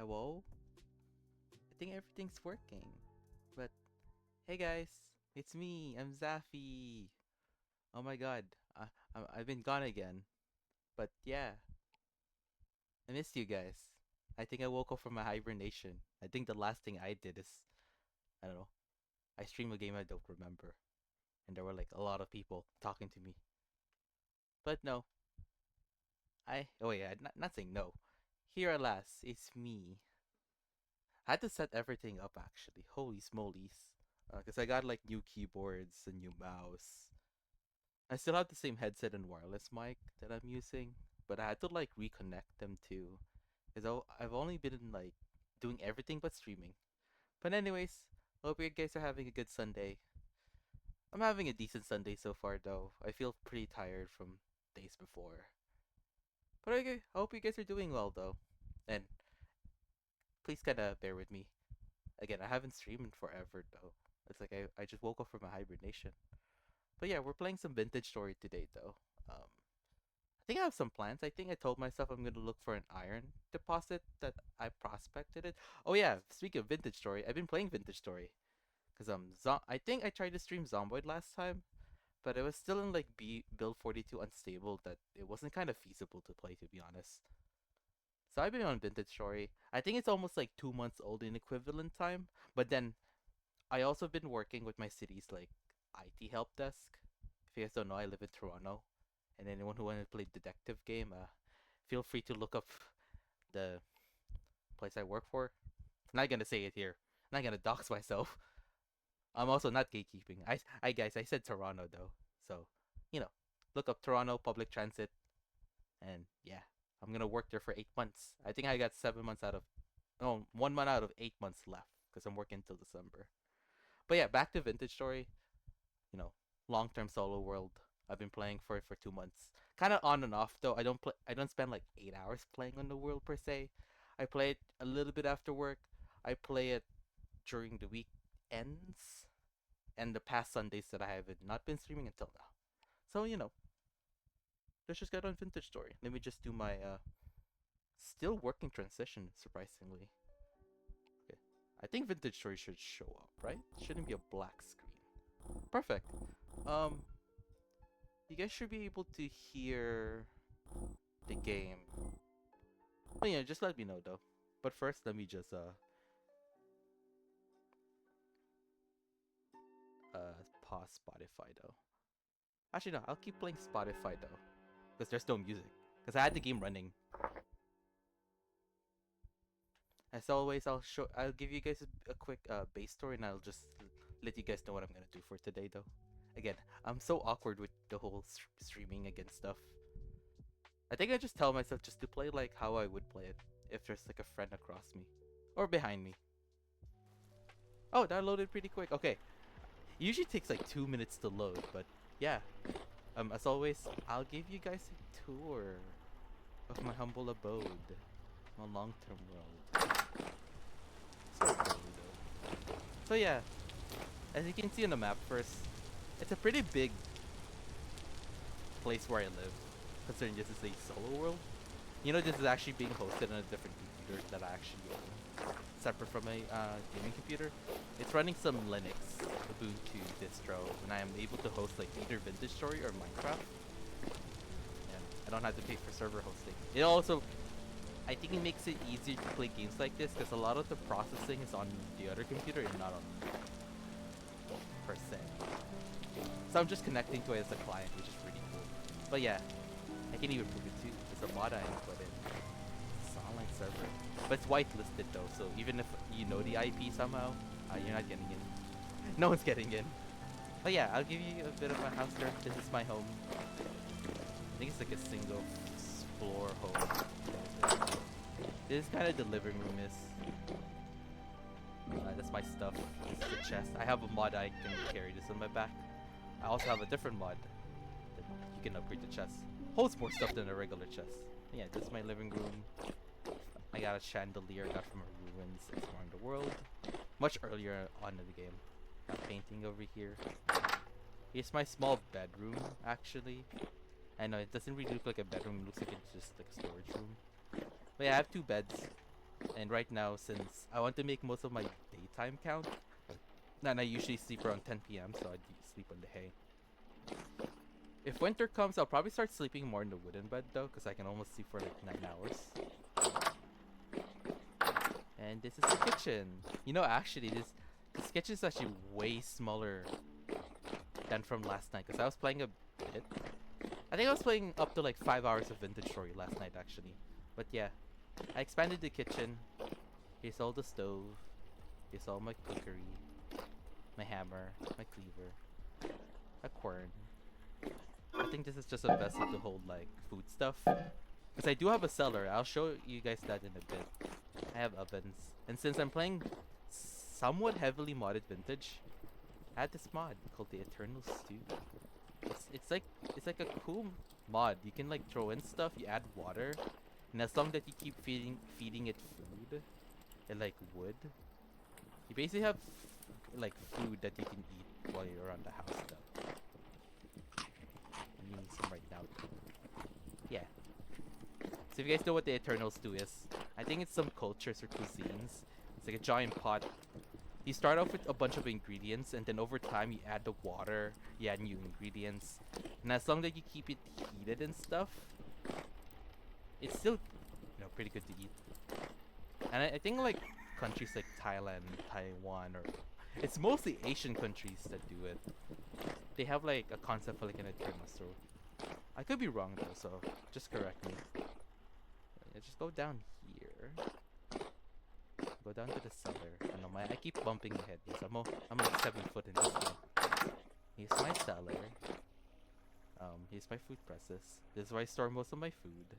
Hello? I think everything's working. But hey guys, it's me. I'm Zafi. Oh my god, I've been gone again. But yeah, I missed you guys. I think I woke up from my hibernation. I think the last thing I did is, I don't know, I streamed a game I don't remember. And there were like a lot of people talking to me. But no, oh yeah, not saying no. Here at last, it's me. I had to set everything up actually. Holy smolies. Because I got like new keyboards, a new mouse. I still have the same headset and wireless mic that I'm using, but I had to like reconnect them too. Because I've only been like doing everything but streaming. But anyways, hope you guys are having a good Sunday. I'm having a decent Sunday so far though. I feel pretty tired from days before. But I hope you guys are doing well though. And please kinda bear with me. Again, I haven't streamed in forever though. It's like I just woke up from a hibernation. But yeah, we're playing some vintage story today though. I think I have some plans. I think I told myself I'm gonna look for an iron deposit that I prospected it. Oh yeah, speaking of vintage story, I've been playing vintage story because I think I tried to stream Zomboid last time, but it was still in like build 42 unstable that it wasn't kind of feasible to play to be honest. So I've been on vintage story. I think it's almost like 2 months old in equivalent time, but then I also been working with my city's like IT help desk. If you guys don't know, I live in Toronto, and anyone who wants to play detective game, feel free to look up the place I work for. I'm not gonna say it here. I'm not gonna dox myself. I'm also not gatekeeping. I said Toronto though, so you know, look up Toronto Public Transit, and yeah, I'm gonna work there for 8 months. I think I got 7 months out of, no, 1 month out of 8 months left because I'm working till December. But yeah, back to vintage story. You know, long term solo world. I've been playing for it for 2 months. Kind of on and off though. I don't spend like 8 hours playing on the world per se. I play it a little bit after work. I play it during the weekends and the past Sundays that I have not been streaming until now. So let's just get on vintage story. Let me just do my still working transition. Surprisingly, okay. I think vintage story should show up, right? It shouldn't be a black screen. Perfect. Um, you guys should be able to hear the game. But yeah, just let me know though. But first, let me just pause Spotify though. Actually, no, I'll keep playing Spotify though, because there's no music. Because I had the game running. As always, I'll give you guys a quick base story, and I'll just let you guys know what I'm gonna do for today though. Again, I'm so awkward with the whole streaming again stuff. I think I just tell myself just to play like how I would play it if there's like a friend across me or behind me. Oh, that loaded pretty quick. Okay, it usually takes like 2 minutes to load, but yeah. As always, I'll give you guys a tour of my humble abode, my long-term world. So cool, though. So yeah, as you can see on the map first, it's a pretty big place where I live, considering this is a solo world. You know, this is actually being hosted on a different computer that I actually own, separate from a gaming computer. It's running some Linux Ubuntu distro, and I am able to host like either Vintage Story or Minecraft. And I don't have to pay for server hosting. It also, I think it makes it easier to play games like this because a lot of the processing is on the other computer and not on me, per se. So I'm just connecting to it as a client, which is pretty cool. But yeah, I can even prove it too. There's a mod I put in. It's an online server. But it's whitelisted though, so even if you know the IP somehow, you're not getting in. No one's getting in. But yeah, I'll give you a bit of my house tour. This is my home. I think it's like a single floor home. This is kind of the living room is. That's my stuff. This is the chest. I have a mod I can carry this on my back. I also have a different mod that you can upgrade the chest. Holds more stuff than a regular chest. Yeah, this is my living room. I got a chandelier I got from ruins exploring the world. Much earlier on in the game. Got painting over here. Here's my small bedroom, actually. I know it doesn't really look like a bedroom, it looks like it's just like a storage room. But yeah, I have two beds. And right now, since I want to make most of my daytime count, and I usually sleep around 10 p.m., so I sleep on the hay. If winter comes, I'll probably start sleeping more in the wooden bed though, because I can almost sleep for like 9 hours. And this is the kitchen. You know, actually, this kitchen is actually way smaller than from last night, because I was playing a bit. I think I was playing up to like 5 hours of Vintage Story last night, actually. But yeah, I expanded the kitchen. Here's all the stove. Here's all my cookery. My hammer. My cleaver. A quern. I think this is just a vessel to hold like food stuff. Because I do have a cellar. I'll show you guys that in a bit. I have ovens. And since I'm playing somewhat heavily modded Vintage, I had this mod called the Eternal Stew. It's like a cool mod. You can like throw in stuff, you add water, and as long that you keep feeding it food and like wood, you basically have like food that you can eat while you're around the house though. I'm eating some right now too. Yeah. So if you guys know what the Eternal Stew is, I think it's some cultures or cuisines. It's like a giant pot. You start off with a bunch of ingredients, and then over time you add the water, you add new ingredients, and as long as you keep it heated and stuff, it's still, pretty good to eat. And I think like countries like Thailand, Taiwan, or it's mostly Asian countries that do it. They have like a concept for like an eternal stew. I could be wrong though, so just correct me. Yeah, just go down here. Go down to the cellar. I know I keep bumping my head. Yes, I'm like 7 foot in this game. Here's my cellar. Here's my food presses. This is where I store most of my food.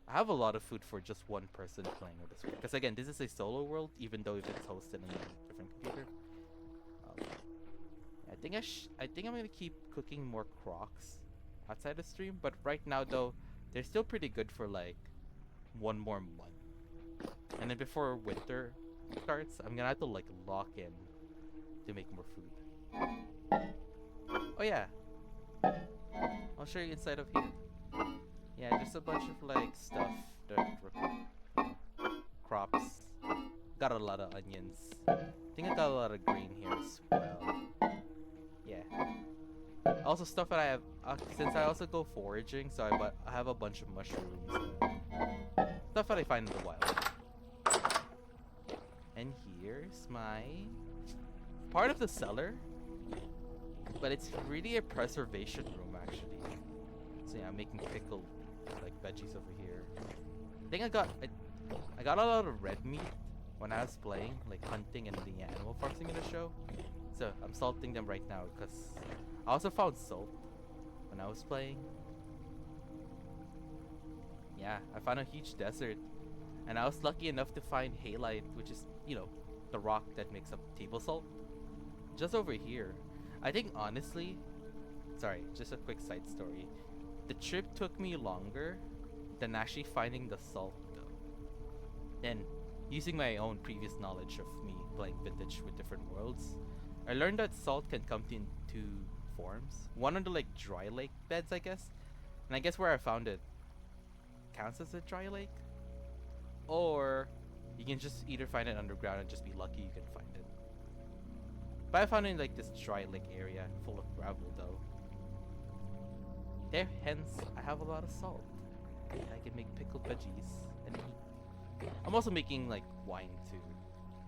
I have a lot of food for just one person playing with this world. Because again, this is a solo world, even though if it's hosted on a different computer. I think I'm gonna keep cooking more crocs outside the stream. But right now though, they're still pretty good for like one more month. And then before winter starts, I'm gonna have to like lock in to make more food. Oh yeah, I'll show you inside of here. Yeah, just a bunch of like stuff that crops. Got a lot of onions. I think I got a lot of green here as well. Yeah. Also stuff that I have, since I also go foraging, so I have a bunch of mushrooms. Stuff that I find in the wild. And here's my part of the cellar, but it's really a preservation room actually. So yeah, I'm making pickled like veggies over here. I think I got a lot of red meat when I was playing, like hunting and the animal farms I'm gonna show. So I'm salting them right now because I also found salt when I was playing. Yeah, I found a huge desert, and I was lucky enough to find halite, which is, the rock that makes up table salt, just over here. I think honestly, sorry, just a quick side story. The trip took me longer than actually finding the salt though. And using my own previous knowledge of me playing Vintage with different worlds, I learned that salt can come in two forms. One under like dry lake beds, I guess. And I guess where I found it counts as a dry lake. Or you can just either find it underground and just be lucky you can find it. But I found it in like this dry lake area full of gravel though. There, hence, I have a lot of salt. I can make pickled veggies and eat. I'm also making like wine too.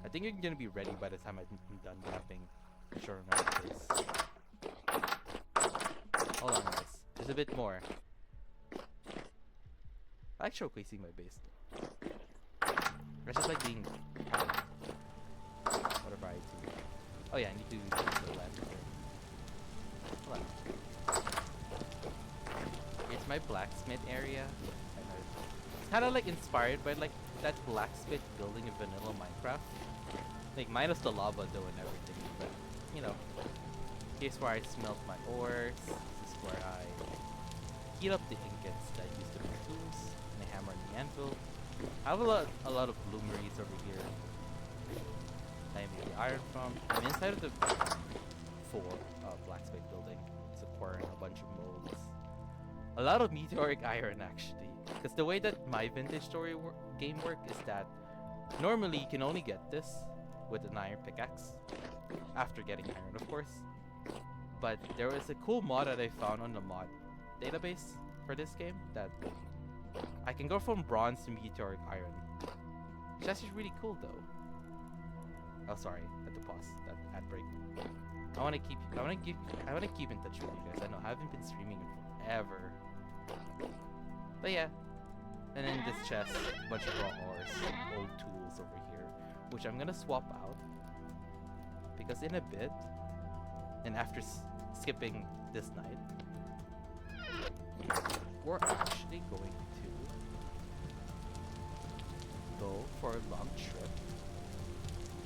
I think you're gonna be ready by the time I'm done mapping. I'm sure remember this. Hold on guys, there's a bit more. I like showcasing my base though. I just like being whatever I do. Oh yeah, I need to use the land here. Hold on. Here's my blacksmith area. It's kind of like inspired by like that blacksmith building in vanilla Minecraft. Like minus the lava though and everything, but here's where I smelt my ores. This is where I heat up the ingots that I use to make tools. My hammer and the anvil. I have a lot of bloomeries over here that I make the iron from. I'm inside of the blacksmith building. It's a quarry and a bunch of molds. A lot of meteoric iron actually. Because the way that my vintage story game work is that normally you can only get this with an iron pickaxe after getting iron, of course. But there was a cool mod that I found on the mod database for this game that I can go from bronze to meteoric iron. Which is actually really cool though. Oh sorry, I had to pause that ad break. I wanna keep in touch with you guys. I know I haven't been streaming in forever. But yeah. And in this chest, a bunch of raw ores, old tools over here, which I'm gonna swap out. Because in a bit, and after skipping this night, we're actually going to go for a long trip.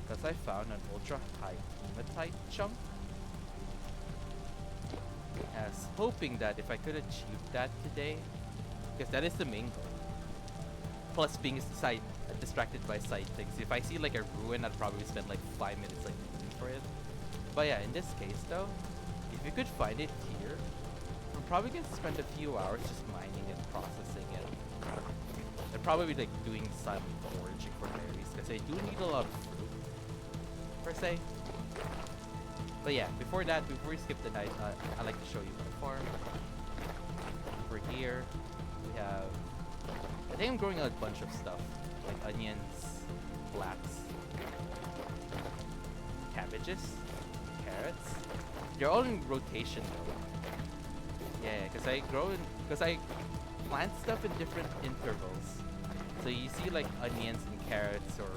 Because I found an ultra high hematite chunk. As hoping that if I could achieve that today, because that is the main goal. Plus being distracted by side things. If I see like a ruin, I'd probably spend like 5 minutes like looking for it. But yeah, in this case though, if you could find it here, I'm probably gonna spend a few hours just mining and processing it. And probably like doing some foraging for berries, because I do need a lot of fruit, per se. But yeah, before we skip the night, I like to show you my farm. Over here, we have, I think I'm growing a bunch of stuff, like onions, flax, cabbages, carrots. They're all in rotation though. Yeah, because I plant stuff in different intervals. So you see like onions and carrots or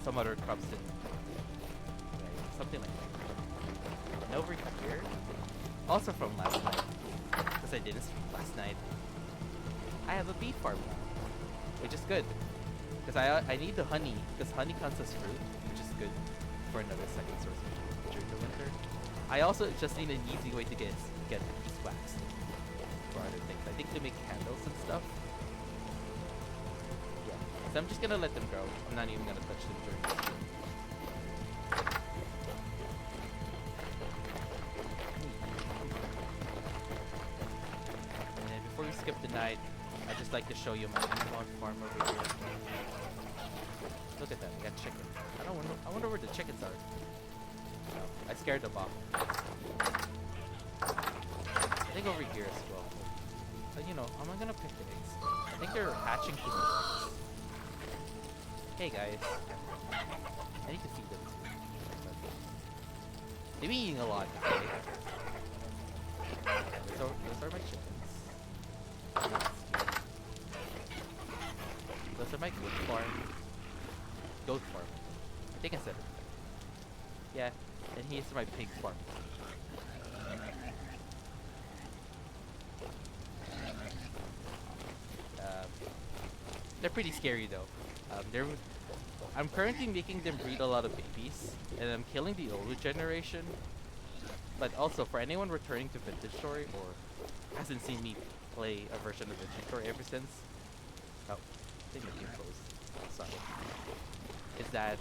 some other crops in, right, something like that. And over here, also from last night, because I didn't stream last night, I have a bee farm now, which is good. Because I need the honey, because honey counts as fruit, which is good for another second source of food during the winter. I also just need an easy way to get beeswax for other things. I think to make candles and stuff. Yeah, so I'm just gonna let them grow. I'm not even gonna touch them during the stream. And then before we skip the night, I just like to show you my animal farm over here. Look at that, I got chicken. I wonder where the chickens are. No, I scared them off. I think over here as well. But you know, I'm not gonna pick the eggs. I think they're hatching too many eggs. Hey guys. I need to feed them too. They've been eating a lot today. Those are my chickens. Those are my goat farm. Goat farm. I think I said it. Yeah, and here's my pig farm. They're pretty scary though. I'm currently making them breed a lot of babies, and I'm killing the older generation. But also, for anyone returning to Vintage Story or hasn't seen me play a version of Vintage Story ever since, oh, I think the game closed. Sorry. Is that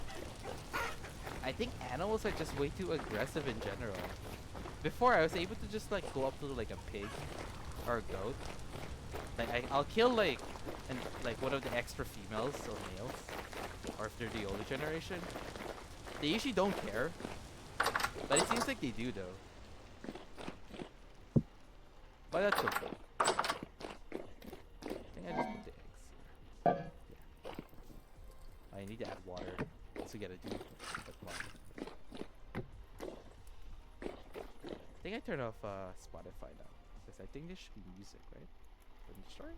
I think animals are just way too aggressive in general. Before I was able to just like go up to like a pig or a goat. Like I'll kill like one of the extra females or males, or if they're the older generation. They usually don't care, but it seems like they do though. But that's okay. I think I just put the eggs here. Yeah. I need to add water. So we gotta do that one. I think I turned off Spotify now, because I think there should be music, right? From the story?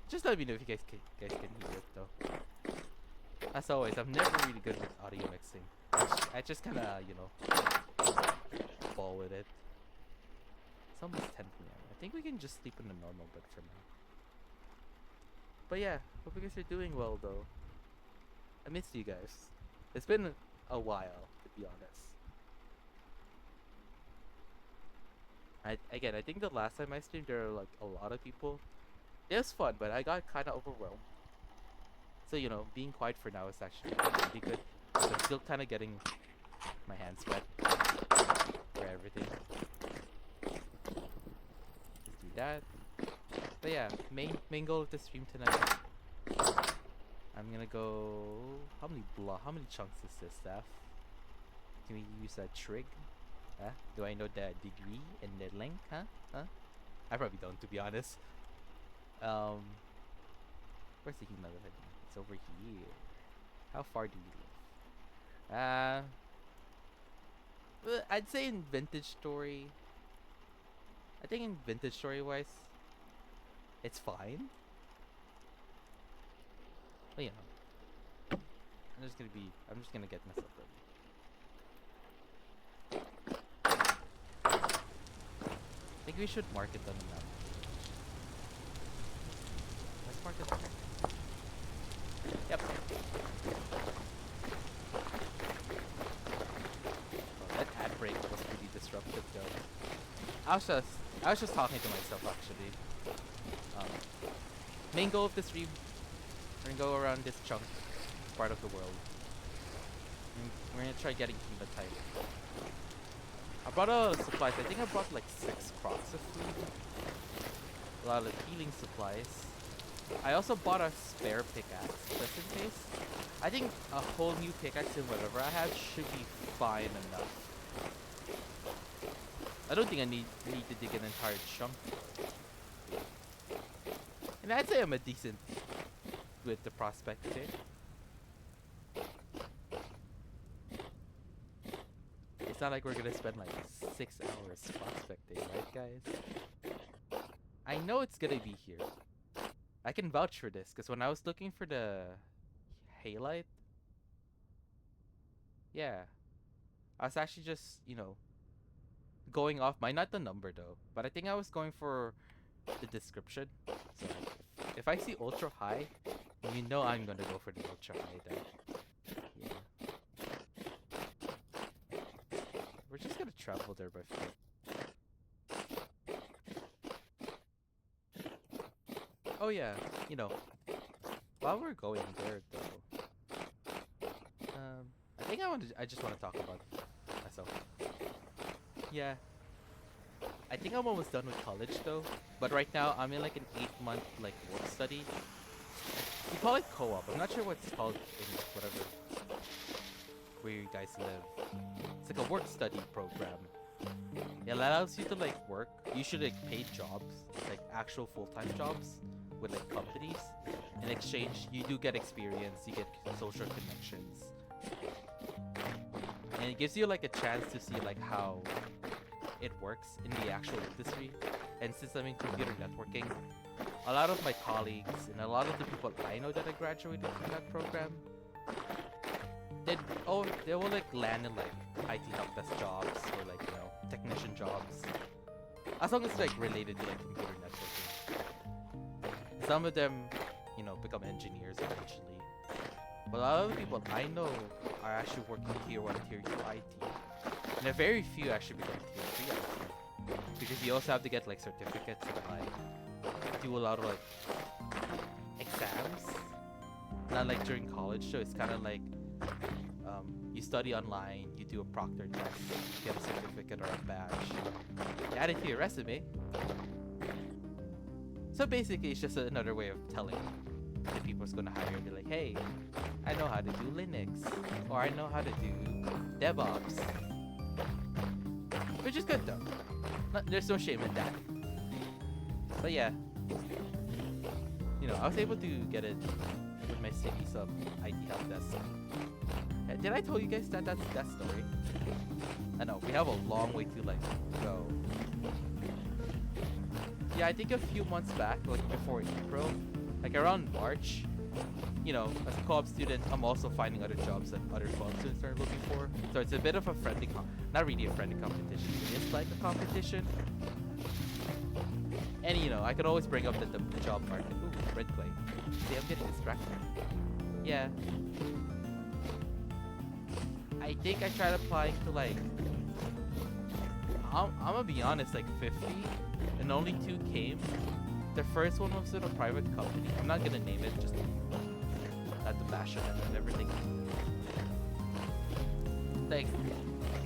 Just let me know if you guys can hear it though. As always, I'm never really good with audio mixing. I just kinda, you know, ball with it. It's almost 10 p.m. I think we can just sleep in the normal bed for now. But yeah, hope you guys are doing well though. I missed you guys. It's been a while, to be honest. I think the last time I streamed there were like a lot of people. It was fun, but I got kind of overwhelmed. So you know, being quiet for now is actually really good. So I'm still kind of getting my hands wet for everything. Just do that. But yeah, main goal of the stream tonight. I'm gonna go. How many chunks is this, Steph? Can we use a trig? Huh? Do I know the degree and the length? Huh? I probably don't, to be honest. Where's the Hematite? It's over here. How far do we live? Well, I'd say in vintage story. I think in vintage story wise, it's fine. But you know, I'm just gonna get myself ready. I think we should mark it on the map. Let's mark it there. Yep. Oh, that ad break was pretty disruptive though. I was just talking to myself actually. Main goal of the stream, we're gonna go around this chunk part of the world. We're gonna try getting Hematite. I brought a lot of supplies. I think I brought like 6 crops of food. A lot of healing supplies. I also bought a spare pickaxe just in case. I think a whole new pickaxe in whatever I have should be fine enough. I don't think I need to dig an entire chunk. And I'd say I'm a decent with the prospecting. It's not like we're gonna spend like 6 hours prospecting, right guys? I know it's gonna be here. I can vouch for this, because when I was looking for the halite, yeah, I was actually just, you know, going off not the number though, but I think I was going for the description. So if I see ultra high, you know I'm gonna go for the ultra high then. Yeah. We're just gonna travel there by foot. Oh yeah, you know, while we're going there though, I think I just want to talk about myself. Yeah, I think I'm almost done with college though, but right now I'm in like an 8-month like work study. We call it co-op. I'm not sure what it's called in whatever where you guys live. It's like a work study program. It allows you to like work, usually like paid jobs, like actual full-time jobs with like companies. In exchange, you do get experience, you get social connections, and it gives you like a chance to see like how it works in the actual industry. And since I'm in computer networking, a lot of my colleagues and a lot of the people I know that I graduated from that program, they will like land in like IT help desk jobs or like, you know, technician jobs, as long as it's like related to like computer networking. Some of them, you know, become engineers eventually, but a lot of the people I know are actually working tier 1, tier 2 IT, and a very few actually become tier 3 IT, because you also have to get like certificates and like do a lot of like exams. Not like during college, so it's kind of like you study online, you do a proctor test, get a certificate or a badge, you add it to your resume. So basically, it's just another way of telling the people who's gonna hire you. They're like, hey, I know how to do Linux, or I know how to do DevOps, which is good though. There's no shame in that. But yeah, you know, I was able to get it with my city sub IT help desk. Did I tell you guys that story? I know we have a long way to like go. Yeah, I think a few months back, like before April, like around March, you know, as a co-op student, I'm also finding other jobs that other co-op students are looking for. So it's a bit of a friendly not really a friendly competition. It's like a competition. And you know, I could always bring up the job market. Ooh, red clay. See, I'm getting distracted. Yeah. I think I tried applying to like, I'm gonna be honest, like 50, and only 2 came. The first one was with a private company. I'm not gonna name it, just not to bash it and everything. Like,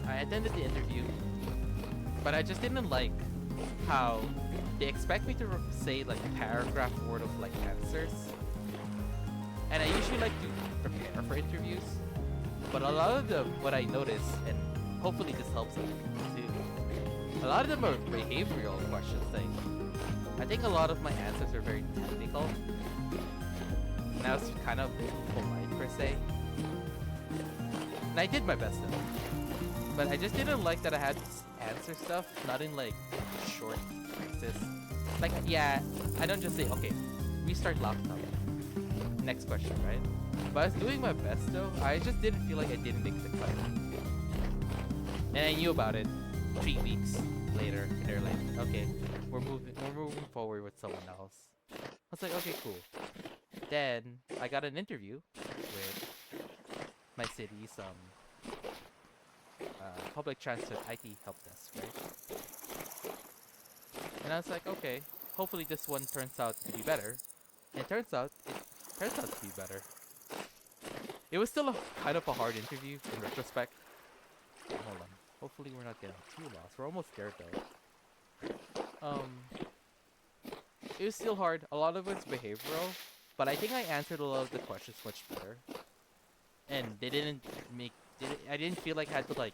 I attended the interview, but I just didn't like how they expect me to say like a paragraph word of like answers, and I usually like to prepare for interviews. But a lot of them, what I notice, and hopefully this helps them too, a lot of them are behavioral questions. Like, I think a lot of my answers are very technical, and I was kind of polite per se. And I did my best though. But I just didn't like that I had to answer stuff, not in like short phrases. Like, yeah, I don't just say, okay, restart laptop. Next question, right? But I was doing my best though. I just didn't feel like I didn't make the cut. And I knew about it 3 weeks later, and they're like, okay, we're moving forward with someone else. I was like, okay, cool. Then I got an interview with my city's public transit IT help desk, right? And I was like, okay, hopefully this one turns out to be better. And it turns out to be better. It was still kind of a hard interview in retrospect. Hold on. Hopefully we're not getting too lost. We're almost there though. It was still hard. A lot of it's behavioral, but I think I answered a lot of the questions much better. And they didn't make. I didn't feel like I had to like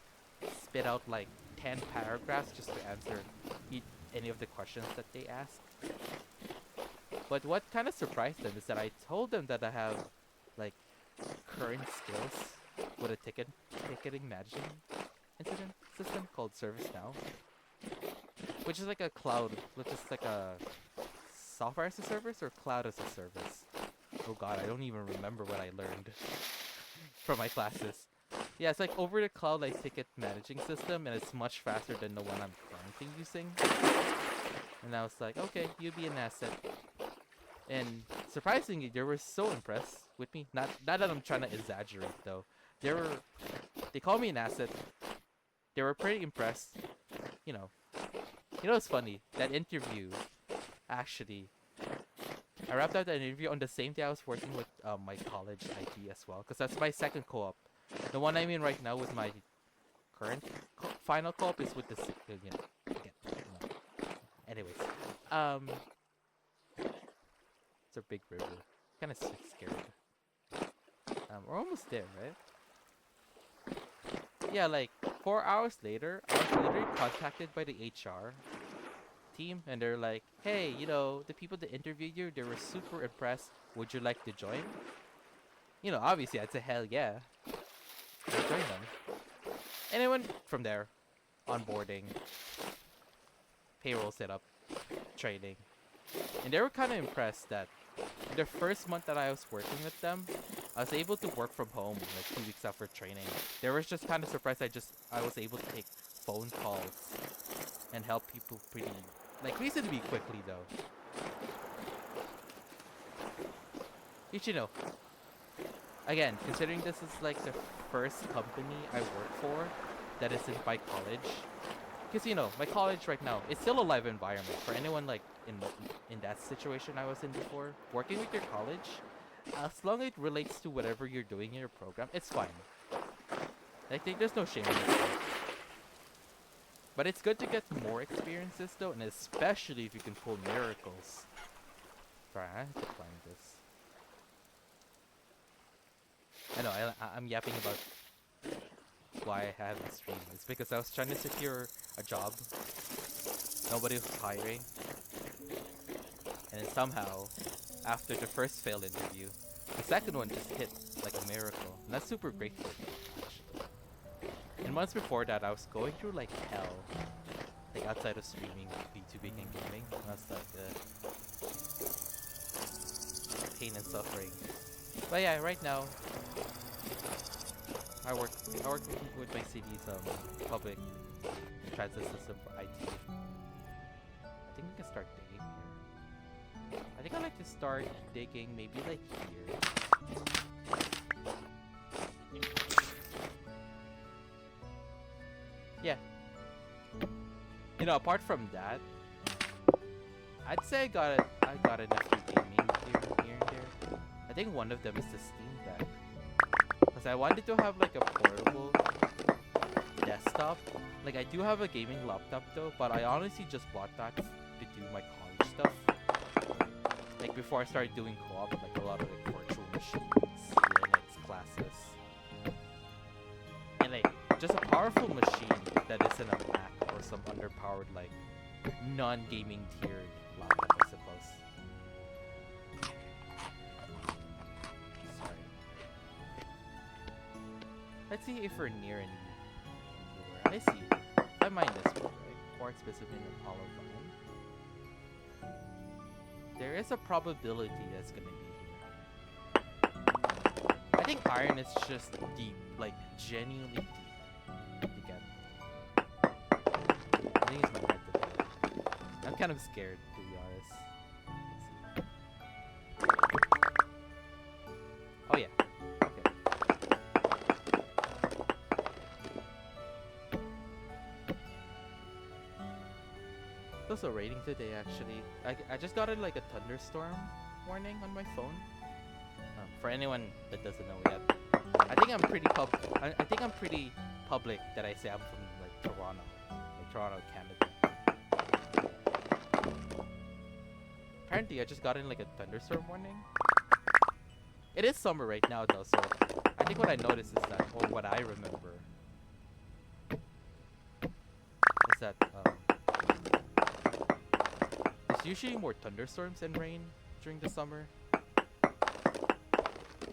spit out like 10 paragraphs just to answer any of the questions that they asked. But what kind of surprised them is that I told them that I have like current skills with a ticketing management incident system called ServiceNow, which is like a cloud, which is like a software as a service or cloud as a service. Oh god, I don't even remember what I learned from my classes. Yeah, it's like over the cloud like ticket managing system, and it's much faster than the one I'm currently using. And I was like, okay, you'll be an asset. And surprisingly, they were so impressed with me. Not that I'm trying to exaggerate though. They called me an asset. They were pretty impressed. You know, it's funny. That interview, actually, I wrapped up that interview on the same day I was working with my college IT as well, because that's my second co-op. The one I'm in right now with my current final co-op is with the anyways, it's a big river. Kind of scared. We're almost there, right? Yeah, like 4 hours later, I was literally contacted by the HR team, and they're like, hey, the people that interviewed you, they were super impressed. Would you like to join? Obviously I'd say hell yeah. I joined them. And it went from there. Onboarding, payroll setup, training. And they were kind of impressed that in the first month that I was working with them, I was able to work from home like 2 weeks after training. They were just kind of surprised I was able to take phone calls and help people reasonably quickly though. You should know. Again, considering this is like the first company I work for that isn't by college. Because my college right now, it's still a live environment for anyone like in that situation I was in before. Working with your college, as long as it relates to whatever you're doing in your program, it's fine. Like there's no shame in it. But it's good to get more experiences though, and especially if you can pull miracles. Sorry, I have to climb this. I know, I'm yapping about why I haven't streamed. It's because I was trying to secure a job. Nobody was hiring. And then somehow, after the first failed interview, the second one just hit like a miracle. And that's super grateful, actually. And months before that, I was going through like hell. Like outside of streaming, VTubing and gaming. And that's like pain and suffering. But yeah, right now, I work with my city's public transit system for IT. I think we can start digging here. I think I'd like to start digging maybe like here. Yeah. Apart from that, I'd say I got enough gaming here and there. I think one of them is the Steam Deck. Because I wanted to have like a portable desktop. Like I do have a gaming laptop though, but I honestly just bought that to do my college stuff. Like before I started doing co-op, like a lot of like virtual machines, Linux classes, and like just a powerful machine that isn't a Mac or some underpowered like non-gaming tiered laptop, I suppose. Sorry. Let's see if we're near any. I see. I mind this one, right? Quartz specifically in hollow vine. There is a probability that's gonna be here. I think iron is just deep, like genuinely deep to get. I think it's my head today. I'm kind of scared, to be honest. Oh yeah. Okay. It's also raining today, actually. I just got like a thunderstorm warning on my phone. For anyone that doesn't know yet, I think I'm pretty public that I say I'm from like Toronto, Canada. Apparently, I just got in like a thunderstorm warning. It is summer right now, though, so I think what I noticed is that, or what I remember, is that there's usually more thunderstorms and rain during the summer.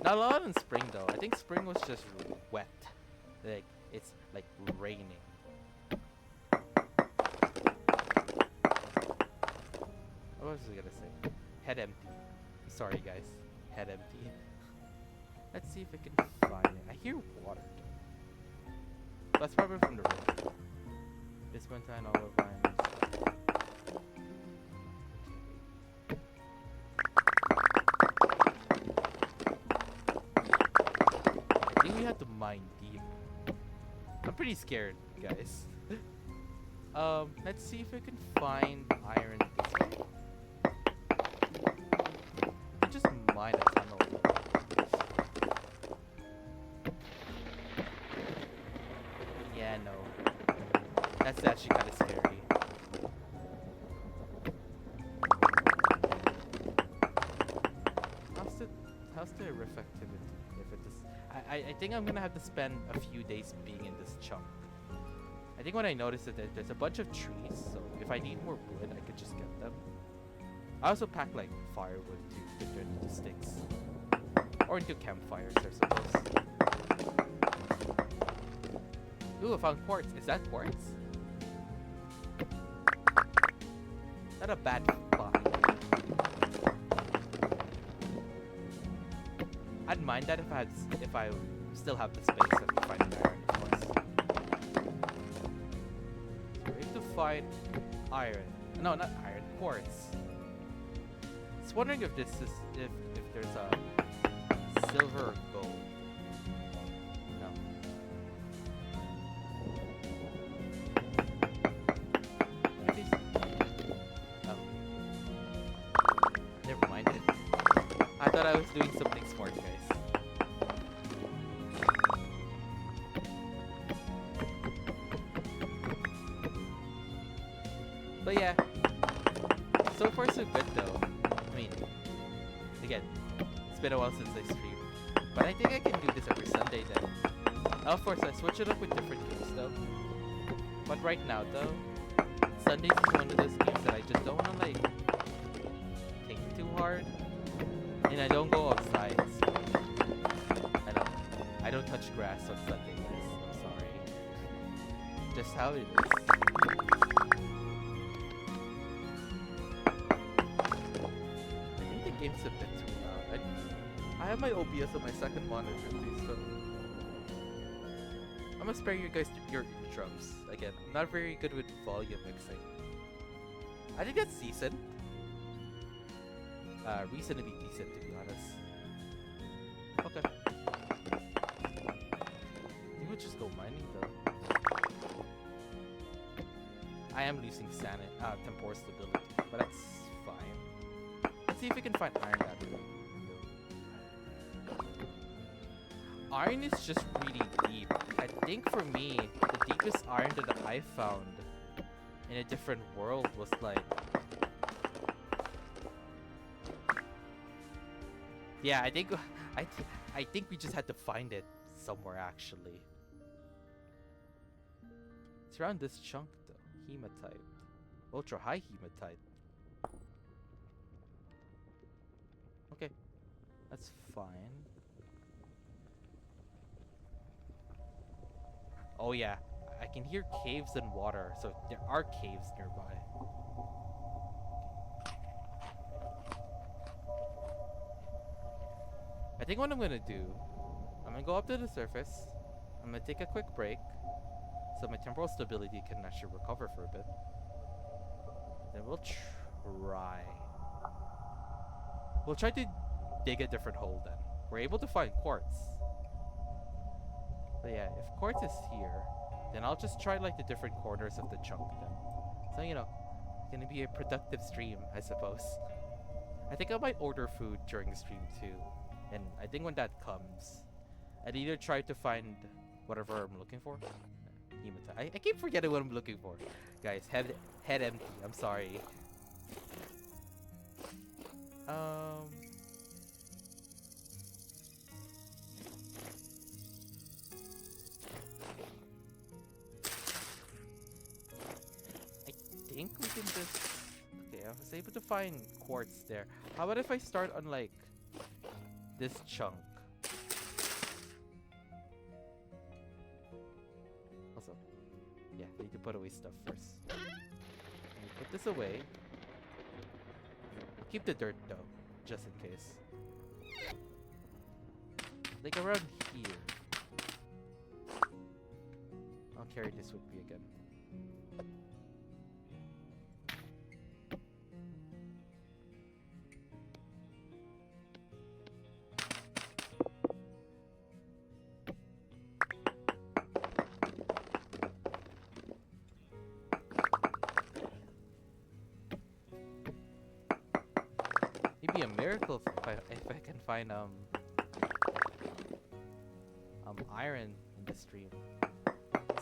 Not a lot in spring, though. I think spring was just wet. Like, it's like raining. What was I gonna say? Head empty. Sorry, guys. Head empty. Let's see if I can find it. I hear water. That's probably from the road. This one time, all of vines. I think we have to mine deep. I'm pretty scared, guys. Let's see if I can find iron this way. Just mine a tunnel. Yeah, no. That's actually kind of scary. How's the reflectivity? If it is, I think I'm gonna have to spend a few days being in this chunk. I think what I noticed is that there's a bunch of trees, so if I need more wood, I could just get them. I also pack like firewood to turn into sticks. Or into campfires, I suppose. Ooh, I found quartz. Is that quartz? Not a bad find. I'd mind that if I still have the space to find an iron, of course. So we have to find iron. No, not iron. Quartz. I was wondering if this is if there's a silver or gold. No. Oh. Never mind it. I thought I was doing something smart, guys. But yeah. So far so good though. I mean, again, it's been a while since I streamed. But I think I can do this every Sunday then. Of course, I switch it up with different games though. But right now though, Sundays is one of those games that I just don't want to like think too hard. And I don't go outside. So I don't touch grass on Sundays. I'm sorry. Just how it is. Game's a bit too loud. I have my OBS on my second monitor, please. So I'm gonna spare you guys your drums. Again, I'm not very good with volume mixing. I think that's decent. Reasonably decent, to be honest. Okay. You would just go mining though. I am losing temporal stability, but that's fine. Let's see if we can find iron that way. Iron is just really deep. I think for me, the deepest iron that I found in a different world was like Yeah, I think we just had to find it somewhere actually. It's around this chunk though. Hematite. Ultra high hematite. Okay, that's fine. Oh yeah, I can hear caves and water, so there are caves nearby. I think what I'm gonna do, I'm gonna go up to the surface. I'm gonna take a quick break, so my temporal stability can actually recover for a bit. Then we'll try. We'll try to dig a different hole then. We're able to find quartz. But yeah, if quartz is here, then I'll just try like the different corners of the chunk then. So, you know, it's gonna be a productive stream, I suppose. I think I might order food during the stream too. And I think when that comes, I'd either try to find whatever I'm looking for. Hematite. I keep forgetting what I'm looking for. Guys, head empty. I'm sorry. Um I think we can just... Okay, I was able to find quartz there. How about if I start on like this chunk? Also, yeah, I need to put away stuff first. Let me put this away. Keep the dirt though, just in case. Like around here. I'll carry this with me again. Maybe a miracle if I can find iron in the stream.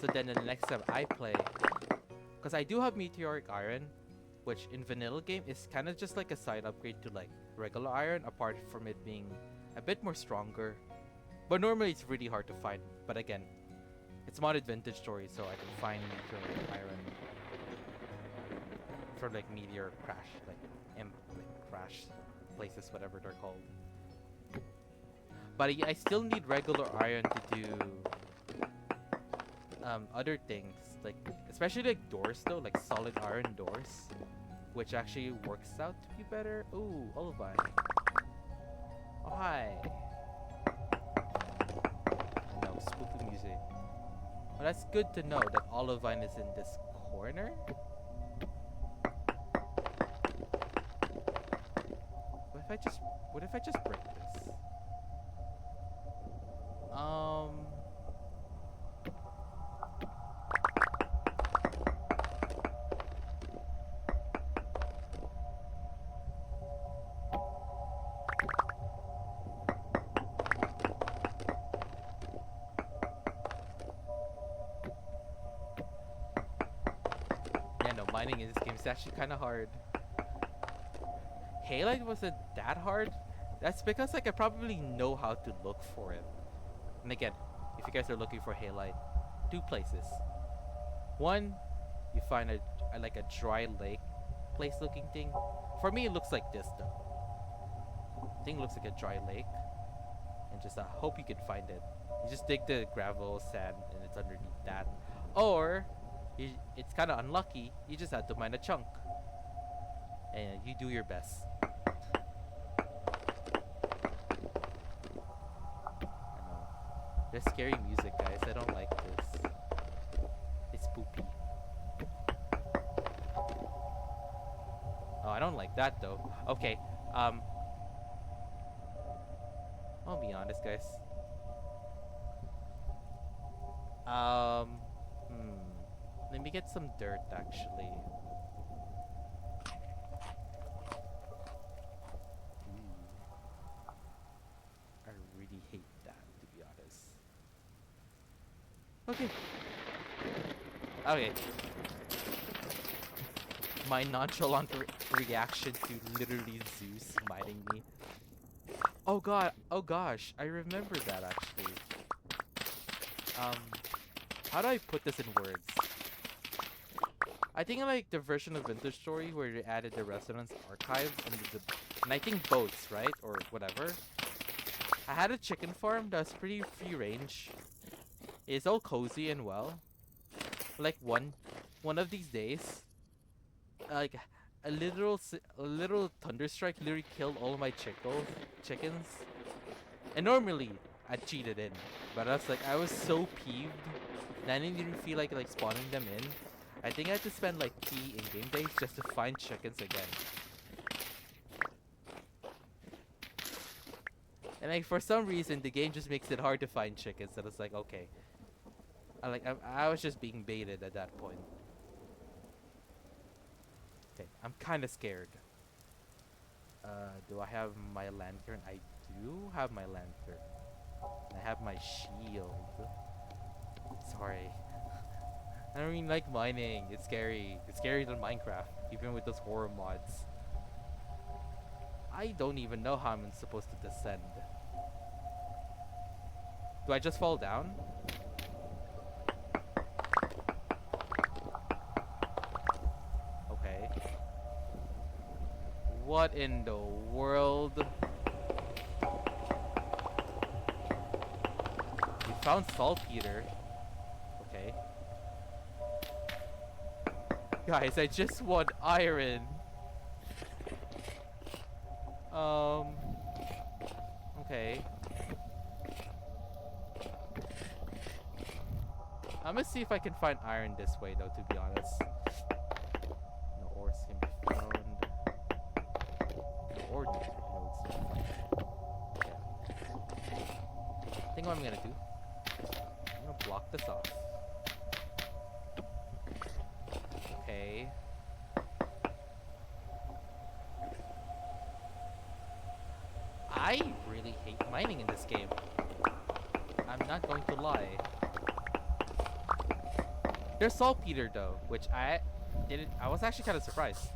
So then the next time I play, because I do have meteoric iron, which in vanilla game is kind of just like a side upgrade to like regular iron, apart from it being a bit more stronger. But normally it's really hard to find. But again, it's modded vintage story, so I can find meteoric iron for like meteor crash, like crash places, whatever they're called. But I still need regular iron to do other things, like especially like doors though, like solid iron doors, which actually works out to be better. Ooh, olivine. Oh hi. No, spooky music. Well, that's good to know that olivine is in this corner. What if I just break this? Yeah, no, mining in this game is actually kind of hard. Halite wasn't that hard. That's because like I probably know how to look for it. And again, if you guys are looking for halite, two places. One, you find a like a dry lake place looking thing. For me, it looks like this though. Thing looks like a dry lake, and just hope you can find it. You just dig the gravel, sand, and it's underneath that. Or it's kind of unlucky. You just have to mine a chunk, and you do your best. There's scary music, guys. I don't like this. It's poopy. Oh, I don't like that though. Okay. I'll be honest, guys. Let me get some dirt actually. I really hate that, to be honest. Okay. Okay. My nonchalant reaction to literally Zeus mining me. Oh god, oh gosh, I remember that actually. Um, how do I put this in words? I think I like the version of Vintage Story where they added the Resonance archives and I think boats, right? Or whatever. I had a chicken farm that's pretty free range. It's all cozy and well. Like one of these days, like a literal thunderstrike literally killed all my chickens. And normally I cheated in, but I was so peeved that I didn't even feel like spawning them in. I think I had to spend like 3 in-game days just to find chickens again. And like for some reason the game just makes it hard to find chickens. So it's like okay, I was just being baited at that point. Okay, I'm kind of scared. Do I have my lantern? I do have my lantern. I have my shield. Sorry. I don't even like mining. It's scary. It's scarier than Minecraft, even with those horror mods. I don't even know how I'm supposed to descend. Do I just fall down? Okay. What in the world? We found saltpeter. Okay. Guys, I just want iron. Okay. I'm gonna see if I can find iron this way, though, to be honest. No ores can be found. No ore nodes can be found. Yeah. I think what I'm gonna do, I'm gonna block this off. Okay. I really hate mining in this game. I'm not going to lie. There's saltpeter though, which I was actually kind of surprised.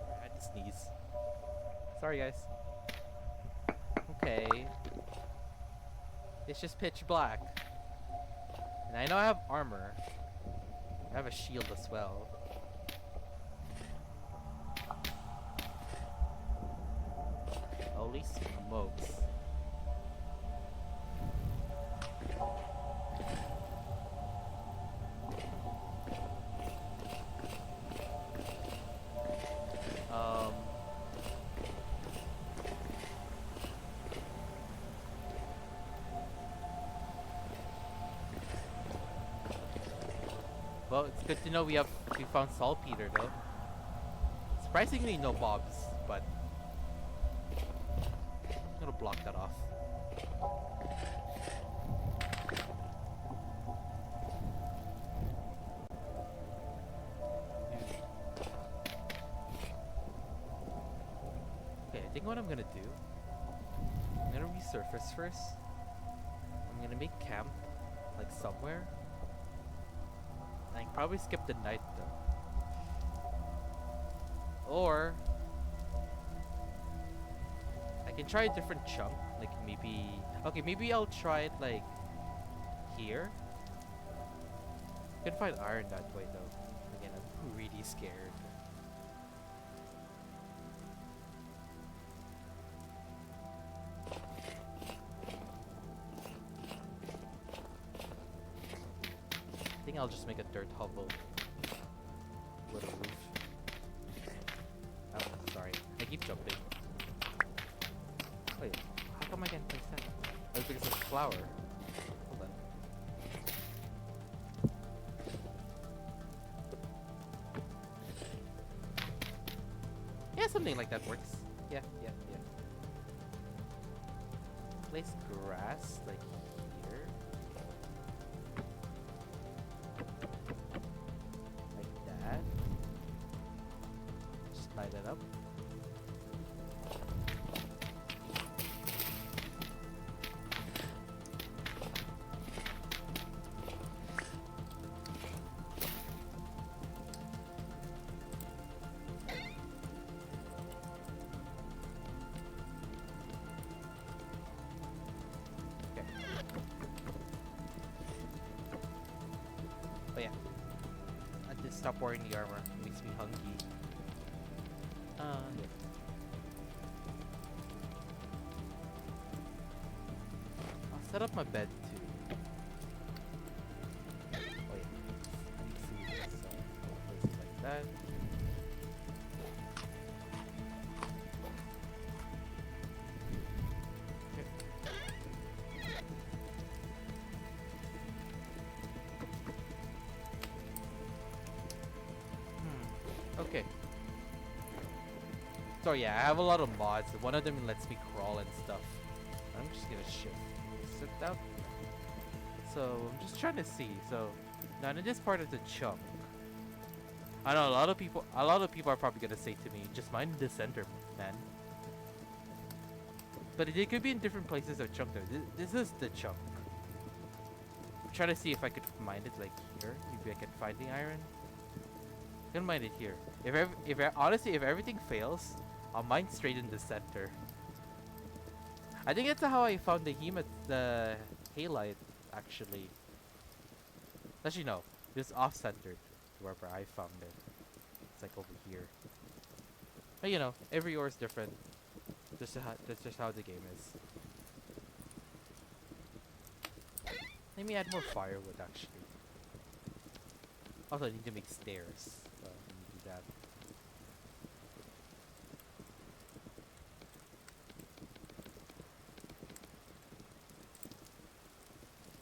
I had to sneeze. Sorry guys. Okay. It's just pitch black. And I know I have armor. I have a shield as well. Holy smokes. Well, it's good to know we found saltpeter though. Surprisingly, no mobs, but I'm gonna block that off. Okay, I think what I'm gonna do, I'm gonna resurface first. I'm gonna make camp, like somewhere. I can probably skip the night though. Or I can try a different chunk, like maybe... Okay, maybe I'll try it like here. I can find iron that way though. Again, I'm really scared. I think I'll just make a dirt hovel with a roof. Oh, sorry. I keep jumping. Wait, how come I can't place that? Oh, it's because of the flower. Hold on. Yeah, something like that works. Yeah. Place grass, like here. Like that. Just light it up. But yeah, I just stop wearing the armor. It makes me hungry. Yeah. I'll set up my bed too. Oh yeah, I need food, so I'll place it like that. Okay. So yeah, I have a lot of mods. One of them lets me crawl and stuff. I'm just gonna sit down. So I'm just trying to see. So now in this part of the chunk, I know a lot of people are probably gonna say to me, just mind the center, man. But it could be in different places of chunk though. This is the chunk. I'm trying to see if I could mine it like here. Maybe I can find the iron. I'm gonna mine it here. Honestly, if everything fails, I'll mine straight in the center. I think that's how I found the halite actually. Actually no, it was off-centered wherever I found it. It's like over here. But you know, every ore is different. That's just how the game is. Let me add more firewood actually. Also, I need to make stairs. So let me do that.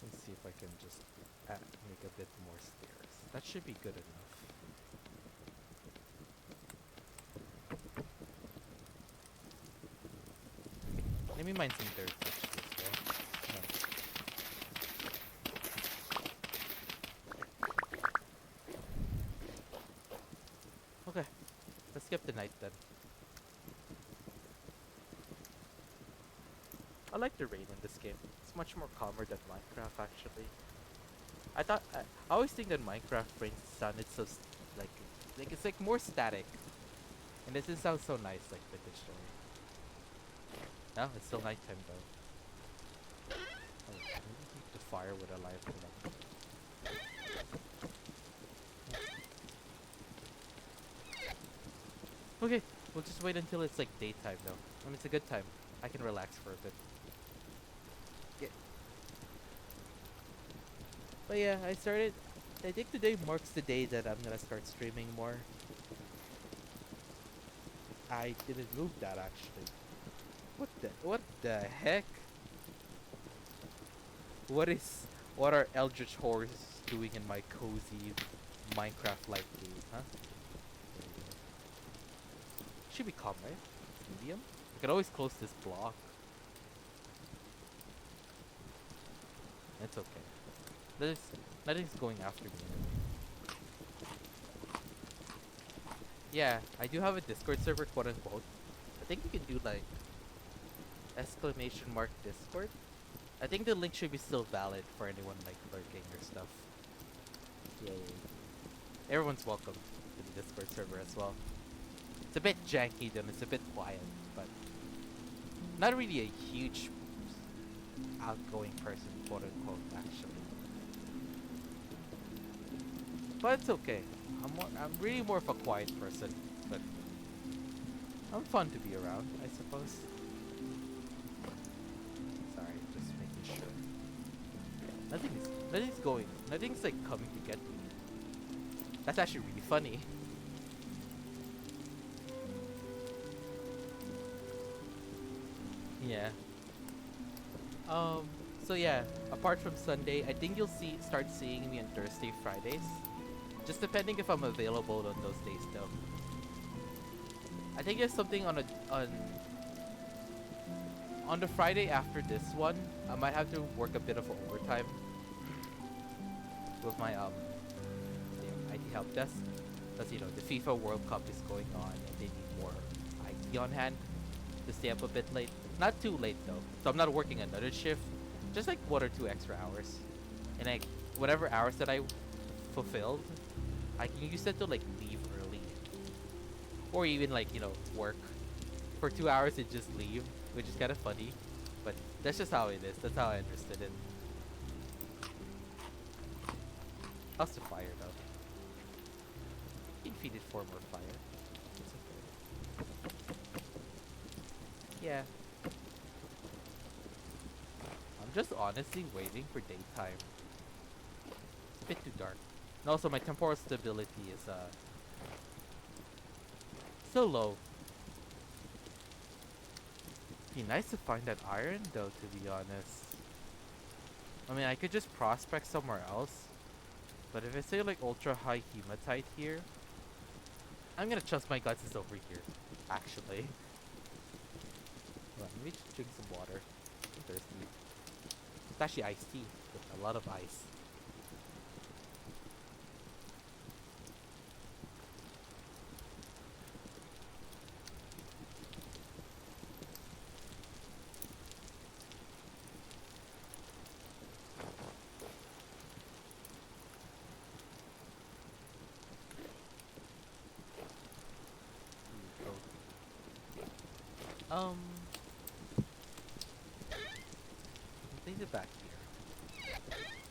Let's see if I can just make a bit more stairs. That should be good enough. Let me mine some dirt actually as well. No. Okay, let's skip the night then. I like the rain in this game. It's much more calmer than Minecraft actually. I always think that Minecraft rain sounded so like it's like more static, and this sounds so nice like digitally. No, it's still nighttime though. Oh, maybe keep the firewood alive for them. Okay, we'll just wait until it's like daytime though. I mean, it's a good time. I can relax for a bit. Yeah. But yeah, I think today marks the day that I'm gonna start streaming more. I didn't move that actually. What the heck? What are eldritch horrors doing in my cozy Minecraft-like game, huh? Should be calm, right? It's medium. I can always close this block. It's okay. Nothing's going after me. Yeah, I do have a Discord server, quote unquote. I think you can do like exclamation mark Discord. I think the link should be still valid for anyone like lurking or stuff. Yay. Everyone's welcome to the Discord server as well. It's a bit janky then, it's a bit quiet, but not really a huge outgoing person, quote unquote, actually. But it's okay. I'm really more of a quiet person, but I'm fun to be around, I suppose. Sorry, just making sure. Nothing's like coming to get me. That's actually really funny. Yeah. So yeah, apart from Sunday, I think you'll start seeing me on Thursday, Fridays. Just depending if I'm available on those days though. I think there's something on the Friday after this one, I might have to work a bit of overtime with my IT help desk. Because you know the FIFA World Cup is going on and they need more IT on hand to stay up a bit late. Not too late though. So I'm not working another shift. Just like 1 or 2 extra hours. And like whatever hours that I fulfilled, I can use it to like leave early. Or even like, you know, work for 2 hours and just leave, which is kind of funny. But that's just how it is. That's how I understood it. How's the fire though? You can feed it 4 more fire. It's okay. Yeah. I'm just honestly waiting for daytime. It's a bit too dark. And also my temporal stability is so low. Be nice to find that iron though, to be honest. I mean, I could just prospect somewhere else. But if I say like ultra high hematite here, I'm gonna trust my guts is over here, actually. Hold on, let me just drink some water. I'm thirsty. It's actually iced tea with a lot of ice. Here we go. Place it back here.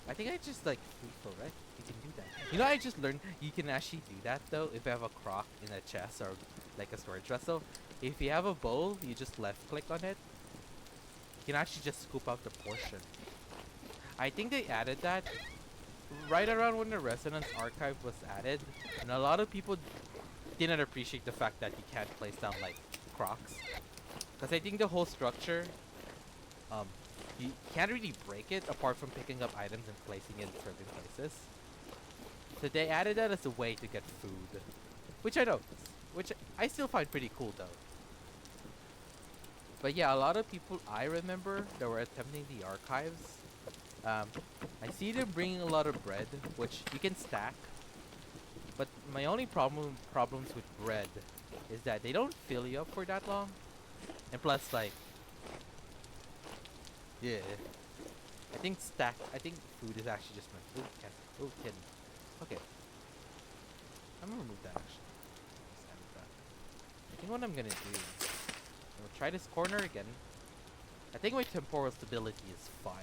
I think I just like free flow, right? You can do that. You know, I just learned you can actually do that though if you have a crock in a chest or like a storage vessel. If you have a bowl, you just left click on it. You can actually just scoop out the portion. I think they added that right around when the Resonance Archive was added, and a lot of people didn't appreciate the fact that you can't place down like crocks. Because I think the whole structure, um, you can't really break it apart from picking up items and placing it in certain places. So they added that as a way to get food, which I know, which I still find pretty cool though. But yeah, a lot of people I remember that were attempting the archives, I see them bringing a lot of bread, which you can stack. But my only problems with bread is that they don't fill you up for that long, and plus like, yeah. I think food is actually just meant. Ooh, can. Ooh, tin. Okay. I'm gonna remove that actually. Just edit that. I think what I'm gonna do, I'll try this corner again. I think my temporal stability is fine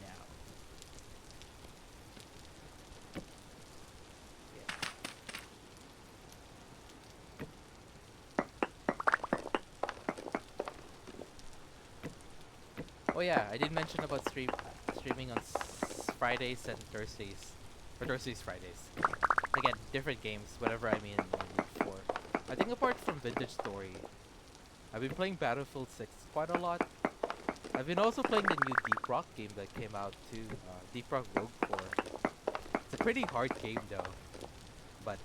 now. Yeah. Oh yeah, I did mention about streaming on Fridays and Thursdays, or Thursdays, Fridays. Again, different games, whatever I'm in the mood for. I think apart from Vintage Story, I've been playing Battlefield 6 quite a lot. I've been also playing the new Deep Rock game that came out too, Deep Rock Rogue Core. It's a pretty hard game though, but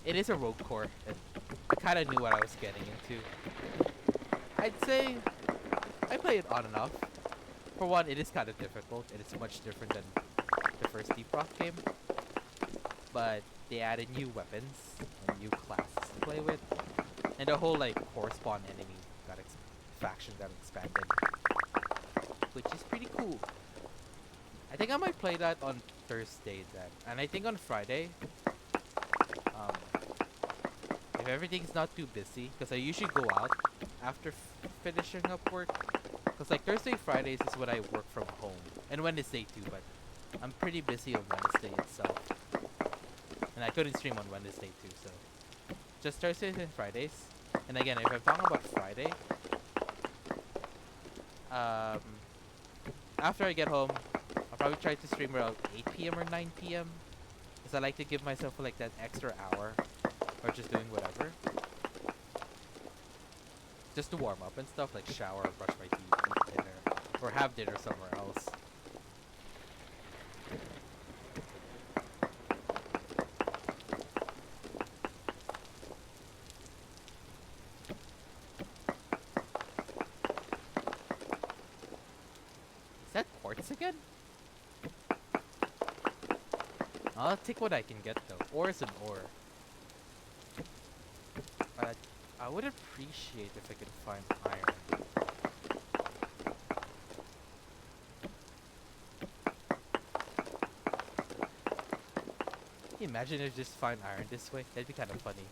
it is a Rogue Core, and I kind of knew what I was getting into. I'd say I play it on and off. For one, it is kind of difficult, and it's much different than the first Deep Rock game. But they added new weapons and new classes to play with, and the whole like core spawn enemy faction got expanded, which is pretty cool. I think I might play that on Thursday then, and I think on Friday, um, if everything's not too busy, because I usually go out after finishing up work. Because like Thursday, Fridays is when I work from home, and Wednesday too. But I'm pretty busy on Wednesday itself, and I couldn't stream on Wednesday too. So just Thursdays and Fridays. And again, if I'm talking about Friday, after I get home, I'll probably try to stream around 8 p.m. or 9 p.m. Because I like to give myself like that extra hour, or just doing whatever, just to warm up and stuff, like shower, brush my teeth, eat dinner, or have dinner somewhere else. Is that quartz again? I'll take what I can get though. Ore is an ore. But I would appreciate if I could find iron. Can you imagine if I just find iron this way? That'd be kind of funny.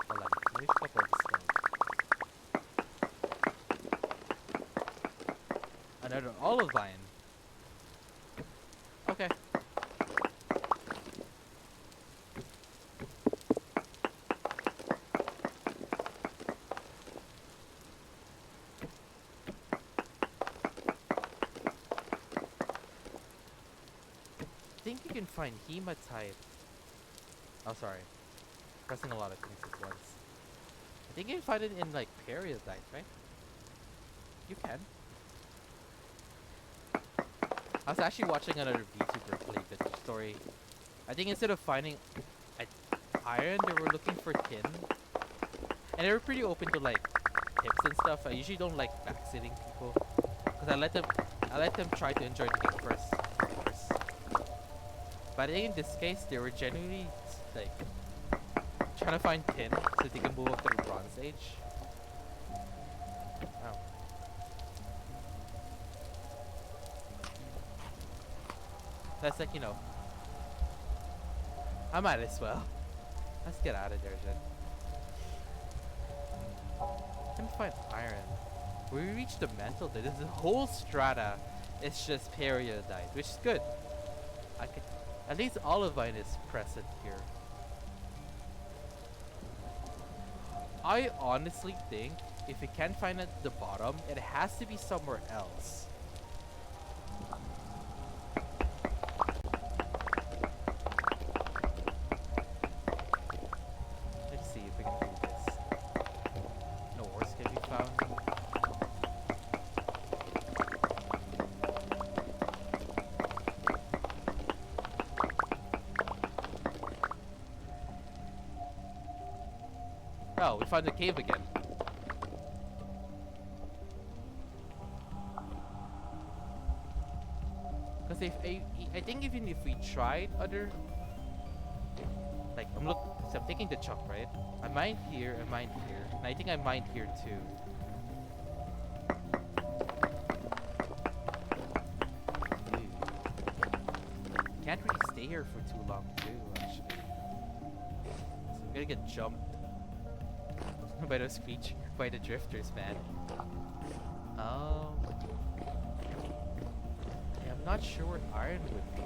Hold on, let me flip over the stone. Another olive vine. Okay. think you can find hematite. Oh, sorry. Pressing a lot of things at once. I think you can find it in like periodite, right? You can. I was actually watching another VTuber play the story. I think instead of finding iron, they were looking for tin. And they were pretty open to like tips and stuff. I usually don't like backseating people. Because I let them try to enjoy the game first, of course. But I think in this case, they were genuinely like trying to find tin so they can move up to the Bronze Age. Oh. That's like, you know, I might as well. Let's get out of there, Jen. Can find iron. We reached the mantle. There's a whole strata. It's just periodite, which is good. I could, at least olivine is present here. I honestly think if you can't find it at the bottom, it has to be somewhere else. Let's see if we can do this. No ores can be found. Oh, we found the cave again. Because if I think even if we tried other, like I'm taking the chunk, right? I mined here, and I think I mined here too. Can't really stay here for too long too, actually. So I'm gonna get jumped by by the drifters, man. Yeah, I'm not sure what iron would be.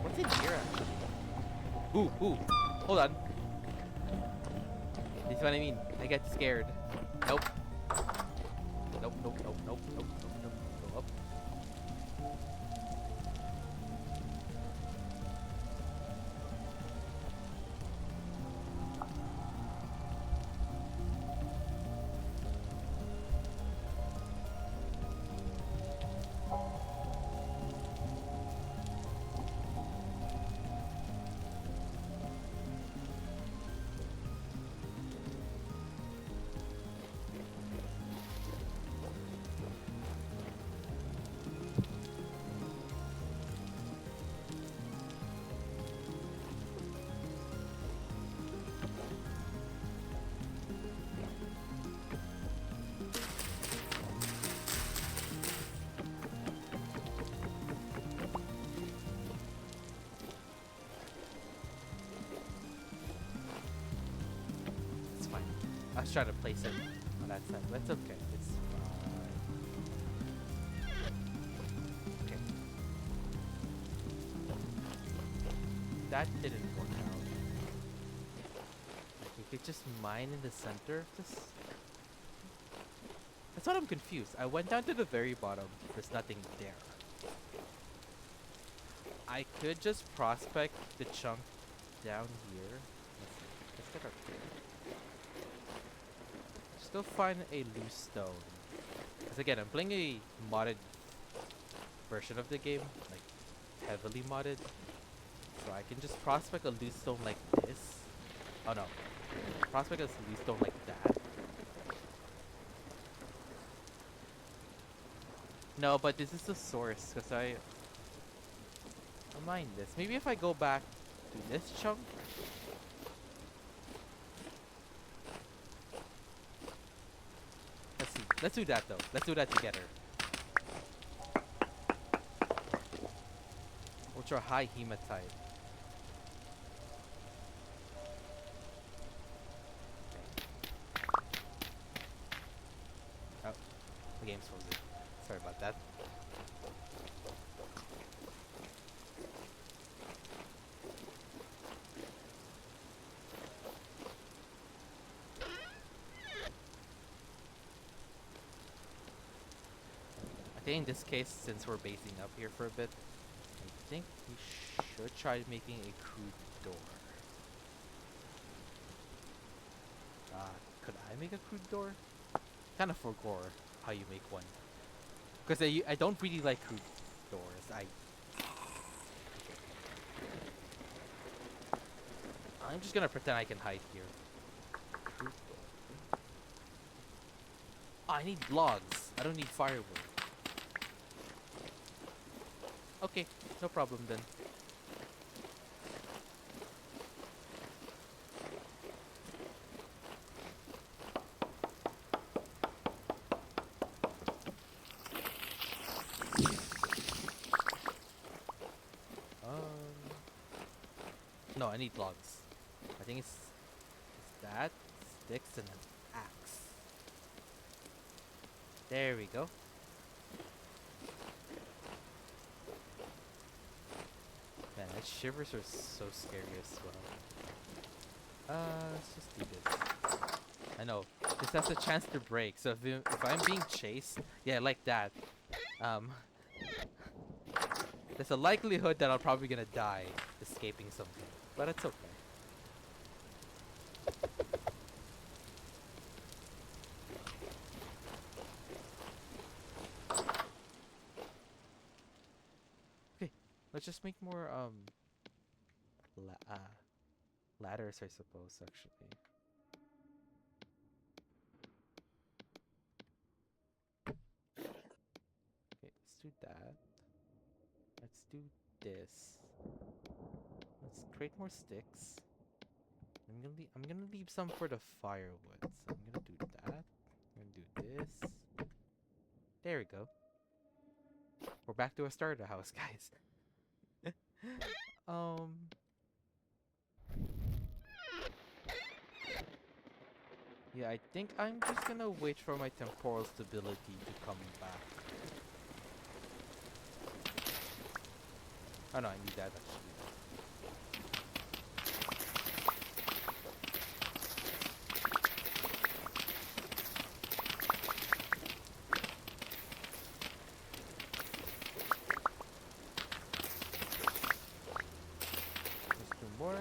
What's in here actually? Ooh, hold on. This is what I mean. I get scared. Nope. Nope. Go up. It's fine. I was trying to place it on that side. That's okay. It's fine. Okay. That didn't work out. Like, we could just mine in the center of this. That's what I'm confused. I went down to the very bottom. There's nothing there. I could just prospect the chunk down here. Let's get our still find a loose stone. Because again, I'm playing a modded version of the game, like heavily modded. So I can just prospect a loose stone like this. Oh no. Prospect a loose stone like that. No, but this is the source, because I mind this. Maybe if I go back to this chunk. Let's see. Let's do that though. Let's do that together. Ultra high hematite. Oh, the game's frozen. Sorry about that. think in this case, since we're basing up here for a bit, I think we should try making a crude door. Could I make a crude door? Kind of forgot how you make one. Because I don't really like crude doors. I'm just gonna pretend I can hide here. Crude door. Oh, I need logs. I don't need firewood. Okay, no problem then. No, I need logs. I think it's that, sticks, and an axe. There we go. Man, that shivers are so scary as well. Let's just do this. I know this has a chance to break. So if I'm being chased, yeah, like that, um, there's a likelihood that I'm probably gonna die escaping something, but it's okay. Okay, let's just make more la ladders, I suppose. Actually, okay, let's do that. Let's do this. Let's create more sticks. I'm gonna leave some for the firewood. So I'm gonna do that. I'm gonna do this. There we go. We're back to a starter house, guys. um. Yeah, I think I'm just gonna wait for my temporal stability to come back. Oh no, I need that actually. Let's do more.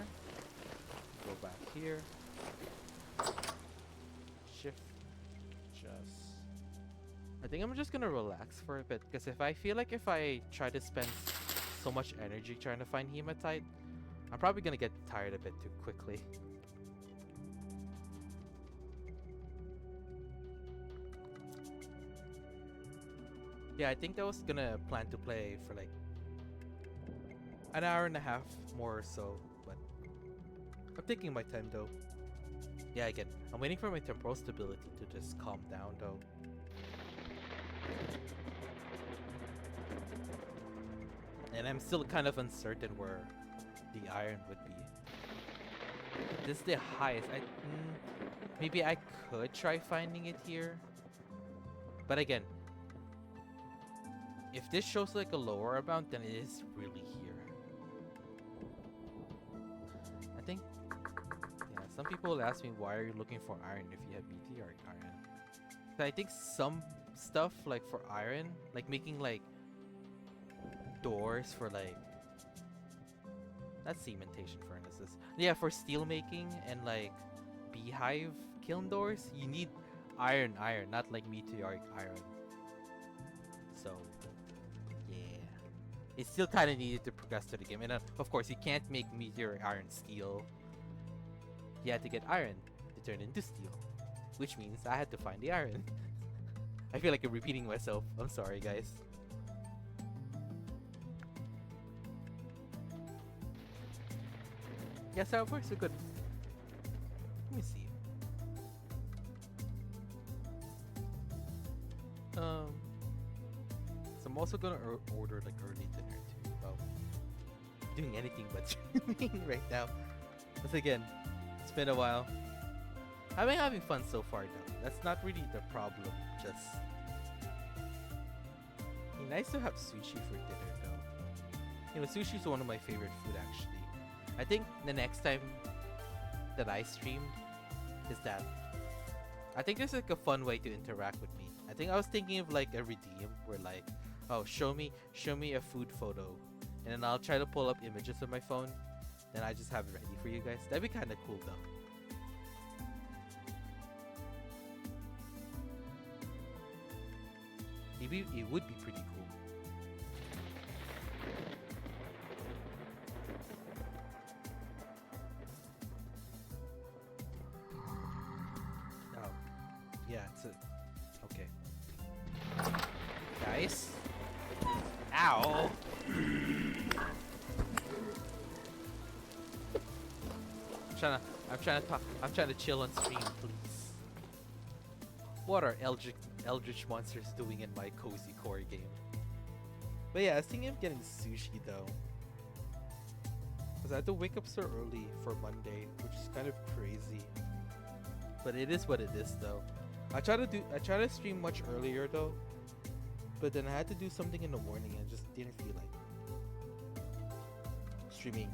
Go back here. Shift. Just. I think I'm just gonna relax for a bit because if I feel like if I try to spend so much energy trying to find hematite, I'm probably gonna get tired a bit too quickly. Yeah, I think I was gonna plan to play for like an hour and a half more or so, but I'm taking my time though. Yeah, again, I'm waiting for my temporal stability to just calm down though. And I'm still kind of uncertain where the iron would be. This is the highest. Maybe I could try finding it here. But again, if this shows like a lower amount, then it is really here. I think, yeah, some people will ask me, why are you looking for iron if you have meteoric iron? So I think some stuff like for iron, like making like doors for like, not cementation furnaces. Yeah, for steel making and like beehive kiln doors, you need iron, not like meteoric iron. So, yeah. It's still kind of needed to progress to the game. And of course, you can't make meteoric iron steel. You had to get iron to turn into steel. Which means I had to find the iron. I feel like I'm repeating myself. I'm sorry, guys. Yeah, so far so good. Let me see. So I'm also gonna order like early dinner too. Well, doing anything but streaming right now. Once again, it's been a while. I've been having fun so far though. That's not really the problem. Just nice to have sushi for dinner though. You know, sushi is one of my favorite food actually. I think the next time that I stream is that. I think this is like a fun way to interact with me. I think I was thinking of like a redeem where like, oh, show me a food photo, and then I'll try to pull up images on my phone. Then I just have it ready for you guys. That'd be kind of cool though. It would be pretty cool. Oh, yeah, it's a okay. Guys, ow! I'm trying to talk. I'm trying to chill on stream, please. What are eldritch monsters doing in my cozy core game? But yeah, I was thinking of getting sushi though, because I had to wake up so early for Monday, which is kind of crazy. But it is what it is though. I try to stream much earlier though, but then I had to do something in the morning and just didn't feel like streaming.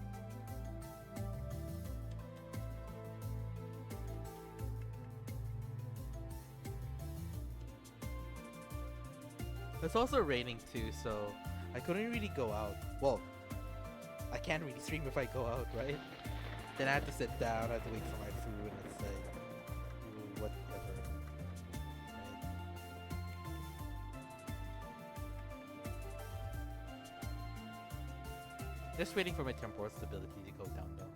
It's also raining too, so I couldn't really go out. Well, I can't really stream if I go out, right? Then I had to sit down, I had to wait for my food, and it's like, whatever. Right? Just waiting for my temporal stability to go down though.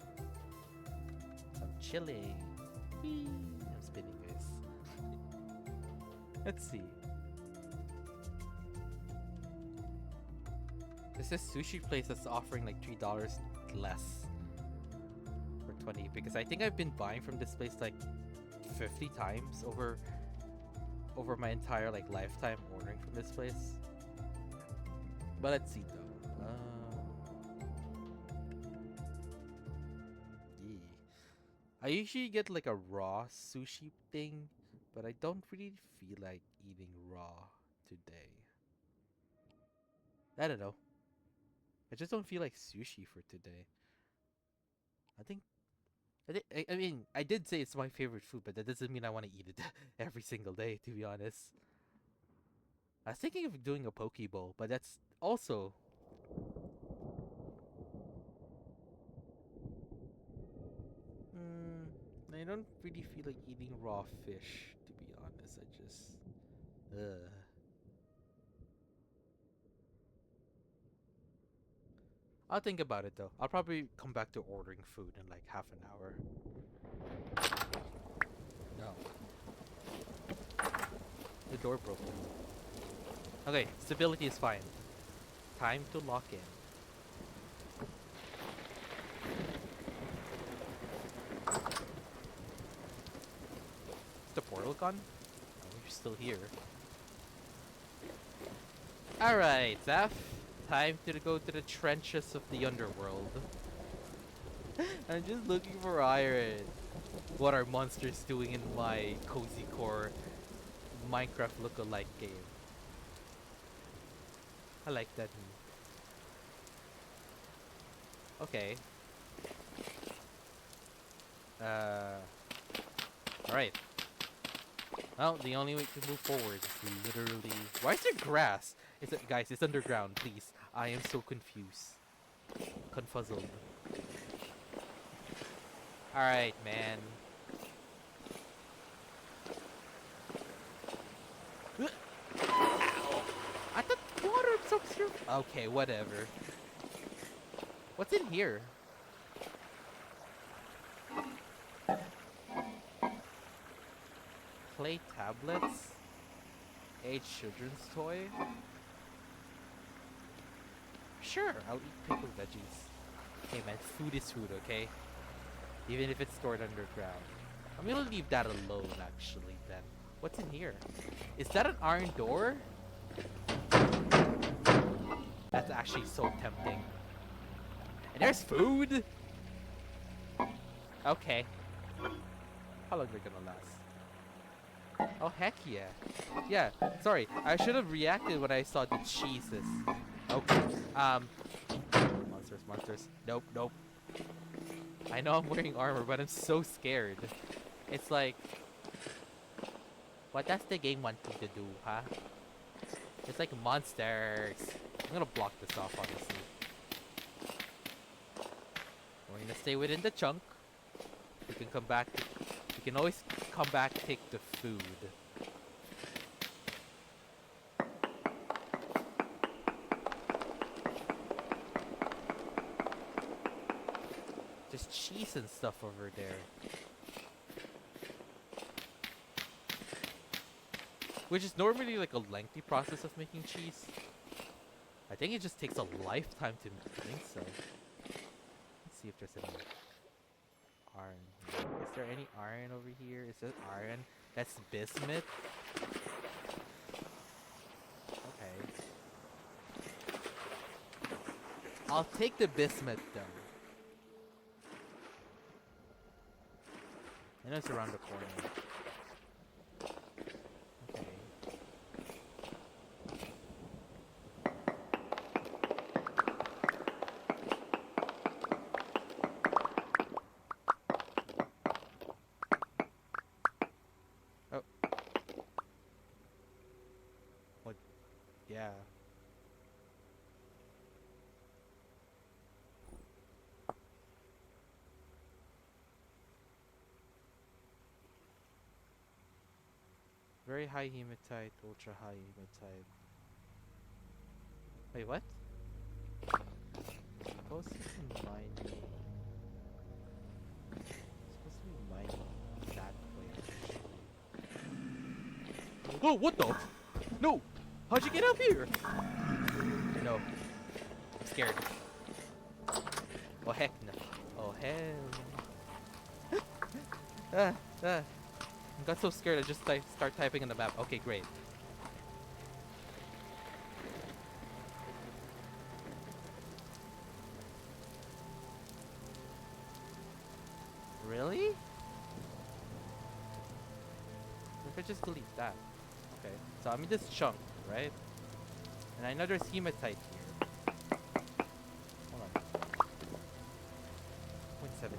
So I'm chilling. Whee! I'm spinning, guys. Let's see. This is sushi place that's offering like $3 less for 20, because I think I've been buying from this place like 50 times over my entire like lifetime ordering from this place. But let's see though. Yeah. I usually get like a raw sushi thing, but I don't really feel like eating raw today. I don't know. I just don't feel like sushi for today. I mean, I did say it's my favorite food, but that doesn't mean I want to eat it every single day, to be honest. I was thinking of doing a poke bowl, but that's also... I don't really feel like eating raw fish, to be honest. I just... Ugh. I'll think about it though. I'll probably come back to ordering food in like half an hour. No. The door broke. Okay, stability is fine. Time to lock in. Is the portal gone? Oh, you're still here. Alright, Zaf. Time to go to the trenches of the underworld. I'm just looking for iron. What are monsters doing in my cozy core Minecraft look-alike game? I like that. Okay. Alright. Well, the only way to move forward is literally... Why is there grass? Guys, it's underground, please. I am so confused. Confuzzled. Alright, man. I thought water absorbs here. Okay, whatever. What's in here? Clay tablets? A children's toy? Sure, I'll eat pickled veggies. Hey man, food is food, okay? Even if it's stored underground. I'm gonna leave that alone, actually, then. What's in here? Is that an iron door? That's actually so tempting. And there's food! Okay. How long are they gonna last? Oh, heck yeah. Yeah, sorry. I should have reacted when I saw the cheeses. Okay. Monsters. Nope. I know I'm wearing armor, but I'm so scared. It's like... What does the game want me to do, huh? It's like monsters. I'm gonna block this off, honestly. We're gonna stay within the chunk. We can come back. We can always come back, take the food. There's cheese and stuff over there. Which is normally like a lengthy process of making cheese. I think it just takes a lifetime to make so. Let's see if there's any iron here. Is there any iron over here? Is that iron? That's bismuth? Okay. I'll take the bismuth though. I know it's around the corner. Okay. Oh. What? Yeah. Very high hematite, ultra high hematite. Wait, what? Supposed to be mining. Supposed to be mining that way. Actually. Oh, what the? No! How'd you get up here? No. I'm scared. Oh heck no. Oh hell no. I got so scared I just start typing in the map. Okay, great. Really? If I just delete that. Okay. So I'm in this chunk, right? And I know there's hematite here. Hold on. 0.17.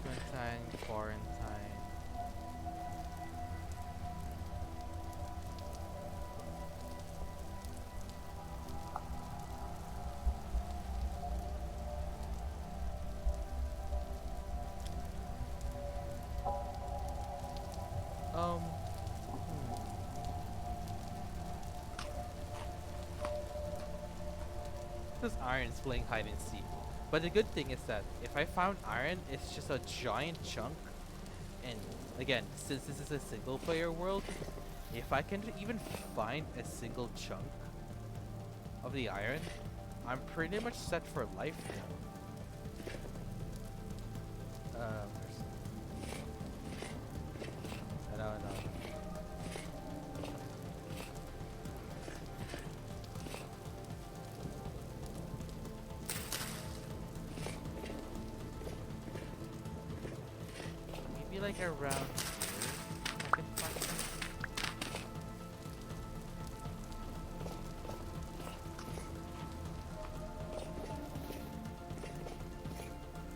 Quarantine, quarantine. Hmm. This iron's playing hide and seek. But the good thing is that if I found iron, it's just a giant chunk. And again, since this is a single player world, if I can even find a single chunk of the iron, I'm pretty much set for life now. I know. Maybe like around here, I can find something.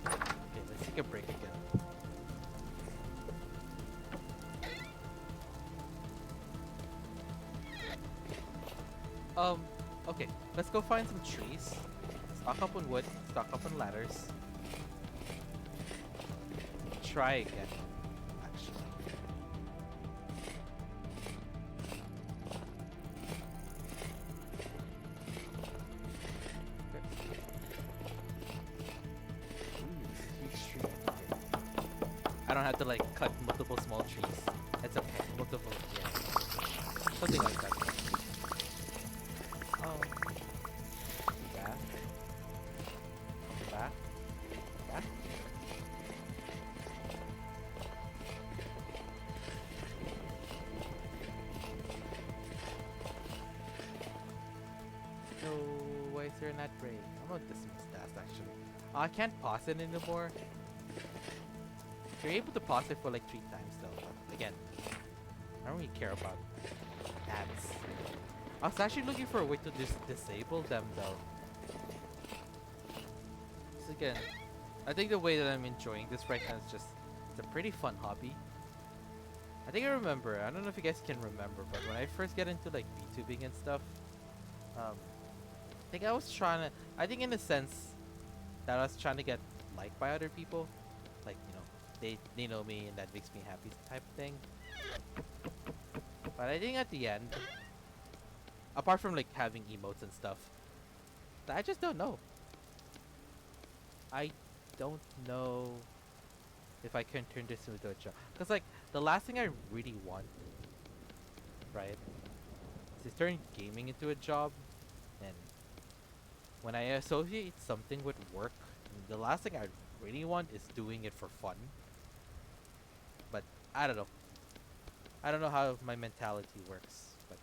Okay, let's take a break again. Okay, let's go find some trees. Stock up on wood, stock up on ladders. Try again, actually. Ooh, huge tree. Okay. I don't have to like cut multiple small trees. That's okay. Multiple, yeah. Something like that. Back. No, why is there you're not brave. I'm gonna dismiss that actually. I can't pause it anymore. You're able to pause it for like 3 times though. But again, I don't really care about ads. I was actually looking for a way to disable them though. So again, I think the way that I'm enjoying this right now is just, it's a pretty fun hobby. I think I remember, I don't know if you guys can remember, but when I first get into like VTubing and stuff, I think I was trying to, I think in a sense that I was trying to get liked by other people. Like, you know, they know me and that makes me happy type of thing. But I think at the end, apart from like having emotes and stuff, I just don't know. I don't know if I can turn this into a job. Because like, the last thing I really want, right, is to turn gaming into a job. And when I associate something with work, the last thing I really want is doing it for fun. But I don't know. I don't know how my mentality works, but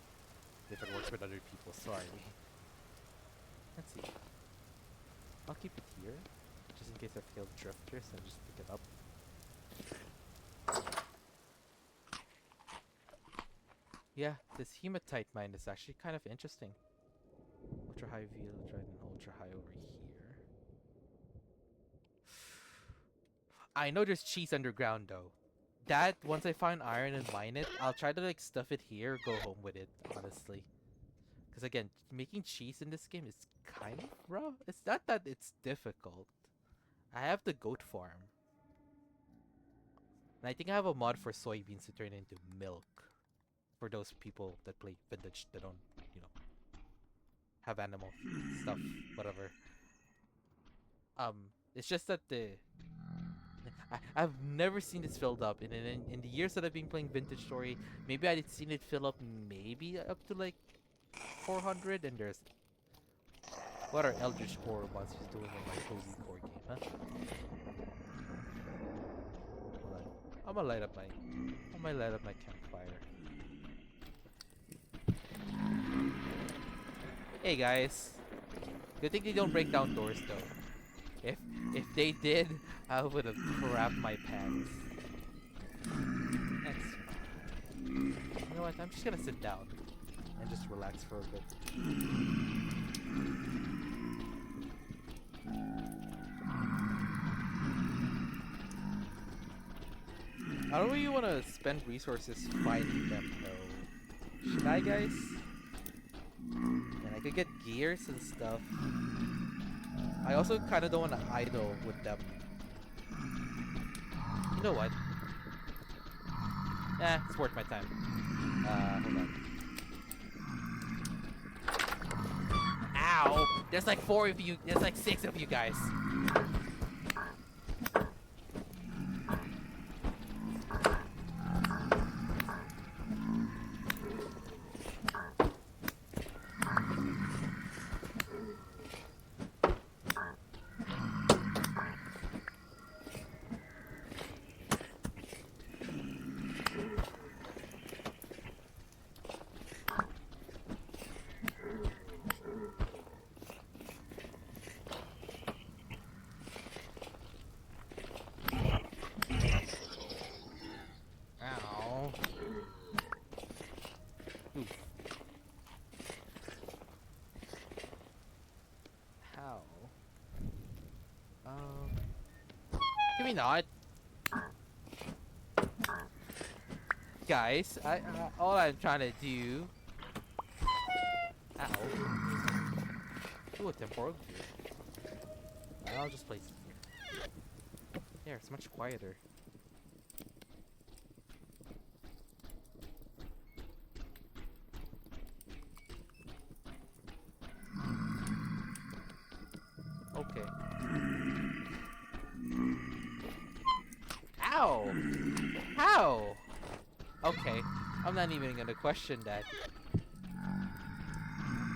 if it works with other people, sorry. Let's see. I'll keep it here, just in case I feel drifters and just pick it up. Yeah, this hematite mine is actually kind of interesting. Ultra high VTubing and ultra high over here. I know there's cheese underground though. That, once I find iron and mine it, I'll try to like stuff it here, go home with it, honestly. Because again, making cheese in this game is kind of rough. It's not that it's difficult. I have the goat farm. And I think I have a mod for soybeans to turn into milk. For those people that play vintage that don't, you know, have animal stuff, whatever. It's just that I've never seen this filled up. In the years that I've been playing Vintage Story, maybe I'd seen it fill up maybe up to like 400, and there's... What are eldritch horror monsters doing in my cozy core game, huh? Hold on. I'm gonna light up my campfire. Hey guys. Good thing they don't break down doors though. If they did, I would have crapped my pants. That's fine. You know what? I'm just gonna sit down and just relax for a bit. I don't really want to spend resources fighting them though. Should I, guys? And I could get gears and stuff. I also kind of don't want to idle with them. You know what? It's worth my time. Hold on. Ow! There's like 4 of you. There's like 6 of you guys. Can we not? Guys, all I'm trying to do... Ow. Ooh, a temporal gear. I'll just place it here. There, it's much quieter. Okay. Ow! How? Okay, I'm not even gonna question that.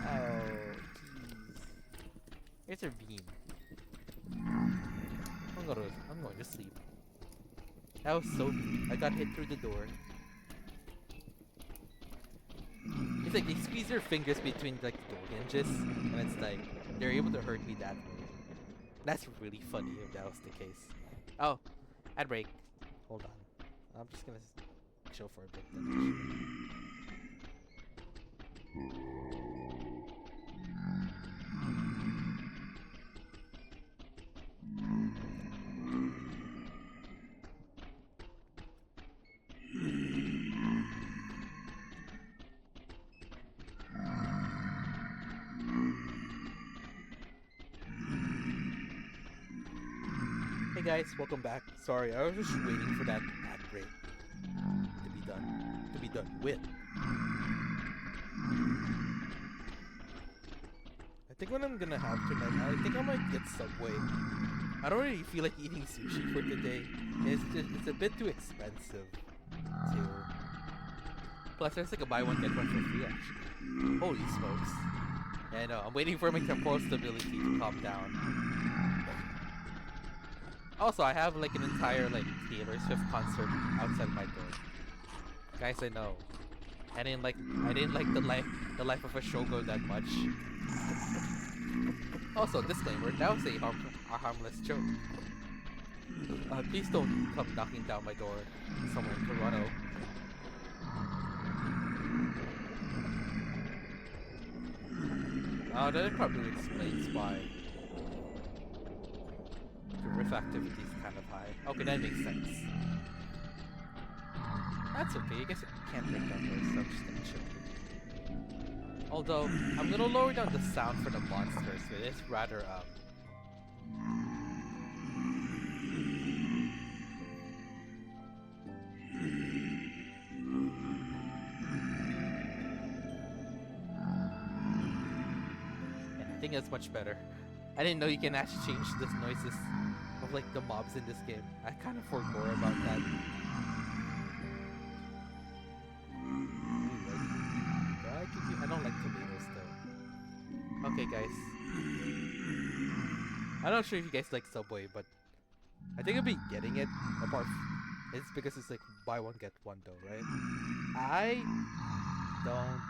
Oh, jeez. Here's her beam. I'm going to sleep. That was so mean. I got hit through the door. It's like they squeeze their fingers between like the door hinges, and it's like, they're able to hurt me that way. That's really funny if that was the case. Oh, ad break. Hold on. I'm just gonna chill for a bit then. Hey guys, welcome back. Sorry, I was just waiting for that ad break to be done. To be done with. I think what I'm gonna have tonight, I think I might get Subway. I don't really feel like eating sushi for today. It's a bit too expensive too. Plus, there's like a buy one get one for free actually. Holy smokes! Yeah, I know. I'm waiting for my temporal stability to calm down. Also, I have like an entire like Taylor Swift concert outside my door. Guys, I know. I didn't like the life of a showgirl that much. Also, disclaimer: that was a harmless joke. Please don't come knocking down my door somewhere in Toronto. That probably explains why the riff activity is kind of high. Okay, that makes sense. That's okay, I guess I can't break down doors, so I'm just gonna chill. Although, I'm gonna lower down the sound for the monsters, so it's rather, yeah, I think that's much better. I didn't know you can actually change the noises of like the mobs in this game. I kind of forgot about that. I don't like tomatoes though. Okay, guys. I'm not sure if you guys like Subway, but I think I'll be getting it. It's because it's like buy one get one though, right? I don't.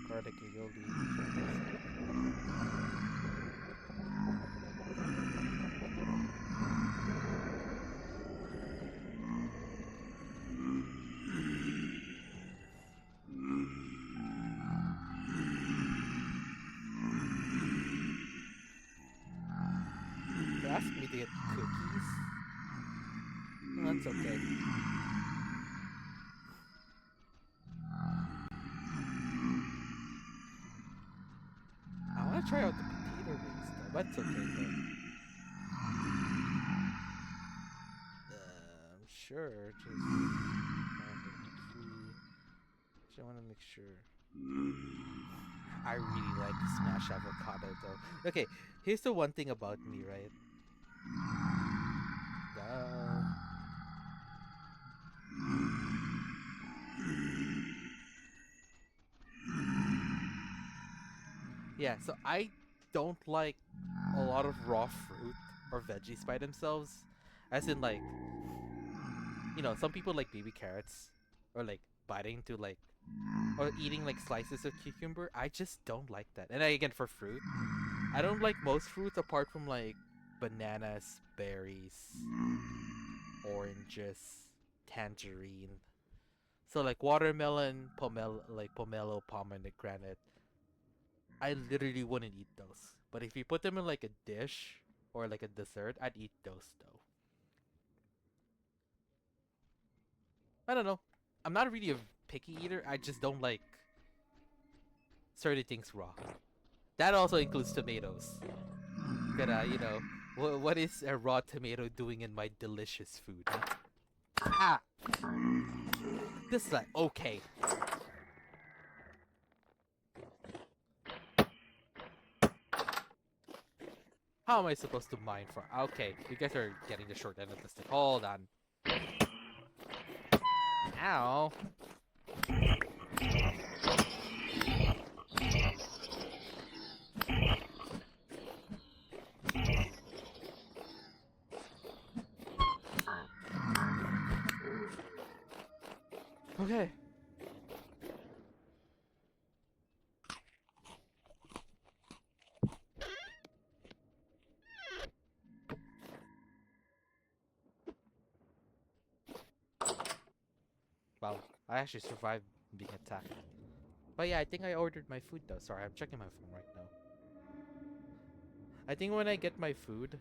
Garlic aioli. They asked me to get cookies. Well, that's okay. I want to try out the potato rings though. That's okay though. Sure. Just want to make sure. I really like smashed avocado though. Okay, here's the one thing about me, right? Yeah, so I don't like a lot of raw fruit or veggies by themselves. As in like, some people like baby carrots or like biting to like or eating like slices of cucumber. I just don't like that. And again for fruit, I don't like most fruits apart from like bananas, berries, oranges, tangerine. So like watermelon, pomelo, pomegranate. I literally wouldn't eat those. But if you put them in like a dish or like a dessert, I'd eat those though. I don't know. I'm not really a picky eater. I just don't like certain things raw. That also includes tomatoes. What is a raw tomato doing in my delicious food? Ah! This is like, okay. How am I supposed to mine for? Okay, you guys are getting the short end of the stick. Hold on. Ow. Okay. I actually survived being attacked. But yeah, I think I ordered my food though. Sorry, I'm checking my phone right now. I think when I get my food,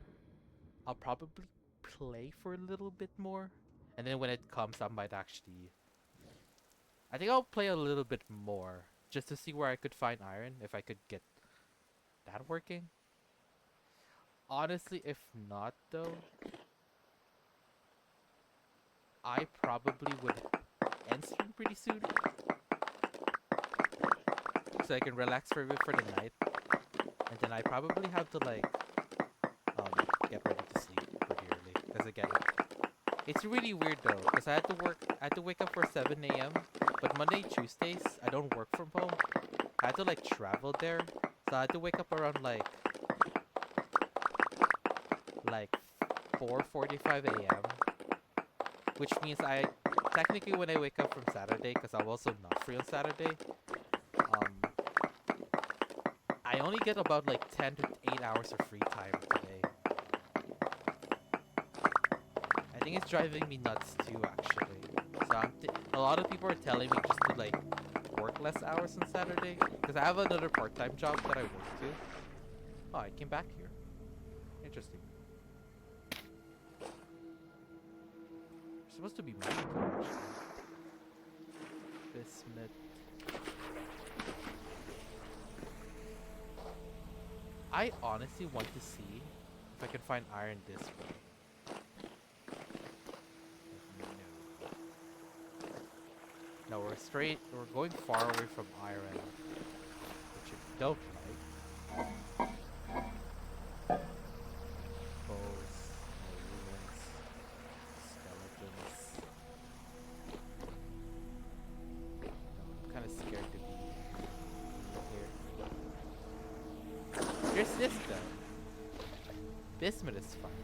I'll probably play for a little bit more. And then when it comes, I might actually... I think I'll play a little bit more. Just to see where I could find iron. If I could get that working. Honestly, if not though, I probably would end stream pretty soon. So I can relax for a bit for the night. And then I probably have to like um get ready to sleep pretty early. Because again, it's really weird though, because I had to wake up for 7 a.m. But Monday, Tuesdays, I don't work from home. I had to like travel there. So I had to wake up around like 4:45 a.m. Which means I technically when I wake up from Saturday, because I'm also not free on Saturday, um I only get about like 10 to 8 hours of free time today. I think it's driving me nuts too, actually. So a lot of people are telling me just to like work less hours on Saturday because I have another part-time job that I work too. Oh, I came back here. Interesting. It's supposed to be magical, actually. Bismuth. I honestly want to see if I can find iron this way. No, we're going far away from iron, which I don't like. Bows, no ruins, skeletons. No, I'm kind of scared to be here. There's this though. Bismuth is fine.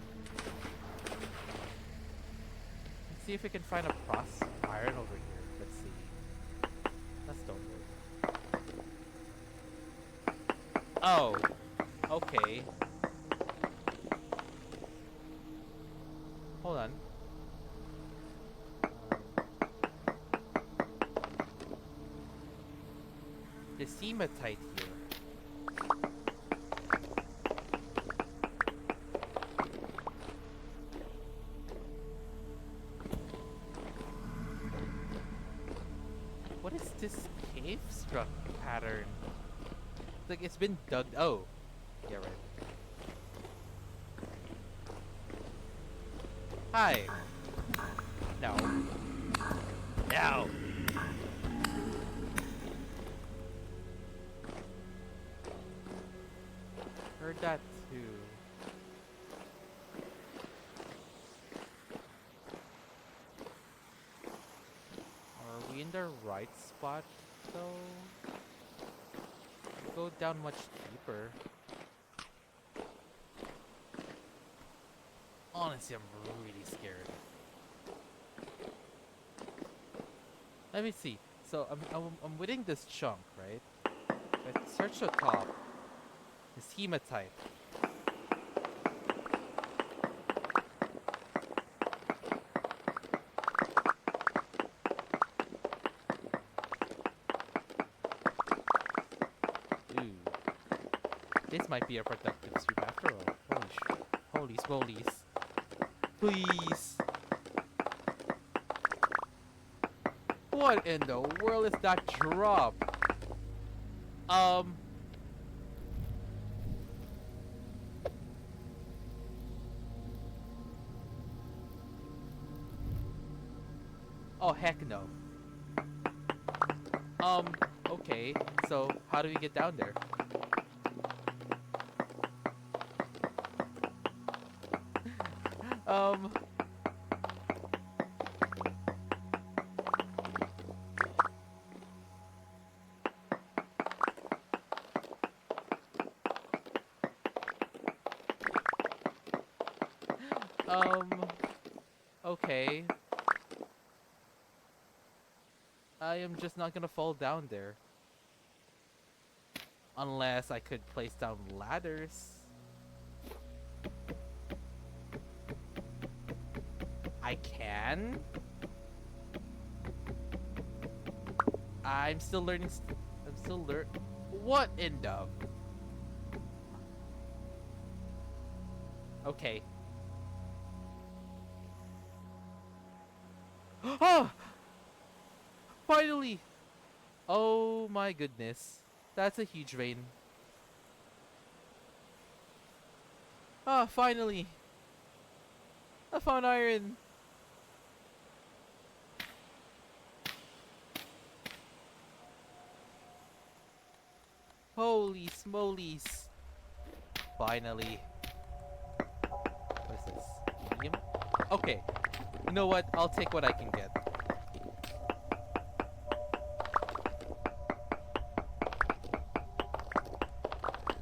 Let's see if we can find a iron over here. Let's see. That's don't work. Oh, okay. Hold on. There's hematite here. What is this cave struck pattern? Like it's been dug. Oh, yeah, right. Hi. No. No. Heard that too. Are we in the right spot though? Go down much deeper. Honestly, I'm really scared. Let me see. So I'm within this chunk, right? If I search the top. It's hematite. Ooh. This might be a productive stream after all. Holy smolies. Please. What in the world is that drop? Oh heck no. Okay. So how do we get down there? Um okay. I am just not gonna fall down there. Unless I could place down ladders. I can? I'm still learning. I'm still What in the? Okay. Oh! Finally! Oh my goodness. That's a huge vein. Ah, finally! I found iron! Holy smolies! Finally. What is this? Medium? Okay. You know what? I'll take what I can get.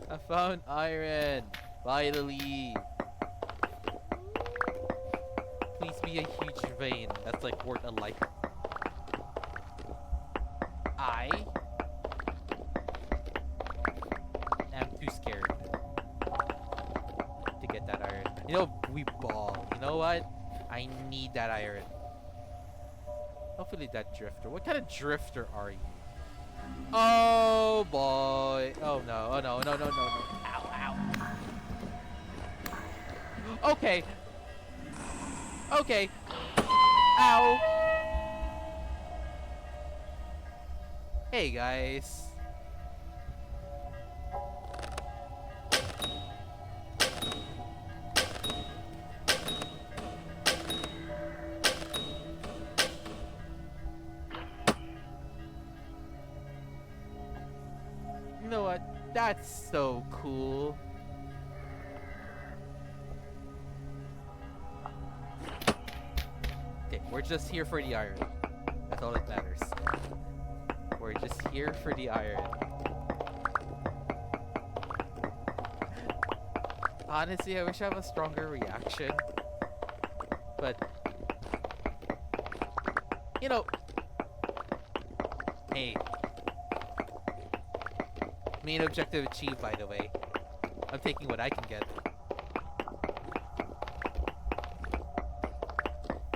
I found iron! Finally! Please be a huge vein that's like worth a life. I am too scared to get that iron. You know, we ball. You know what? I need that iron. Hopefully that drifter. What kind of drifter are you? Oh boy. Oh no. Oh no. No, no, no, no. Ow, ow. Okay. Okay. Ow. Hey guys. You know what? That's so cool. Okay, we're just here for the iron. That's all that matters. We're just here for the iron. Honestly, I wish I have a stronger reaction. But, you know, hey. Main objective achieved, by the way. I'm taking what I can get.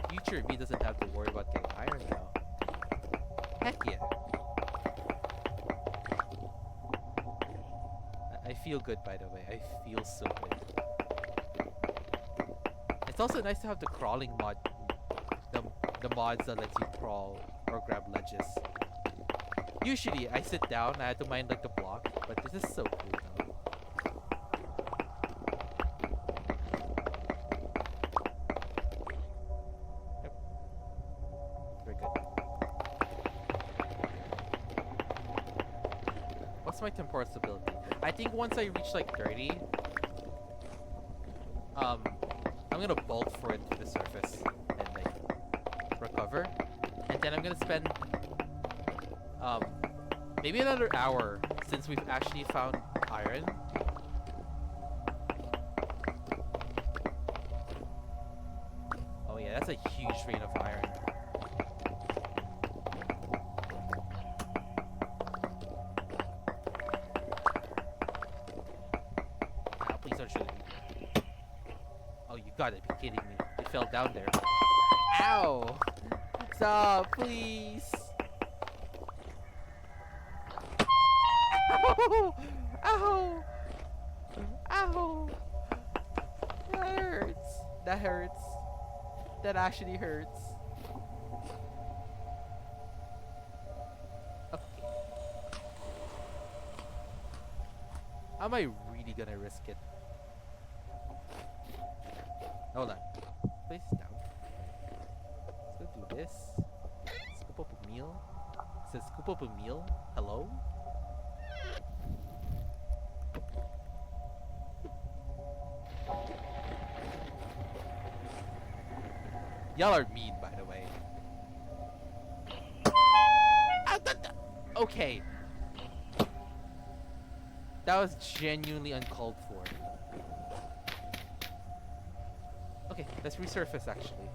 Future me doesn't have to worry about getting iron now. Heck yeah. I feel good, by the way. I feel so good. It's also nice to have the crawling mod. The mods that lets you crawl or grab ledges. Usually, I sit down, I had to mind like the block, but this is so cool now. Yep. Very good. What's my temporal stability? I think once I reach like 30, I'm gonna bolt for it to the surface and like recover, and then I'm gonna spend maybe another hour since we've actually found iron. Oh yeah, that's a huge vein of iron. Ah, please don't shoot me. Oh, you gotta be kidding me. It fell down there. Ow! Stop, please! Ow! Ow! Ow! That hurts. That hurts. That actually hurts. Okay. Am I really gonna risk it? Hold on. Place this down. Let's go do this. Scoop up a meal. It says scoop up a meal. Hello? Y'all are mean, by the way. Okay. That was genuinely uncalled for. Okay, let's resurface actually.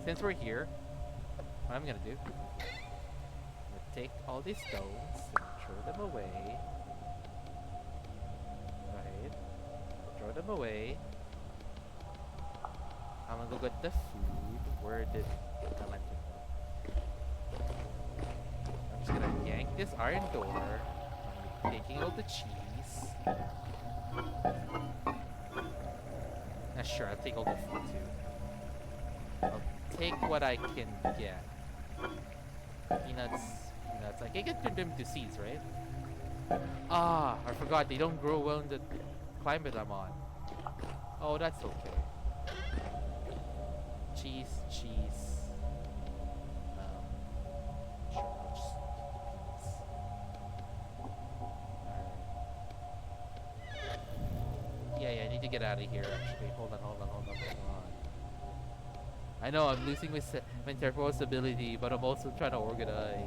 Since we're here, what I'm gonna do, I'm gonna take all these stones and throw them away. Right. Throw them away. I'm gonna go get the food. Where did Lantern go? I'm just gonna yank this iron door. I'm taking all the cheese. Sure, I'll take all the food too. I'll take what I can get. Peanuts, peanuts. I can get them into seeds, right? Ah, I forgot. They don't grow well in the climate I'm on. Oh, that's okay. Cheese, cheese. Sure, I'll just eat the peanuts. Yeah, I need to get out of here, actually. Hold on. I know, I'm losing my temporal stability, but I'm also trying to organize.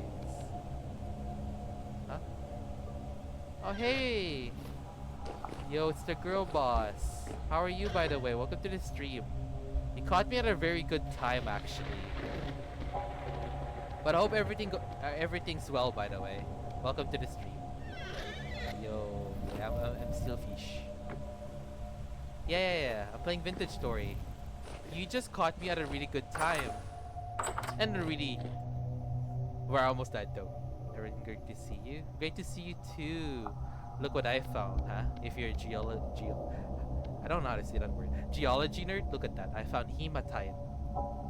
Huh? Oh, hey! Yo, it's the girl boss. How are you, by the way? Welcome to the stream. You caught me at a very good time, actually. But I hope everything's well, by the way. Welcome to the stream. Yo, yeah, I'm still fish. Yeah. I'm playing Vintage Story. You just caught me at a really good time. And we're almost dead though. Everything great to see you. Great to see you too. Look what I found, huh? If you're I don't know how to say that word. Geology nerd, look at that. I found hematite,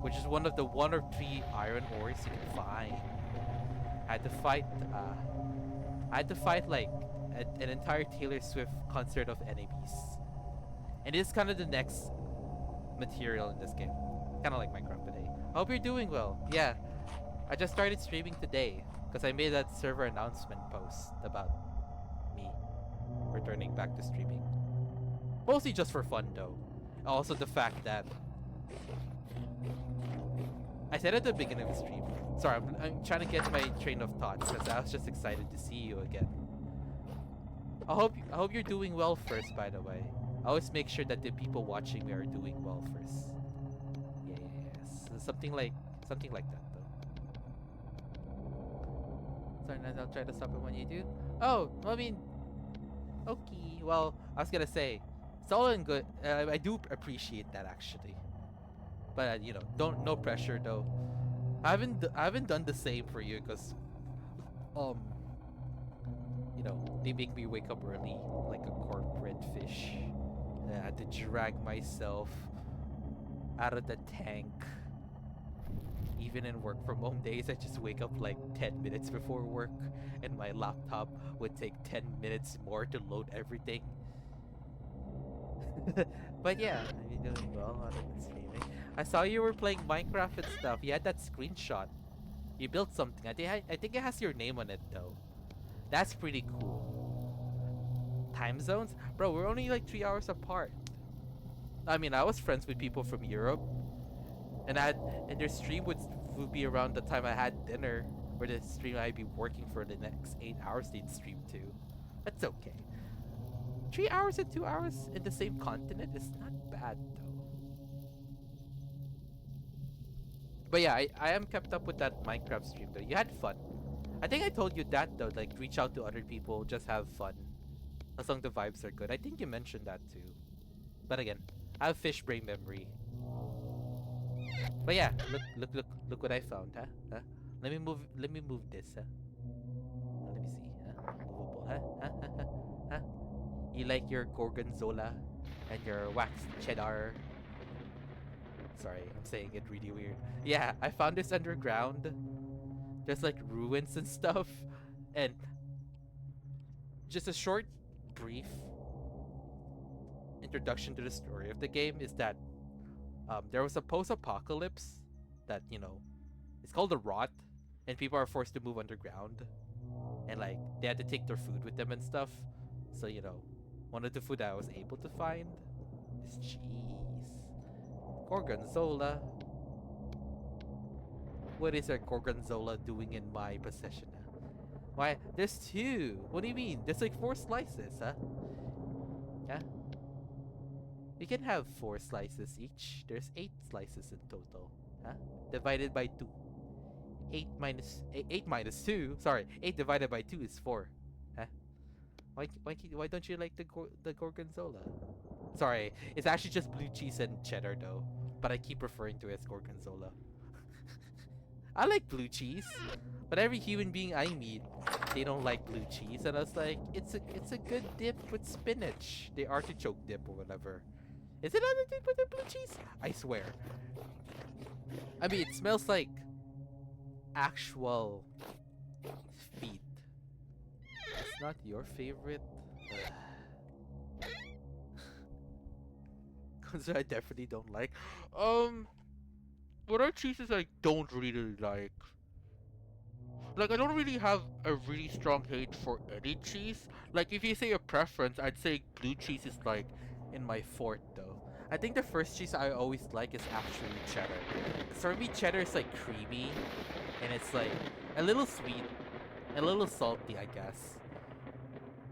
which is one of the 1 or 3 iron ores you can find. I had to fight like an entire Taylor Swift concert of enemies. And it is kind of the next material in this game. Kind of like Minecraft today. Hope you're doing well. Yeah, I just started streaming today because I made that server announcement post about me returning back to streaming. Mostly just for fun though. Also the fact that I said at the beginning of the stream. Sorry, I'm trying to get my train of thoughts because I was just excited to see you again. I hope you're doing well first, by the way. I always make sure that the people watching me are doing well first. Yes. Something like that though. Sorry, I'll try to stop it when you do. Oh, well, I mean, okay. Well, I was gonna say, it's all in good. I do appreciate that actually, but don't no pressure though. I haven't done the same for you because um they make me wake up early like a corporate fish. I had to drag myself out of the tank. Even in work from home days, I just wake up like 10 minutes before work, and my laptop would take 10 minutes more to load everything. But yeah, I'm doing well on streaming. I saw you were playing Minecraft and stuff. You had that screenshot. You built something. I think it has your name on it though. That's pretty cool. Time zones? Bro, we're only like 3 hours apart. I mean, I was friends with people from Europe, and their stream would be around the time I had dinner, or the stream I'd be working for the next 8 hours they'd stream too. That's okay. 3 hours and 2 hours in the same continent is not bad though. But yeah, I am kept up with that Minecraft stream though. You had fun. I think I told you that though, like reach out to other people, just have fun. As long as the vibes are good. I think you mentioned that too. But again, I have fish brain memory. But yeah, look what I found, huh? Huh? Let me move this, huh? Let me see, huh? Movable, huh? You like your gorgonzola and your waxed cheddar. Sorry, I'm saying it really weird. Yeah, I found this underground. There's like ruins and stuff. And just a short, brief introduction to the story of the game is that there was a post-apocalypse that, it's called the Rot, and people are forced to move underground. And like, they had to take their food with them and stuff. So, one of the food I was able to find is cheese. Gorgonzola. What is a gorgonzola doing in my possession? Why? There's 2. What do you mean? There's like 4 slices, huh? Yeah. You can have 4 slices each. There's 8 slices in total, huh? Divided by 2. 8 minus 2. Sorry, 8 divided by 2 is 4. Huh? Why don't you like the gorgonzola? Sorry, it's actually just blue cheese and cheddar though, but I keep referring to it as gorgonzola. I like blue cheese, but every human being I meet, they don't like blue cheese, and I was like, it's a good dip with spinach, the artichoke dip or whatever. Is it other dip with the blue cheese? I swear. I mean, it smells like actual feet. It's not your favorite. Cause I definitely don't like. What are cheeses I don't really like? Like, I don't really have a really strong hate for any cheese. Like, if you say a preference, I'd say blue cheese is like in my fort though. I think the first cheese I always like is actually cheddar. Cause for me, cheddar is like creamy, and it's like a little sweet, a little salty, I guess.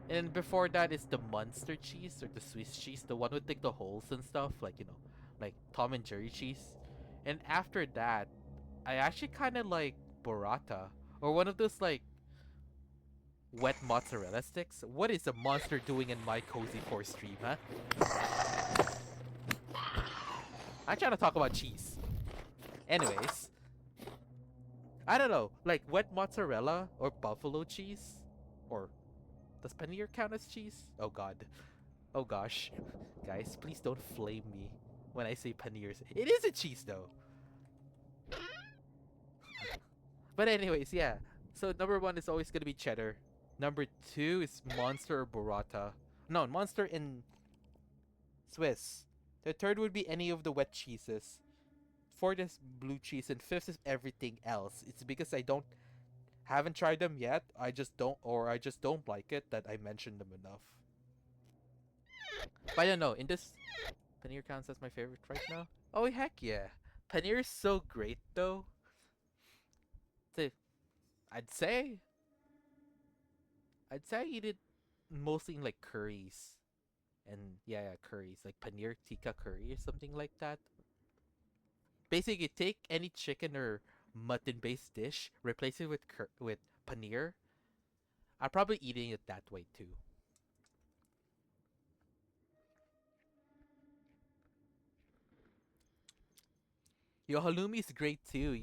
And before that is the Munster cheese or the Swiss cheese, the one with like the holes and stuff, like like Tom and Jerry cheese. And after that, I actually kind of like burrata or one of those like wet mozzarella sticks. What is a monster doing in my cozy core stream, huh? I'm trying to talk about cheese. Anyways, I don't know, like wet mozzarella or buffalo cheese, or does paneer count as cheese? Oh god. Oh gosh. Guys, please don't flame me when I say paneers. It is a cheese though. But anyways, yeah. So number one is always gonna be cheddar. Number two is Monster or burrata. No, Monster in Swiss. The third would be any of the wet cheeses. Fourth is blue cheese, and fifth is everything else. It's because I haven't tried them yet. I just don't like it that I mentioned them enough. But I don't know. In this, paneer counts as my favorite right now. Oh heck yeah, paneer is so great though. So, I'd say I'd say I eat it mostly in like curries. And yeah, curries like paneer tikka curry or something like that. Basically, take any chicken or mutton based dish, replace it with paneer. I'm probably eating it that way too. Yo, halloumi is great too.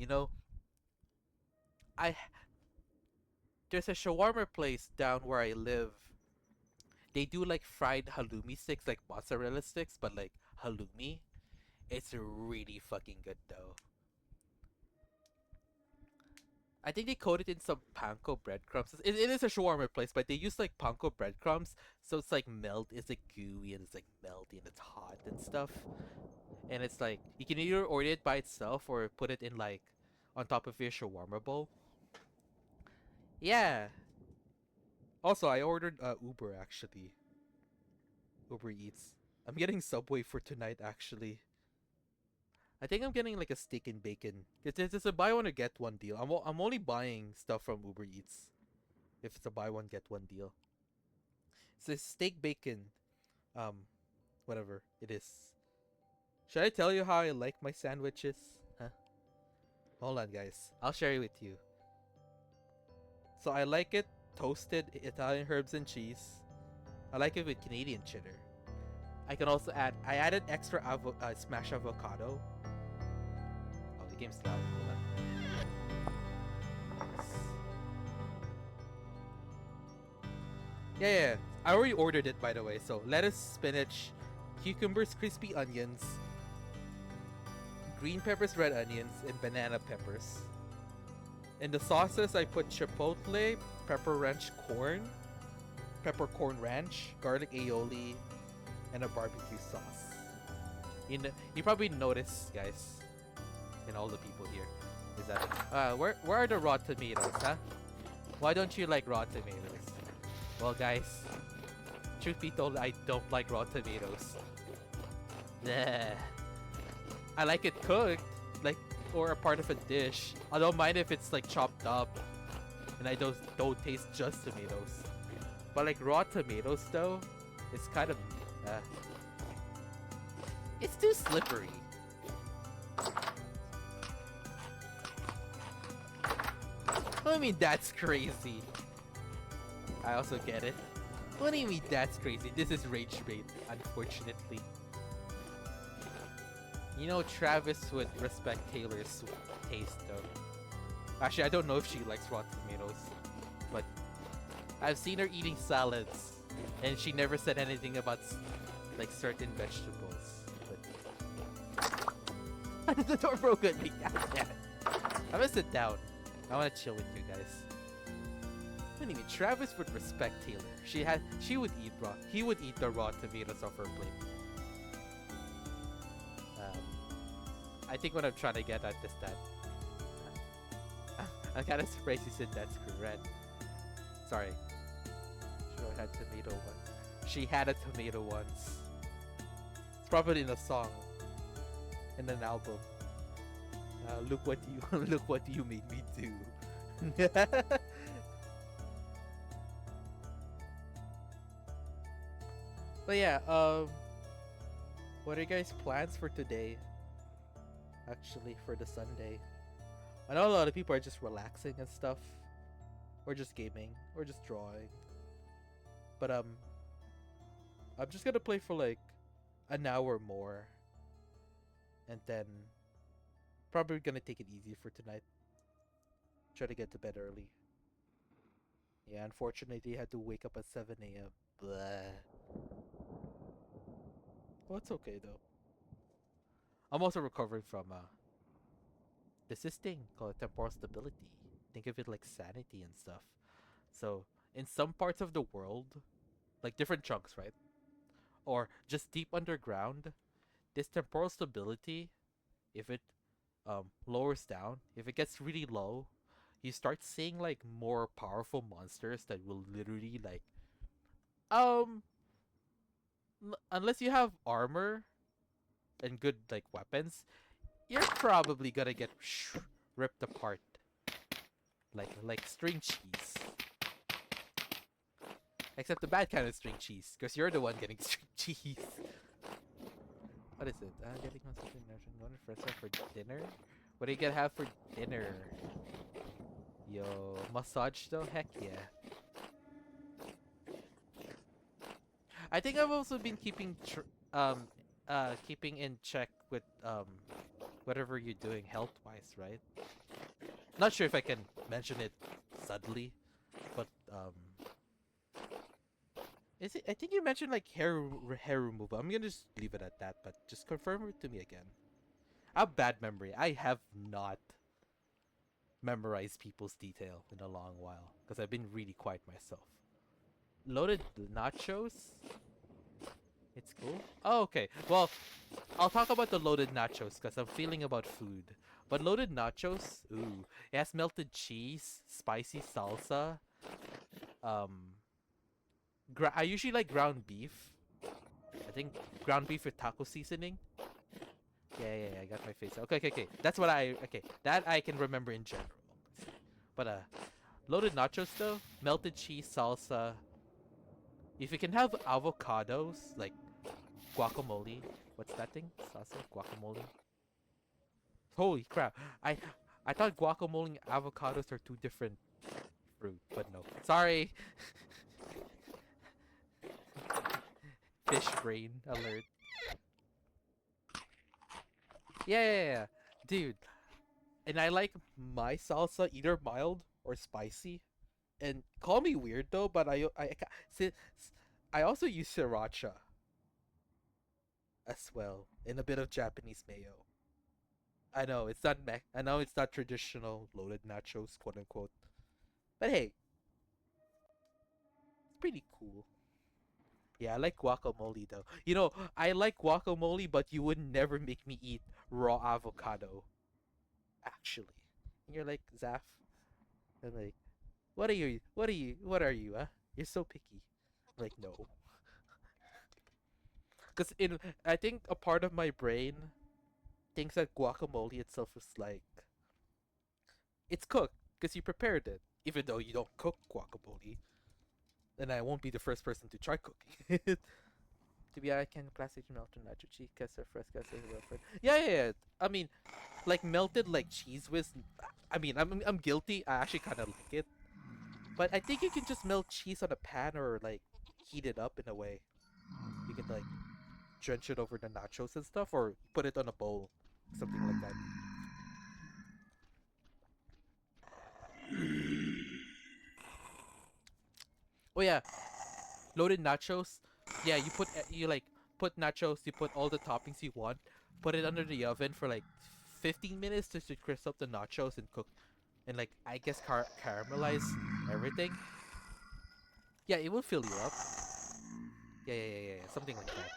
I there's a shawarma place down where I live. They do like fried halloumi sticks, like mozzarella sticks, but like halloumi. It's really fucking good though. I think they coat it in some panko breadcrumbs. It is a shawarma place, but they use like panko breadcrumbs, so it's like it's like gooey and it's like melty and it's hot and stuff. And it's like you can either order it by itself or put it in like on top of your shawarma bowl. Yeah. Also, I ordered Uber actually. Uber Eats. I'm getting Subway for tonight actually. I think I'm getting like a steak and bacon. It's a buy one or get one deal. I'm only buying stuff from Uber Eats if it's a buy one get one deal. It's a steak bacon, um, whatever it is. Should I tell you how I like my sandwiches? Huh? Hold on, guys. I'll share it with you. So I like it toasted Italian herbs and cheese. I like it with Canadian cheddar. I can also I added extra smashed avocado. Oh, the game's loud. Hold on. Yeah. I already ordered it, by the way. So lettuce, spinach, cucumbers, crispy onions, green peppers, red onions, and banana peppers. In the sauces, I put chipotle, peppercorn ranch, garlic aioli, and a barbecue sauce. You probably noticed, guys, and all the people here, is that where are the raw tomatoes, huh? Why don't you like raw tomatoes? Well, guys, truth be told, I don't like raw tomatoes. Bleh. I like it cooked, like, or a part of a dish. I don't mind if it's like chopped up, and I don't taste just tomatoes. But like raw tomatoes, though, it's kind of, it's too slippery. What do you mean that's crazy? I also get it. What do you mean that's crazy? This is rage bait, unfortunately. You know, Travis would respect Taylor's taste, though. Actually, I don't know if she likes raw tomatoes, but I've seen her eating salads, and she never said anything about like certain vegetables. But the door broke at me. God damn it! I'm gonna sit down. I want to chill with you guys. Anyway, Travis would respect Taylor. She would eat raw. He would eat the raw tomatoes off her plate. I think what I'm trying to get at is that I'm kind of surprised you said that's correct. Sorry. She had tomato once. She had a tomato once. It's probably in a song, in an album. Look what you look what you made me do. But yeah, what are you guys' plans for today? Actually, for the Sunday, I know a lot of people are just relaxing and stuff, or just gaming, or just drawing. But I'm just gonna play for like an hour more, and then probably gonna take it easy for tonight. Try to get to bed early. Yeah, unfortunately, I had to wake up at 7 a.m. Blah. Well, it's okay though. I'm also recovering from this thing called temporal stability. Think of it like sanity and stuff. So in some parts of the world, like different chunks, right? Or just deep underground, this temporal stability, if it lowers down, if it gets really low, you start seeing like more powerful monsters that will literally like um unless you have armor and good like weapons, you're probably gonna get ripped apart like string cheese. Except the bad kind of string cheese, because you're the one getting string cheese. What is it? Getting on something nourishing. Going to friends for dinner? What are you gonna have for dinner? Yo, massage though? Heck yeah. I think I've also been keeping in check with whatever you're doing health wise, right? Not sure if I can mention it subtly, but is it? I think you mentioned like hair removal. I'm gonna just leave it at that, but just confirm it to me again. I have bad memory. I have not memorized people's detail in a long while because I've been really quiet myself. Loaded nachos? It's cool. Oh, okay. Well, I'll talk about the loaded nachos because I'm feeling about food. But loaded nachos, ooh, it has melted cheese, spicy salsa. Um, I usually like ground beef. I think ground beef with taco seasoning. Yeah, I got my face. Okay. That's what okay. That I can remember in general. But loaded nachos though, melted cheese salsa. If you can have avocados, like guacamole. What's that thing? Salsa? Guacamole? Holy crap. I I thought guacamole and avocados are two different fruit, but no. Sorry. Fish brain alert. Yeah. Dude, and I like my salsa either mild or spicy. And call me weird though, but I also use sriracha as well in a bit of Japanese mayo. I know it's not traditional loaded nachos, quote unquote. But hey, it's pretty cool. Yeah, I like guacamole though. You know, I like guacamole, but you would never make me eat raw avocado. Actually, and you're like Zaf. I'm like, what are you? What are you? What are you? Huh? You're so picky. I'm like, no, because in I think a part of my brain thinks that guacamole itself is like it's cooked because you prepared it, even though you don't cook guacamole. And I won't be the first person to try cooking it. To be I can classic melted nacho cheese, queso fresca, yeah, yeah, yeah. I mean, like melted like cheese whiz. I mean, I'm guilty. I actually kind of like it, but I think you can just melt cheese on a pan or like heat it up in a way. You can like drench it over the nachos and stuff, or put it on a bowl, something like that. Oh yeah, loaded nachos. Yeah, you like put nachos. You put all the toppings you want. Put it under the oven for like 15 minutes just to crisp up the nachos and cook and like I guess caramelize everything. Yeah, it will fill you up. Yeah, yeah, yeah, yeah, yeah, something like that.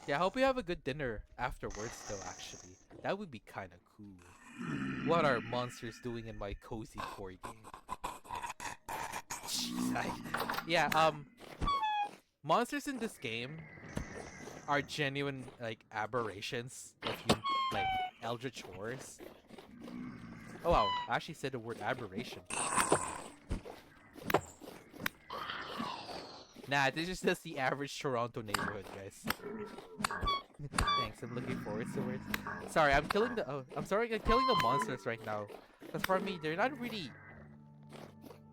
Yeah, I hope you have a good dinner afterwards, though. Actually, that would be kind of cool. What are monsters doing in my cozy core game? Jeez, yeah. Monsters in this game are genuine like aberrations of like eldritch horrors. Oh wow, I actually said the word aberration. Nah, this is just the average Toronto neighborhood, guys. Thanks, I'm looking forward to it. Sorry, I'm killing the. Oh, I'm sorry, I'm killing the monsters right now. Cause for me, they're not really.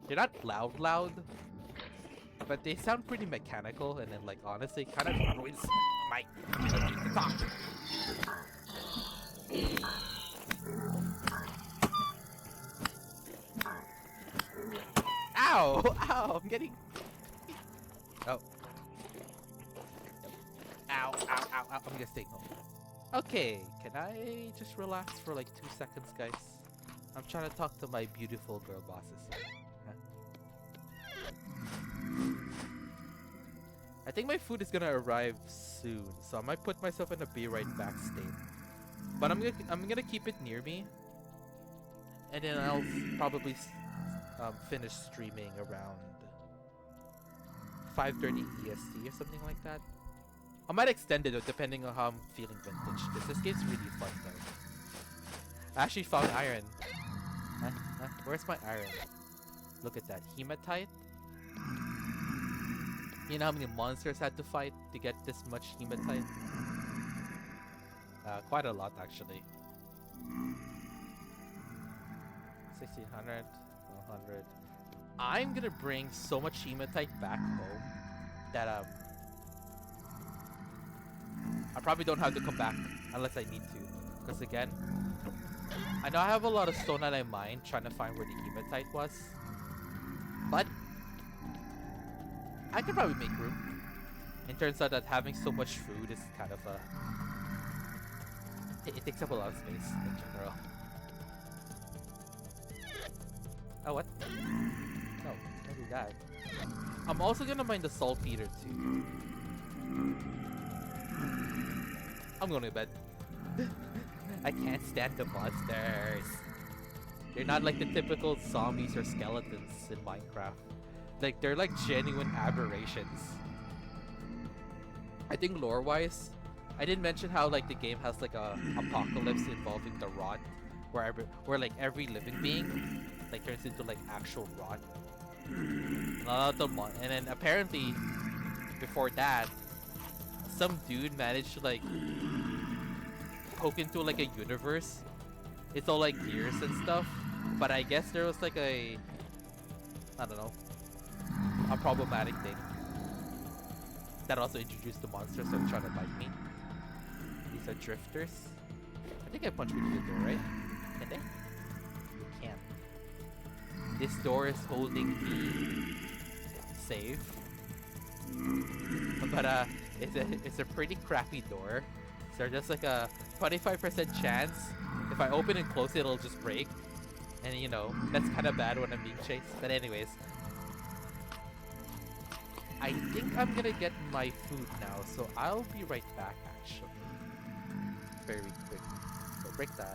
They're not loud, but they sound pretty mechanical, and then like honestly, kind of ruins my ability to talk. Ow! Ow! I'm getting. Oh. Ow! Ow! Ow! Ow! I'm gonna stay home. Okay, can I just relax for like 2 seconds, guys? I'm trying to talk to my beautiful girl bosses here. Huh? I think my food is gonna arrive soon, so I might put myself in a be right back state. But I'm gonna keep it near me, and then I'll probably finish streaming around 5:30 EST or something like that. I might extend it though, depending on how I'm feeling vintage, because this game's really fun though. I actually found iron. Huh? Huh? Where's my iron? Look at that. Hematite? You know how many monsters I had to fight to get this much hematite? Quite a lot actually. 1600, 100. I'm gonna bring so much hematite back home that I probably don't have to come back unless I need to. Because again, I know I have a lot of stone that I mine trying to find where the hematite was. But I could probably make room. It turns out that having so much food is kind of a... It takes up a lot of space in general. Oh, what? No, don't do that. I'm also gonna mine the saltpeter too. I'm going to bed. I can't stand the monsters. They're not like the typical zombies or skeletons in Minecraft. Like, they're like genuine aberrations. I think lore-wise, I didn't mention how like the game has like a apocalypse involving the rot, where like every living being like turns into like actual rot. And then apparently before that, some dude managed to like poke into like a universe. It's all like gears and stuff, but I guess there was like I don't know, a problematic thing that also introduced the monsters that are trying to bite me. These are drifters. I think I punched through the door, right? Can they? You can't. This door is holding me safe. But it's a pretty crappy door. So there's like a 25% chance if I open and close it, it'll just break. And you know, that's kind of bad when I'm being chased. But anyways, I think I'm gonna get my food now, so I'll be right back actually. Very quick. So break time.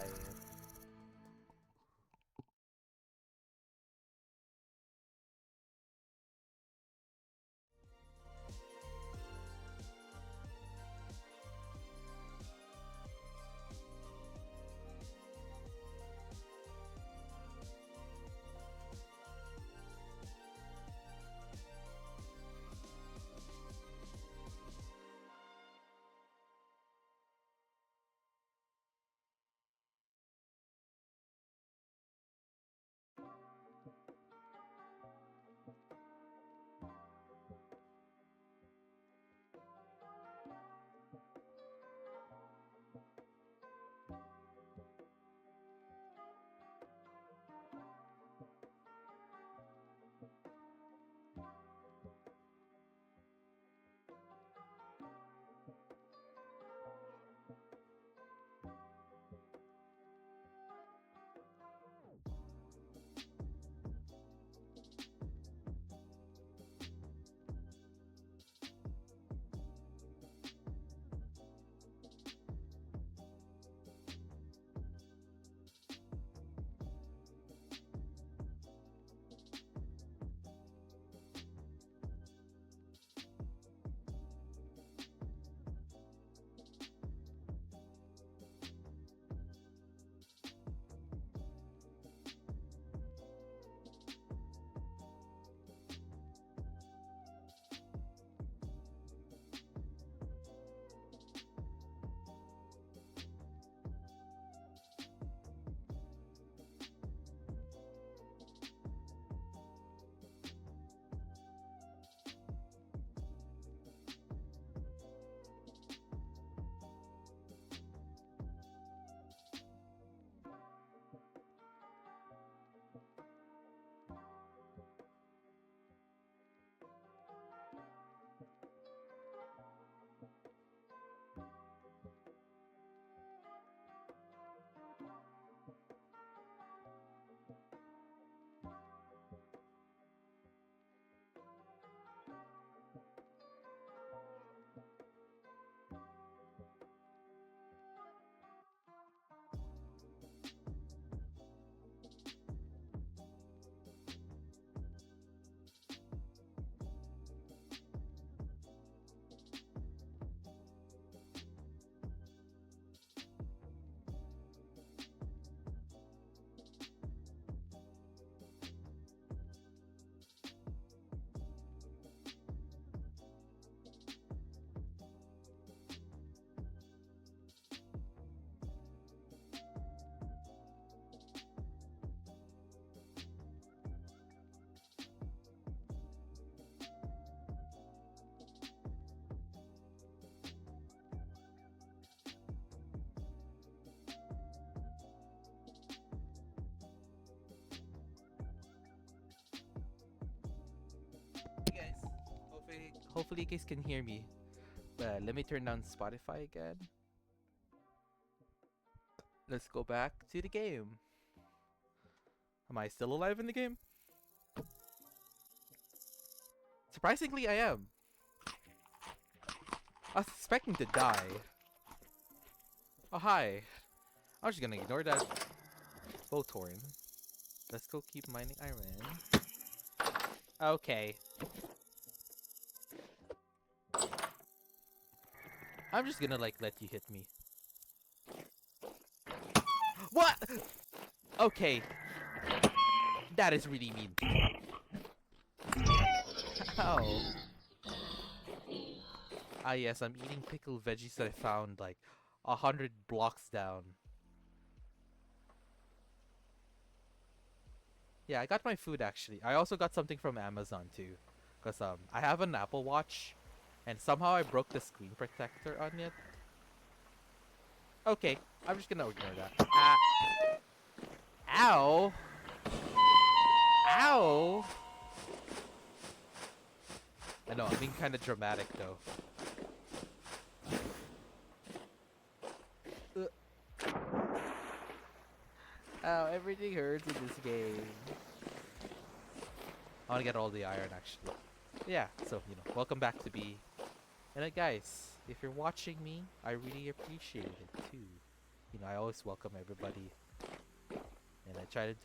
Hopefully you guys can hear me. Let me turn down Spotify again. Let's go back to the game. Am I still alive in the game? Surprisingly, I am. I was expecting to die. Oh, hi. I'm just gonna ignore that Botorn. Let's go keep mining iron. Okay. I'm just gonna like let you hit me. What? Okay. That is really mean. Ow. Ah yes, I'm eating pickled veggies that I found like 100 blocks down. Yeah, I got my food actually. I also got something from Amazon too. Cause I have an Apple Watch and somehow I broke the screen protector on it. Okay, I'm just gonna ignore that. Ow! Ow! I know, I'm being kinda dramatic though. Ow, everything hurts in this game. I wanna get all the iron actually. Yeah, so, welcome back to B. And guys, if you're watching me, I really appreciate it too. I always welcome everybody. And I try to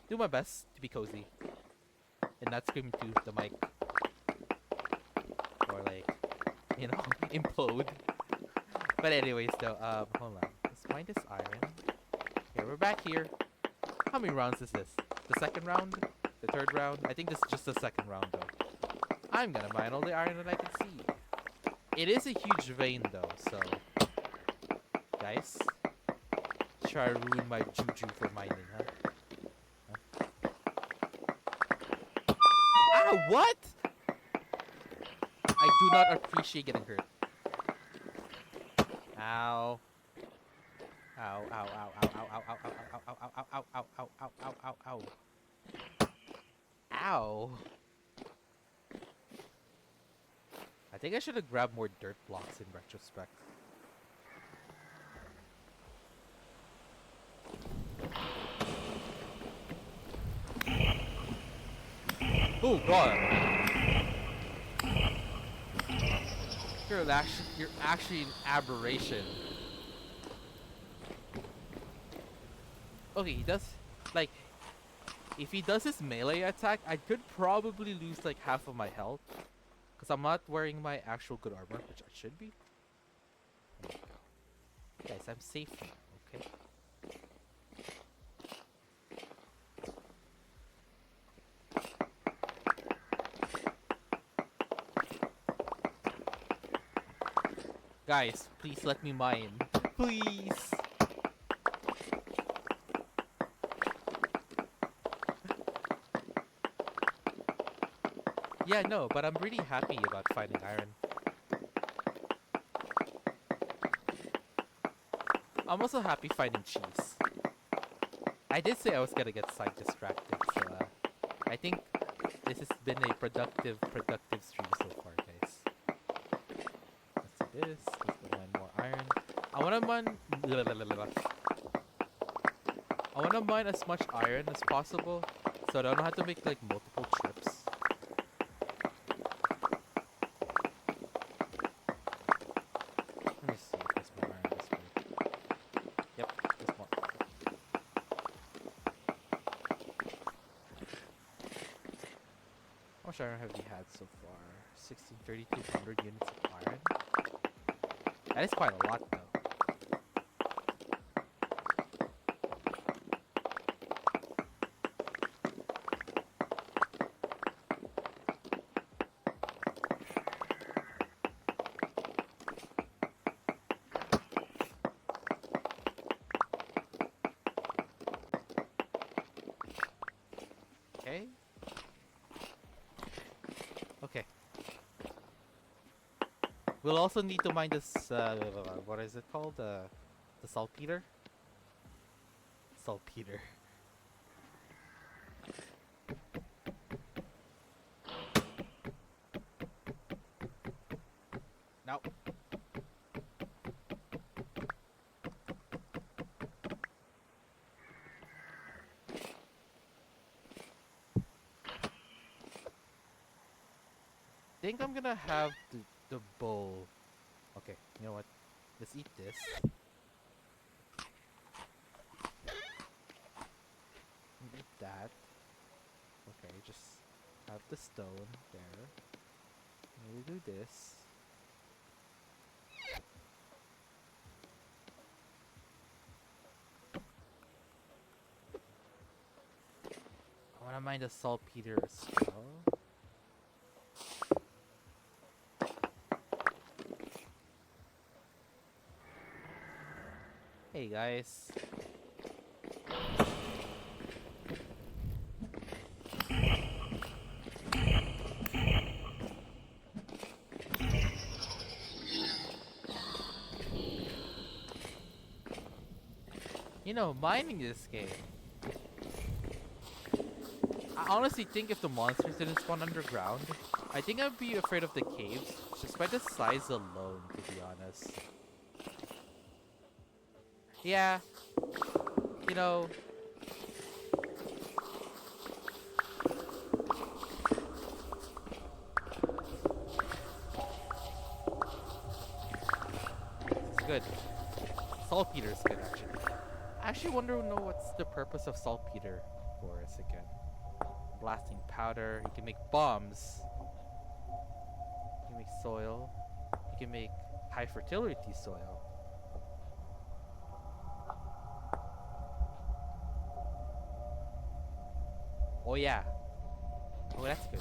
do my best to be cozy. And not scream into the mic. Or like, implode. But anyways though, hold on. Let's mine this iron. Okay, we're back here. How many rounds is this? The second round? The third round? I think this is just the second round though. I'm gonna mine all the iron that I can see. It is a huge vein though, so guys, try to ruin my juju for mining, huh? Ah, what? I do not appreciate getting hurt. Ow. Ow, ow, ow, ow, ow, ow, ow, ow, ow, ow, ow, ow, ow, ow, ow, ow, ow, ow. Ow. I think I should have grabbed more dirt blocks in retrospect. Oh god. You're actually an aberration. Okay, he does like if he does his melee attack, I could probably lose like half of my health. Because I'm not wearing my actual good armor, which I should be. There we go. Guys, I'm safe now, okay? Guys, please let me mine. Please! Yeah, no, but I'm really happy about finding iron. I'm also happy finding cheese. I did say I was gonna get side distracted, so I think this has been a productive stream so far, guys. Let's do this. Let's go mine more iron. I wanna mine as much iron as possible, so I don't have to make like multiple trips. Let me see if there's more iron this way. Yep, there's more. How much iron have we had so far? 16,300 units of iron. That is quite a lot though. Okay. Okay. We'll also need to mine this, what is it called? The saltpeter? Saltpeter. Now. Think I'm gonna have the bowl. Okay, you know what? Let's eat this. Eat that. Okay, just have the stone there. Maybe do this. I wanna mine the saltpeter as well. Hey guys. You know, mining this game. I honestly think if the monsters didn't spawn underground, I think I'd be afraid of the caves just by the size alone, to be honest. Yeah, you know, it's good. Saltpeter's good, actually. I actually wonder know what's the purpose of saltpeter for us again. Blasting powder. You can make bombs. You can make soil. You can make high fertility soil. Oh yeah. Oh, that's good.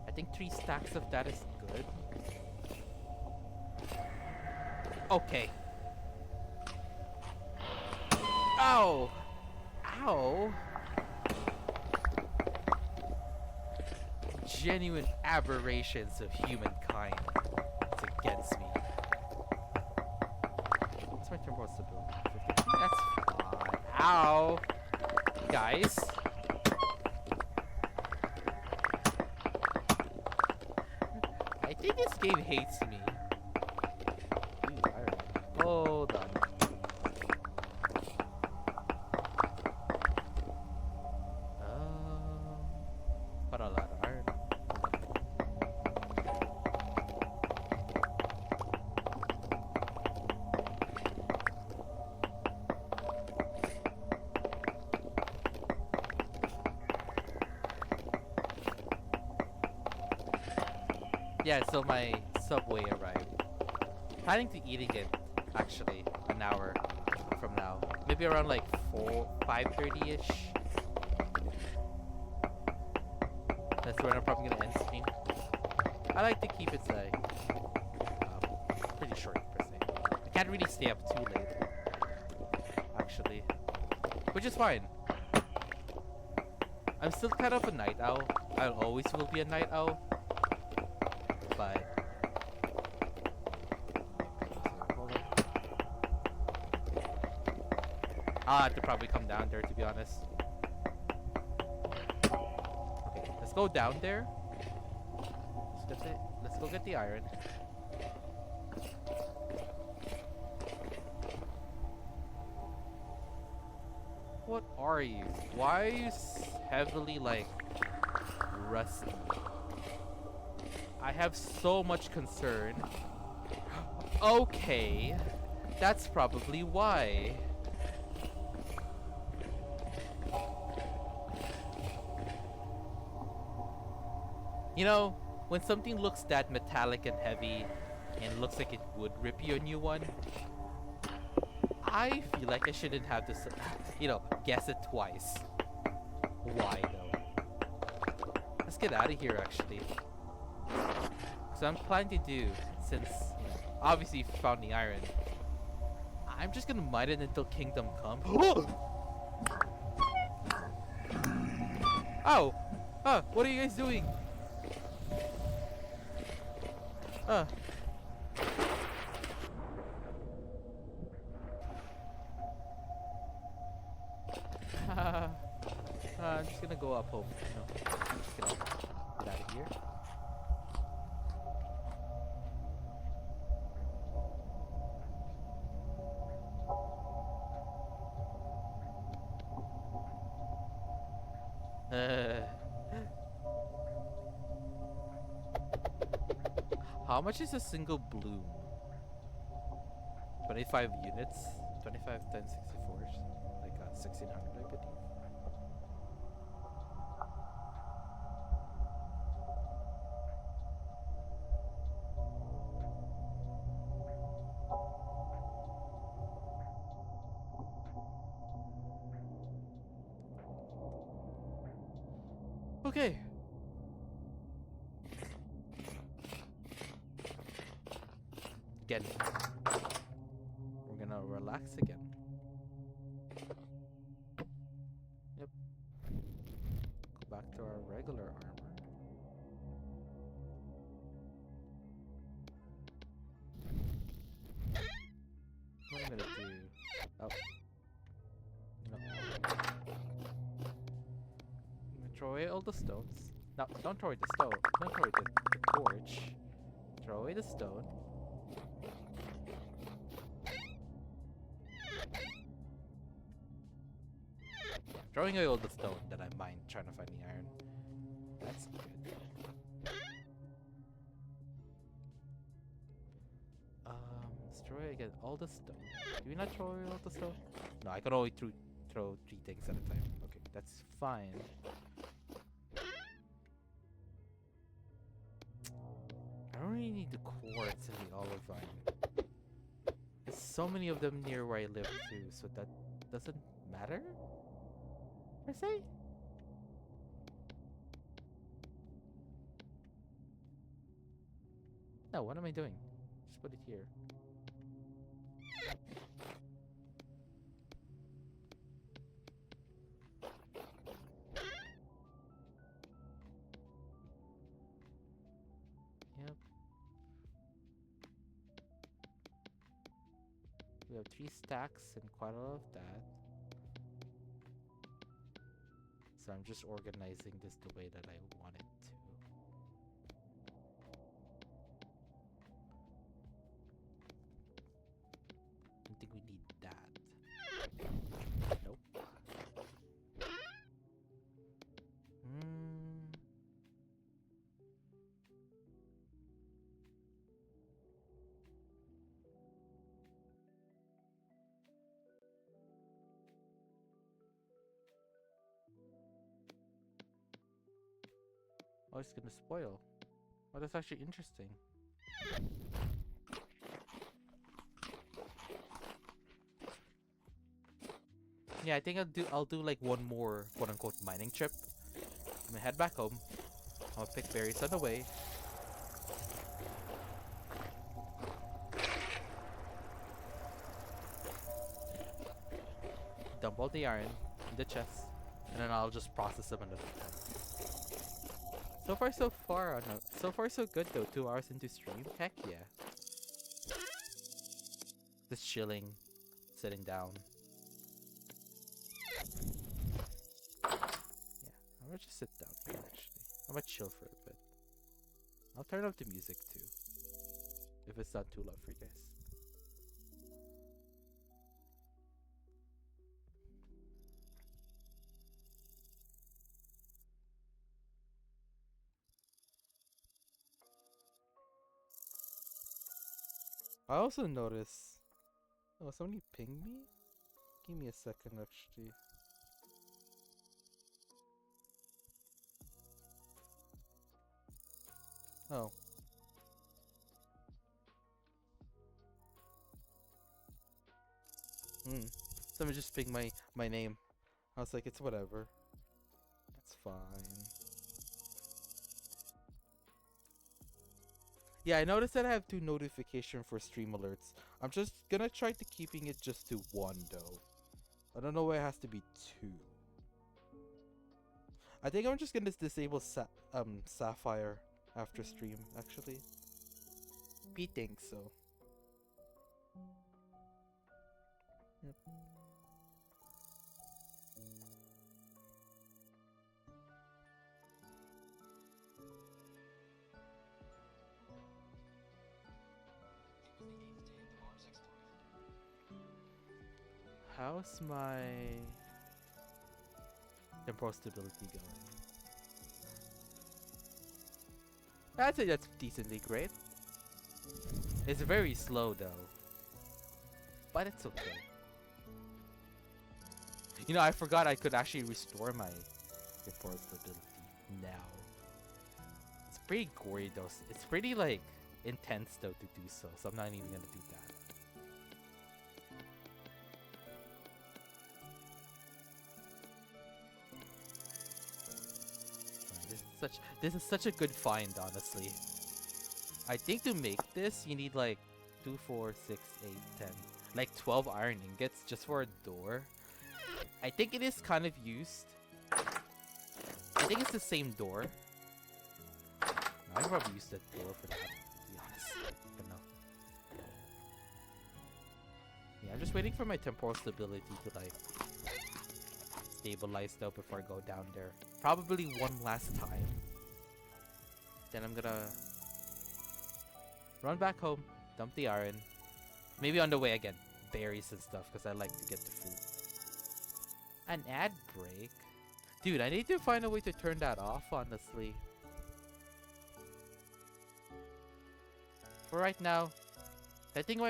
I think 3 stacks of that is good. Okay. Ow! Ow! Genuine aberrations of humankind. It's against me. What's my turn supposed to do? 52? That's fine. Ow! Guys. I think this game hates me. Ooh, iron. Hold on. Got a lot of iron. Yeah, so my subway arrived. Planning to eating it actually an hour from now. Maybe around like 5:30ish. That's when I'm probably gonna end stream. I like to keep it like pretty short per se. I can't really stay up too late, actually, which is fine. I'm still kind of a night owl. I always will be a night owl, but I'll have to probably come down there, to be honest. Okay, let's go down there. Let's go get the iron. What are you? Why are you heavily, like, rusty? I have so much concern. Okay, that's probably why. You know, when something looks that metallic and heavy and looks like it would rip you a new one, I feel like I shouldn't have to, guess it twice. Why though? Let's get out of here actually. So I'm planning to do, since, obviously you found the iron, I'm just gonna mine it until kingdom come. Oh! What are you guys doing? Uh. I'm just gonna go up home. No, I'm just gonna get out of here. How much is a single bloom? 25 units? 25 times 64 is like 1600, I believe. Okay. Again. We're gonna relax again. Yep. Go back to our regular armor. What am I gonna do? Oh. No. I'm gonna throw away all the stones. No, don't throw away the stone. Don't throw away the torch. Throw away the stone. Throwing away all the stone that I mined trying to find the iron. That's good. Let's throw away again all the stone. Do we not throw away all the stone? No, I can only throw 3 things at a time. Okay, that's fine. I don't really need the quartz and the olivine. There's so many of them near where I live too, so that doesn't matter, per se. No, what am I doing? Just put it here. Yep. We have 3 stacks and quite a lot of that. So I'm just organizing this the way that I want it to. I don't think we need that. Nope. Oh, it's gonna spoil. Oh, that's actually interesting. Yeah, I think I'll do like one more quote unquote mining trip. I'm gonna head back home. I'll pick berries on the way. Dump all the iron in the chest, and then I'll just process them another time. So far, so far. No, so far, so good though. 2 hours into stream. Heck yeah. Just chilling, sitting down. Yeah, I'm gonna just sit down here actually. I'm gonna chill for a bit. I'll turn up the music too, if it's not too loud for you guys. I also noticed. Oh, somebody pinged me? Give me a second actually. Oh. Hmm. Someone just pinged my name. I was like, it's whatever. It's fine. Yeah, I noticed that I have 2 notifications for stream alerts. I'm just gonna try to keeping it just to 1 though. I don't know why it has to be 2. I think I'm just gonna disable Sapphire after stream, actually. P thinks so. Yep. How's my temporal stability going? I'd say that's decently great. It's very slow though, but it's okay. You know, I forgot I could actually restore my temporal stability now. It's pretty gory though. It's pretty like intense though to do so, so I'm not even gonna do that. This is such a good find, honestly. I think to make this, you need like 2, 4, 6, 8, 10, like 12 iron ingots just for a door. I think it is kind of used. I think it's the same door. No, I probably used that door for that, to be honest. But no. Yeah, I'm just waiting for my temporal stability to like stabilize though before I go down there. Probably one last time. Then I'm gonna run back home, dump the iron. Maybe on the way again, berries and stuff because I like to get the food. An ad break? Dude, I need to find a way to turn that off, honestly. For right now, I think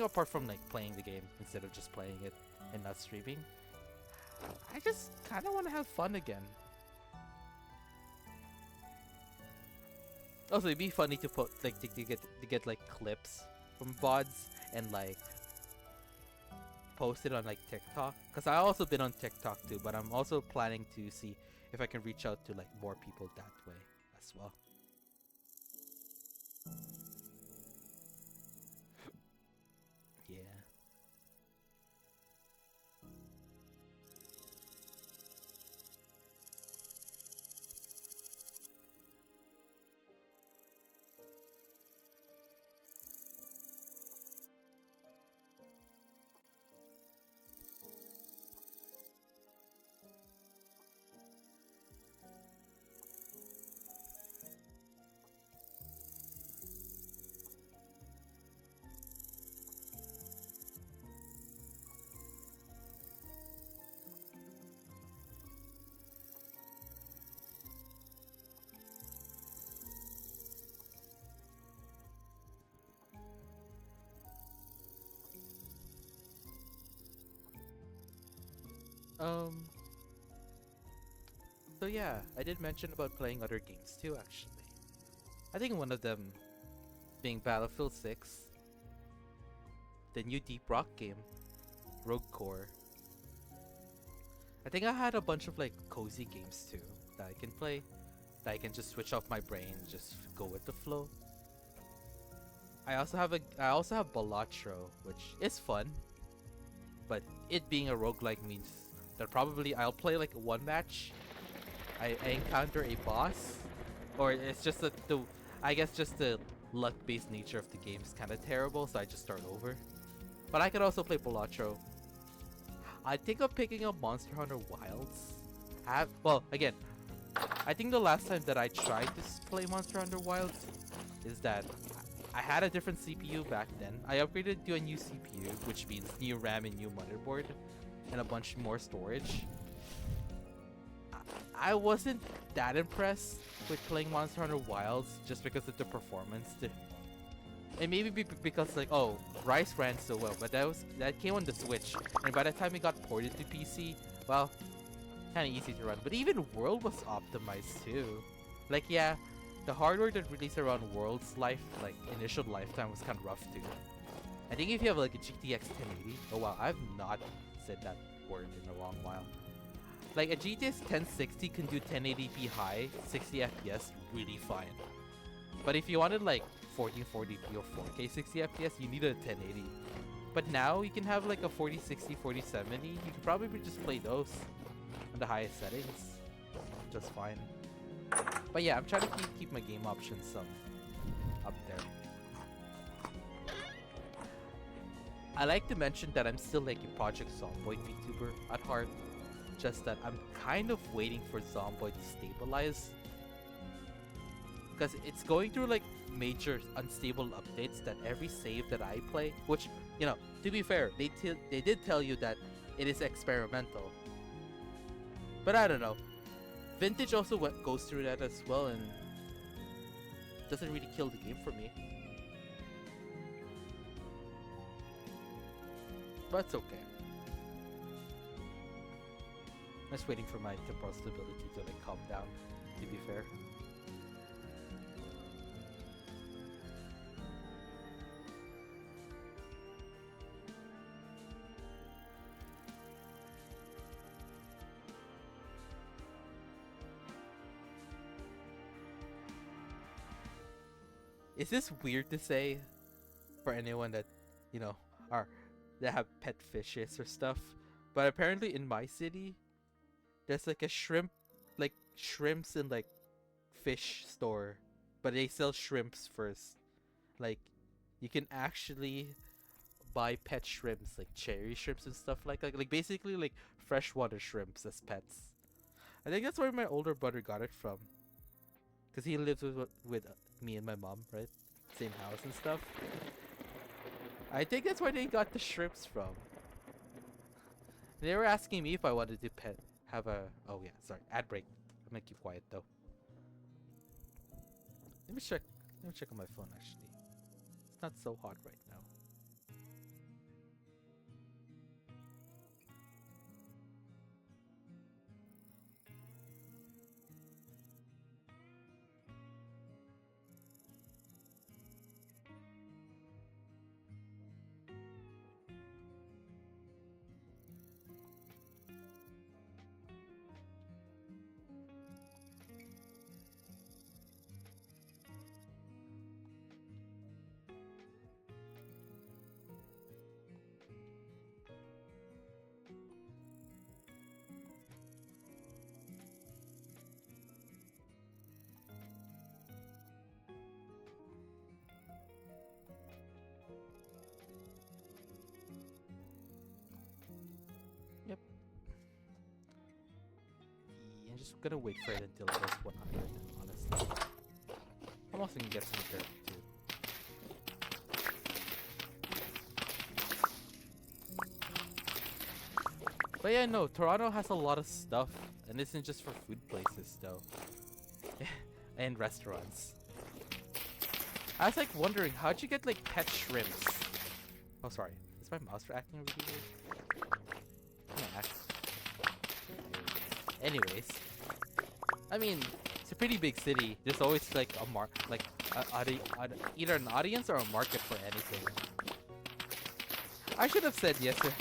apart from like playing the game instead of just playing it and not streaming, I just kind of want to have fun again. Also, it'd be funny to put like to get like clips from VODs and like post it on like TikTok. Cause I also been on TikTok too, but I'm also planning to see if I can reach out to like more people that way as well. Yeah. Um. So yeah, I did mention about playing other games too. Actually, I think one of them being Battlefield 6, the new Deep Rock game, Rogue Core. I think I had a bunch of like cozy games too that I can play, that I can just switch off my brain, just go with the flow. I also have Balatro, which is fun, but it being a roguelike means that probably I'll play like one match. I encounter a boss, or it's just the I guess just the luck-based nature of the game is kind of terrible, so I just start over. But I could also play Balatro. I think of picking up Monster Hunter Wilds. Well, again, I think the last time that I tried to play Monster Hunter Wilds is that I had a different CPU back then. I upgraded to a new CPU, which means new RAM and new motherboard, and a bunch more storage. I wasn't that impressed with playing Monster Hunter Wilds just because of the performance. And maybe because like, oh, Rise ran so well, but that came on the Switch, and by the time it got ported to PC, well, kind of easy to run. But even World was optimized too. Like yeah, the hardware that released around World's initial lifetime was kind of rough too. I think if you have like a GTX 1080, oh wow, I've not said that word in a long while. Like a GTX 1060 can do 1080p high, 60 FPS really fine. But if you wanted like 1440p or 4K 60 FPS, you need a 1080. But now you can have like a 4060, 4070. You can probably just play those on the highest settings, just fine. But yeah, I'm trying to keep my game options up there. I like to mention that I'm still like a Project Zomboid VTuber at heart. Just that I'm kind of waiting for Zomboid to stabilize. Because it's going through like major unstable updates that every save that I play, which, you know, to be fair, they did tell you that it is experimental. But I don't know. Vintage also goes through that as well and doesn't really kill the game for me. But it's okay. I'm just waiting for my temporal stability to like calm down, to be fair. Is this weird to say for anyone that, you know, are that have pet fishes or stuff? But apparently in my city, there's like a shrimps and like fish store, but they sell shrimps first. Like, you can actually buy pet shrimps, like cherry shrimps and stuff like that. Like basically like freshwater shrimps as pets. I think that's where my older brother got it from, cause he lives with me and my mom, right? Same house and stuff. I think that's where they got the shrimps from. They were asking me if I wanted to have a. Oh yeah, sorry, ad break. I'm gonna keep quiet though. Let me check. Let me check on my phone actually. It's not so hot right now. Yep. I'm just gonna wait for it until it goes 100. Honestly, I'm also gonna get some dirt too. But yeah, no, Toronto has a lot of stuff, and this isn't just for food places though, and restaurants. I was like wondering, how'd you get like pet shrimps? Oh, sorry, is my mouse acting really weird? Yeah. Anyways, I mean, it's a pretty big city. There's always like either an audience or a market for anything. I should have said yes to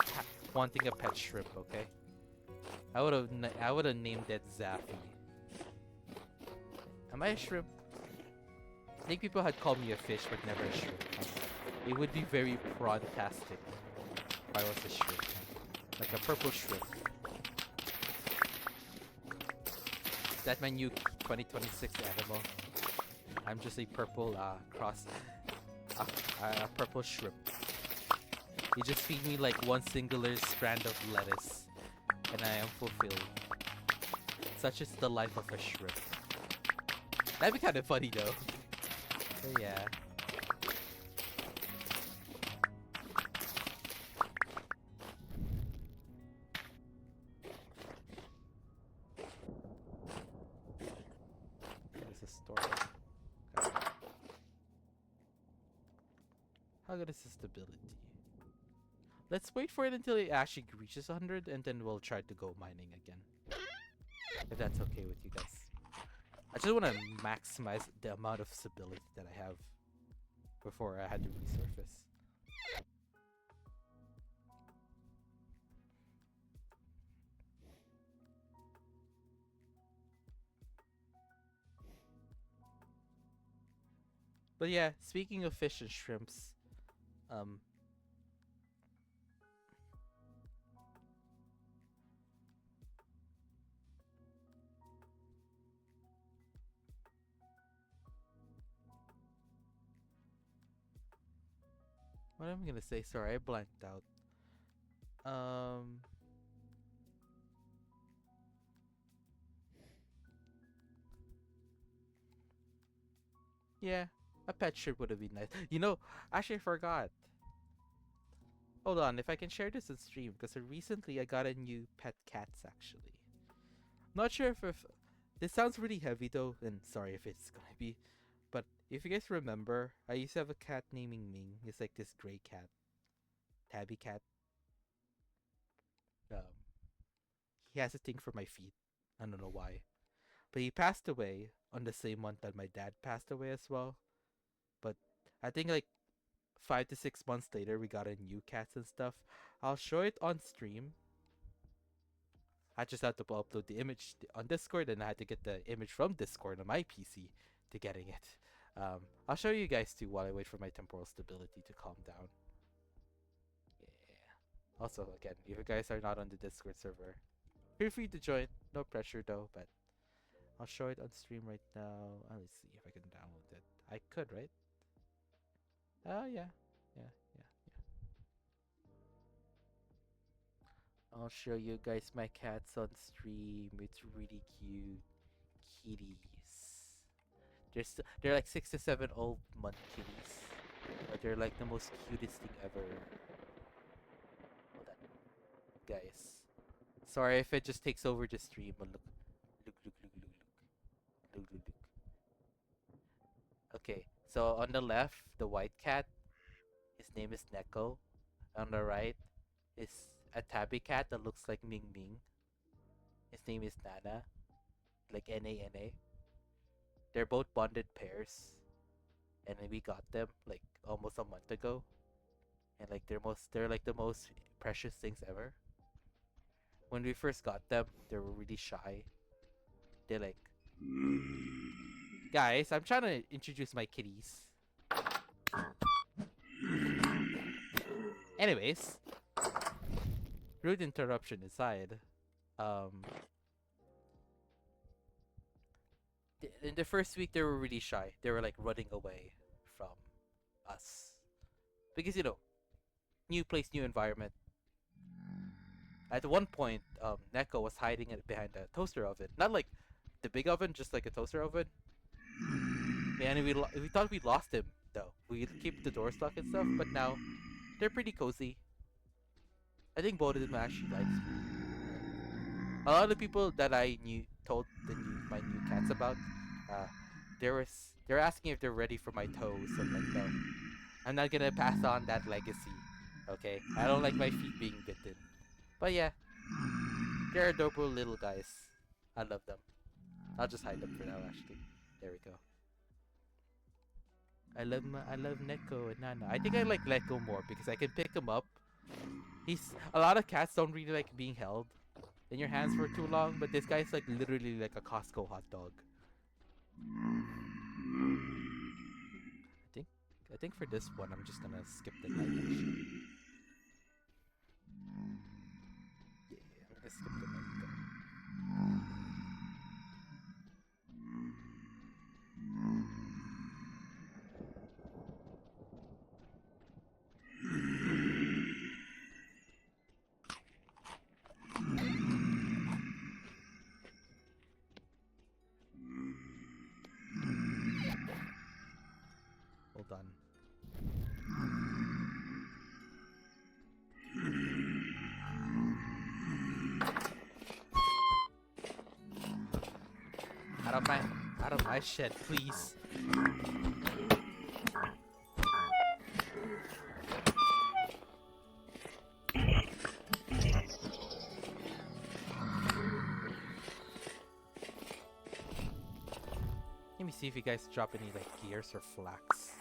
wanting a pet shrimp. Okay, I would have named it Zaffy. Am I a shrimp? I think people had called me a fish, but never a shrimp. It would be very prawn-tastic if I was a shrimp, like a purple shrimp. Is that my new 2026 animal? I'm just a purple a purple shrimp. You just feed me like one singular strand of lettuce, and I am fulfilled. Such is the life of a shrimp. That'd be kind of funny though. So yeah. There's a story. Okay. How good is the stability? Let's wait for it until it actually reaches 100, and then we'll try to go mining again. If that's okay with you guys. I just want to maximize the amount of stability that I have before I had to resurface. But yeah, speaking of fish and shrimps, um, what am I gonna say? Sorry, I blanked out. Um, yeah, a pet shrimp would have been nice. You know, actually, I forgot. Hold on, if I can share this on stream, because recently I got a new pet cats actually. Not sure if this sounds really heavy though, and sorry if it's gonna be, but if you guys remember, I used to have a cat naming Ming. It's like this gray cat, tabby cat. Um, he has a thing for my feet. I don't know why, but he passed away on the same month that my dad passed away as well. But I think like 5 to 6 months later, we got a new cats and stuff. I'll show it on stream. I just had to upload the image on Discord, and I had to get the image from Discord on my PC to getting it. I'll show you guys too while I wait for my temporal stability to calm down. Yeah. Also, again, if you guys are not on the Discord server, feel free to join. No pressure though, but I'll show it on stream right now. Let's see if I can download it. I could, right? Oh, yeah. Yeah, yeah, yeah. I'll show you guys my cats on stream. It's really cute. Kitties. They're like 6 to 7 old month kitties. But they're like the most cutest thing ever. Hold on, guys. Sorry if it just takes over the stream. But look, look, look, look, look, look, look, look, look. Okay, so on the left, the white cat. His name is Neko. On the right is a tabby cat that looks like Ming Ming. His name is Nana, like Nana. They're both bonded pairs, and we got them like almost a month ago. And like they're like the most precious things ever. When we first got them, they were really shy. They're like, guys, I'm trying to introduce my kitties. Anyways, rude interruption aside, um, in the first week they were really shy. They were like running away from us because new place, new environment. At one point, Neko was hiding it behind a toaster oven, not like the big oven, just like a toaster oven. And we thought we lost him though. We keep the doors locked and stuff, but now they're pretty cozy. I think both of them actually likes me. A lot of the people that I knew told my new cats about, uh, they're asking if they're ready for my toes. I'm like, no, I'm not gonna pass on that legacy. Okay, I don't like my feet being bitten. But yeah, they're adorable little guys. I love them. I'll just hide them for now. Actually, there we go. I love Neko and Nana. I think I like Neko more because I can pick him up. He's a lot of cats don't really like being held in your hands for too long, but this guy's like literally like a Costco hot dog. I think I think for this one I'm just gonna skip the night actually. Yeah, I'm gonna skip the night though. Hold on. Out of my shed, please. Let me see if you guys drop any like gears or flax.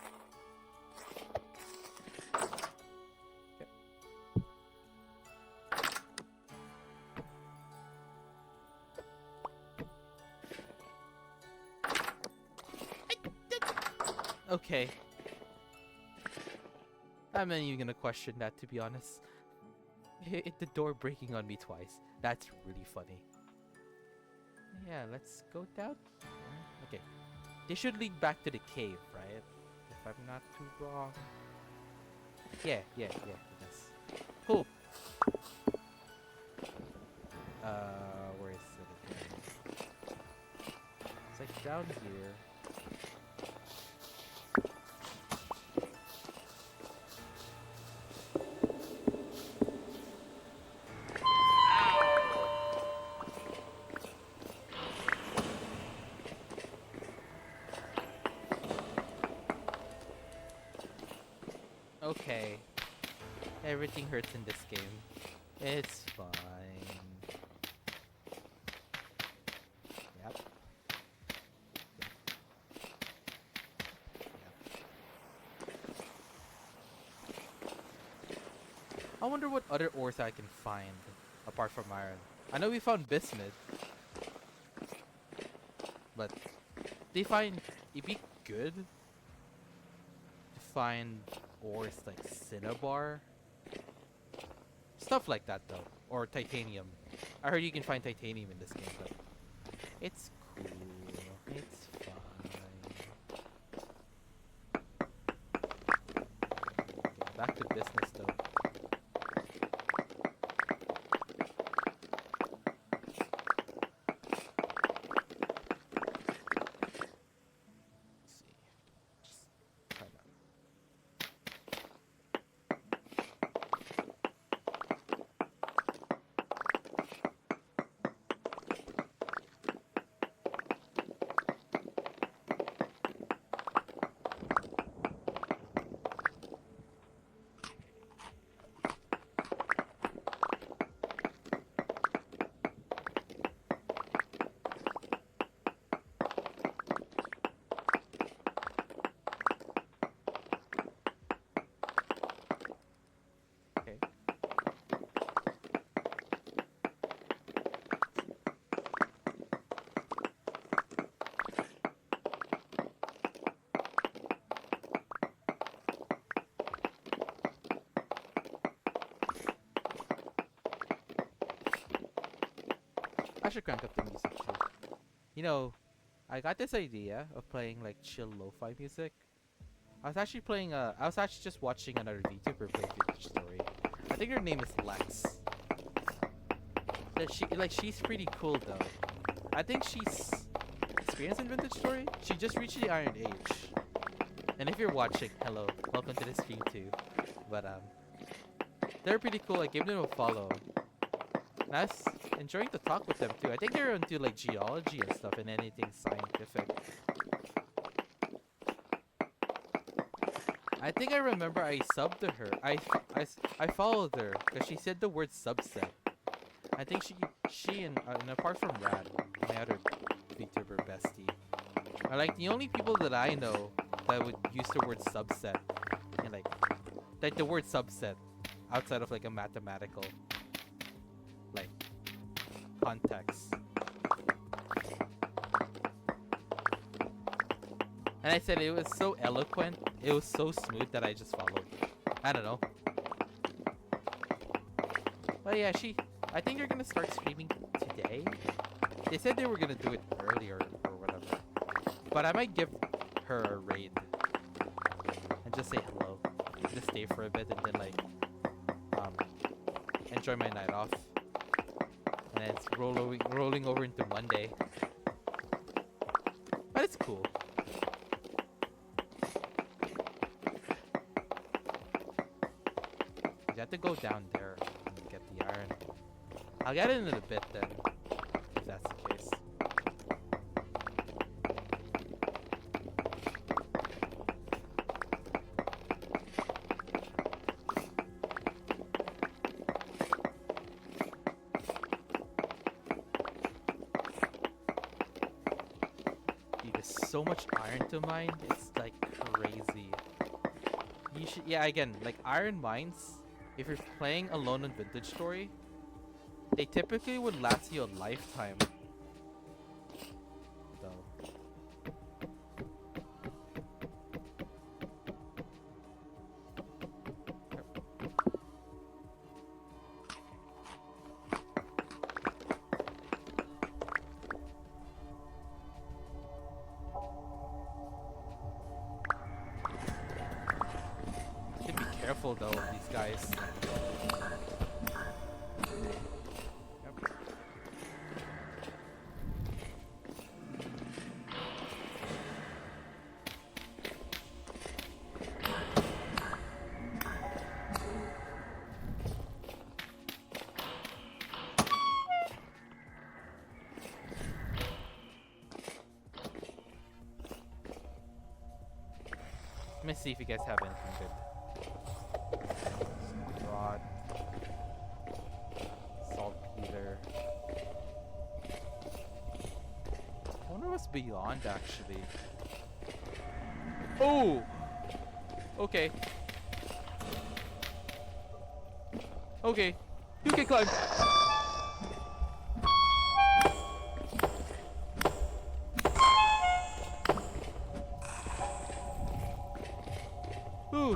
Okay. Okay. I'm not even gonna question that, to be honest. The door breaking on me twice. That's really funny. Yeah, let's go down. Okay. They should lead back to the cave, right? If I'm not too wrong. Yeah. Yes. Cool. Where is it again? It's like down here. Okay. Everything hurts in this game. It's fine. Yep. I wonder what other ores I can find apart from iron. I know we found bismuth, but they find it'd be good to find ores like cinnabar, stuff like that though, or titanium. I heard you can find titanium in this game, but it's cool. It's fine. Okay, back to business though. Let's see. Just try that. Okay. I should crank up the music too. You know, I got this idea of playing like chill lo-fi music. I was actually just watching another VTuber play Vintage Story. I think her name is Lex. She's pretty cool though. I think she's experienced in Vintage Story. She just reached the Iron Age. And if you're watching, hello, welcome to the stream too. But they're pretty cool. I gave them a follow. And I was enjoying the talk with them too. I think they're into like geology and stuff and anything scientific. I think I remember I subbed to her. I followed her because she said the word subset. I think and apart from Rad, my other VTuber bestie, are like the only people that I know that would use the word subset and like the word subset outside of like a mathematical like context. And I said it was so eloquent, it was so smooth that I just followed. I don't know. But yeah, I think they're gonna start streaming today. They said they were gonna do it earlier or whatever. But I might give her a raid and just say hello. Just stay for a bit and then like enjoy my night off. And then it's rolling over into Monday. But it's cool. You have to go down there and get the iron. I'll get it in a bit then, if that's the case. Dude, there's so much iron to mine, it's like crazy. Yeah, again, like iron mines, if you're playing alone in Vintage Story, they typically would last you a lifetime. Though. careful though of these guys. Yep. Let me see if you guys have anything good. Rod. Saltpeter. I wonder what's beyond actually. Oh! Okay. Okay. You can climb. Ooh.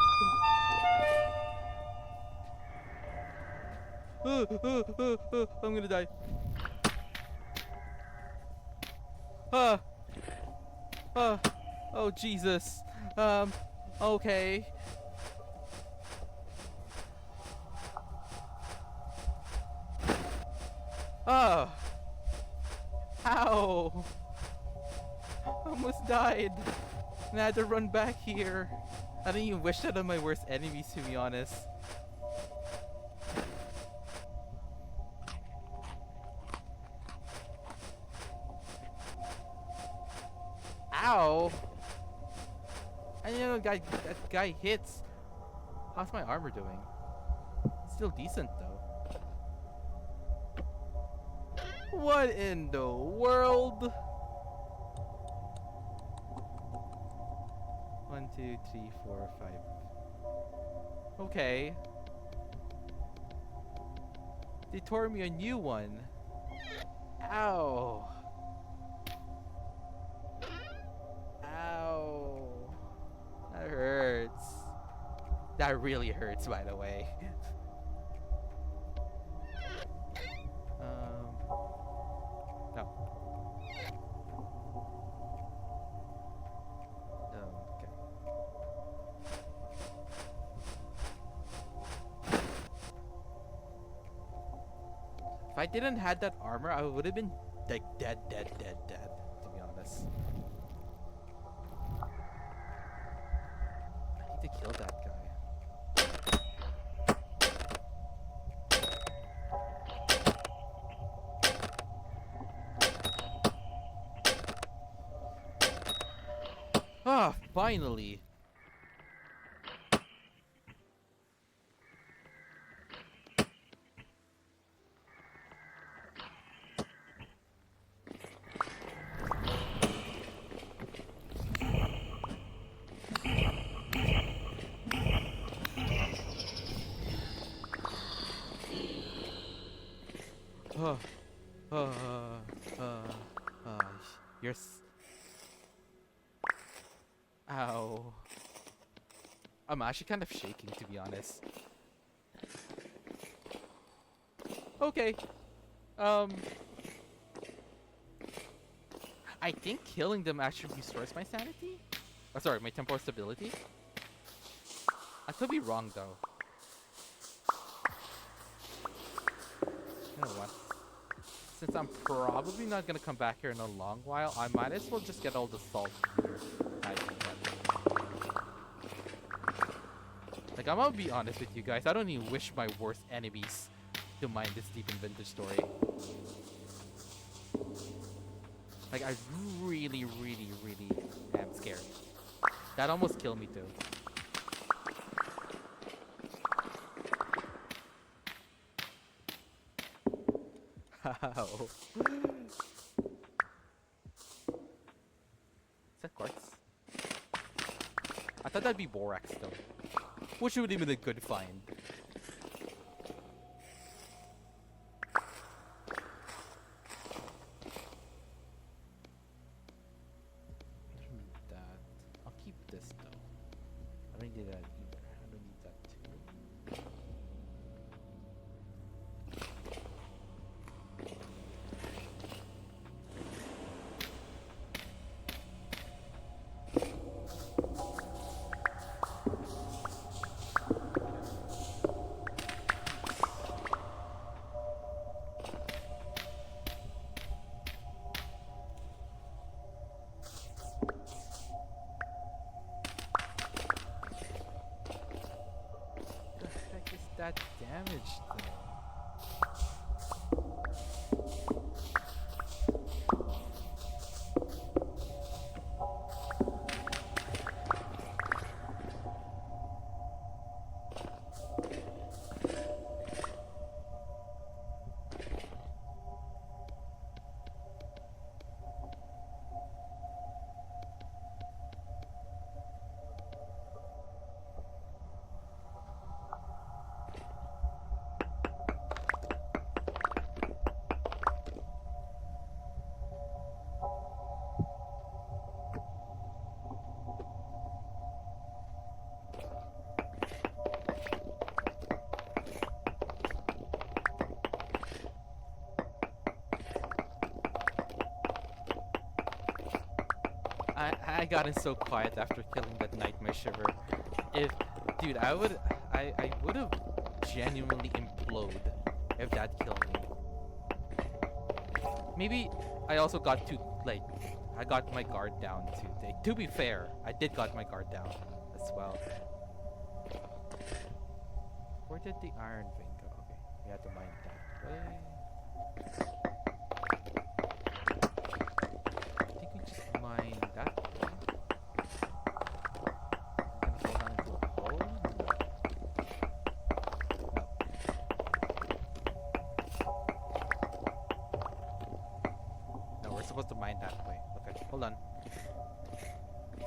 I'm gonna die. Ah. Oh Jesus. Okay. Ah. Ow. Almost died. And I had to run back here. I didn't even wish that on my worst enemies, to be honest. Ow! I know that guy hits. How's my armor doing? Still decent though. What in the world? 1, 2, 3, 4, 5. Okay. They tore me a new one. Ow. Ow. That hurts. That really hurts, by the way. No. Okay. If I didn't have that armor, I would have been like dead, to be honest. I need to kill that guy. Ah, finally. Oh, oh, you're ow. I'm actually kind of shaking, to be honest. Okay. I think killing them actually restores my sanity. Oh, sorry, my temporal stability. I could be wrong though. You know what? Since I'm probably not gonna come back here in a long while, I might as well just get all the salt here. Like, I'm gonna be honest with you guys, I don't even wish my worst enemies to mine this deep in vintage story. Like, I really am scared. That almost killed me too. How? Is that quartz? I thought that'd be borax though. Which would have been a good find. I don't need that. I'll keep this though. I don't need that either. I don't need that too. damage though. I gotten so quiet after killing that nightmare shiver. If, dude, I would have genuinely implode if that killed me. Maybe I also got too, like, I got my guard down too. To be fair, I did got my guard down as well. Where did the iron vein go? Okay, we had to mine that way. I think we just mine that way. I'm gonna fall down into a hole? No. No, we're supposed to mine that way. Okay, hold on.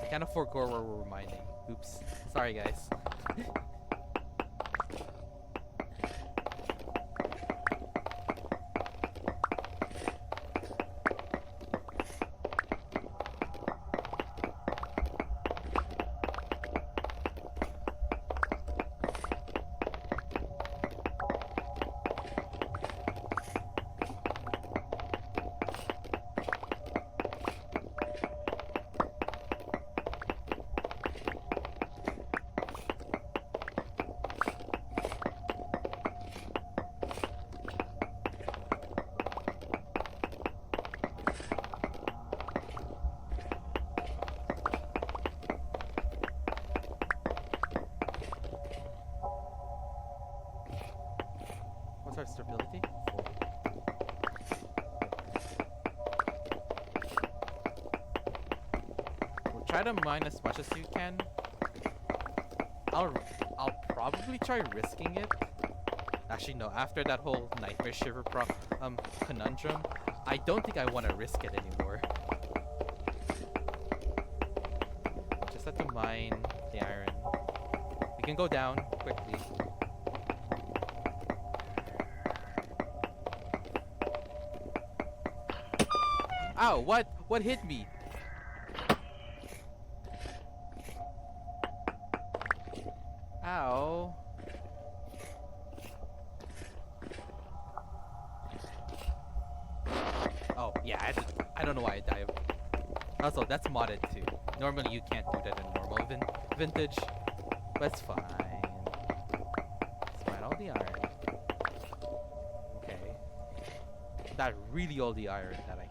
I can't forego where we're mining. Oops. Sorry, guys. What's our stability? 4. We'll try to mine as much as you can. I'll probably try risking it. Actually, no. After that whole nightmare shiver conundrum, I don't think I want to risk it anymore. Just have to mine the iron. We can go down quickly. Ow! What? What hit me? Ow. Oh, yeah, I don't know why I died. Also, that's modded too. Normally you can't do that in normal vintage, but it's fine. Let's mine all the iron. Okay. That really all the iron that I can do.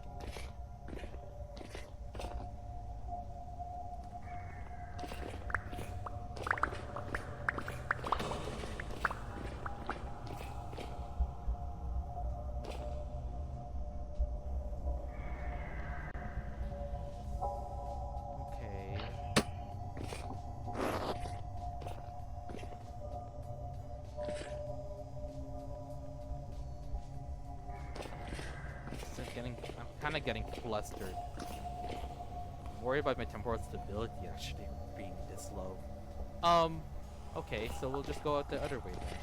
I'm kind of getting flustered. I'm worried about my temporal stability actually being this low. Okay, so we'll just go out the other way then.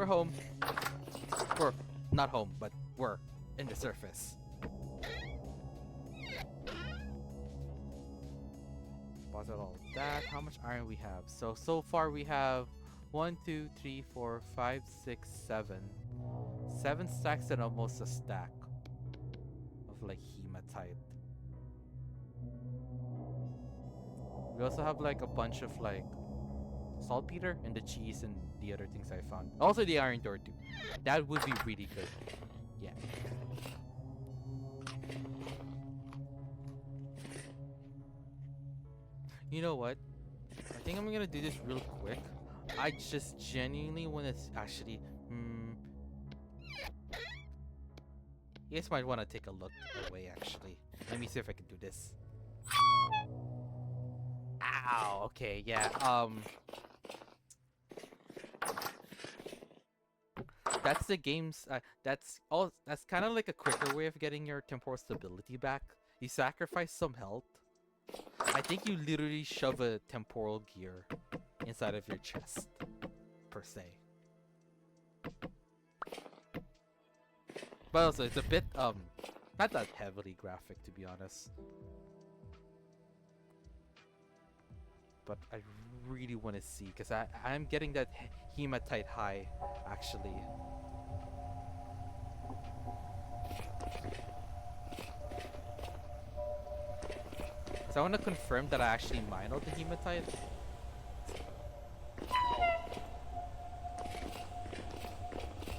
home. We're not home, but we're in the surface. Deposit all of that. How much iron we have? So far we have 1, 2, 3, 4, 5, 6, 7. 7 stacks and almost a stack of like hematite. We also have like a bunch of like saltpeter and the cheese and the other things I found. Also the iron door too. That would be really good. Yeah. You know what? I think I'm gonna do this real quick. I just genuinely want to actually. You guys might want to take a look away. Actually, let me see if I can do this. Ow. Okay. Yeah. That's the game's. That's all. That's kind of like a quicker way of getting your temporal stability back. You sacrifice some health. I think you literally shove a temporal gear inside of your chest, per se. But also, it's a bit not that heavily graphic, to be honest. But I really want to see, because I'm getting that hematite high, actually. So I want to confirm that I actually mine all the hematite.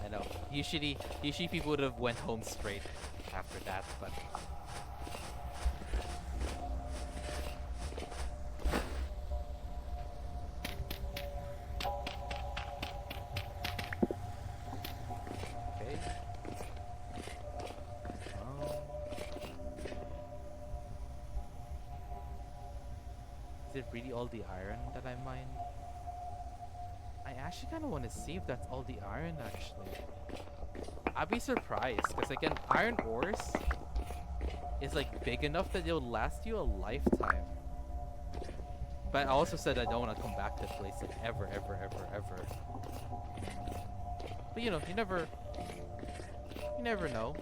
I know. Usually people would have went home straight after that, but okay. Is it really all the iron that I mined? I actually kind of want to see if that's all the iron, actually. I'd be surprised, because again, iron ores is like big enough that it'll last you a lifetime. But I also said I don't want to come back to the place like ever. But you know, you never know.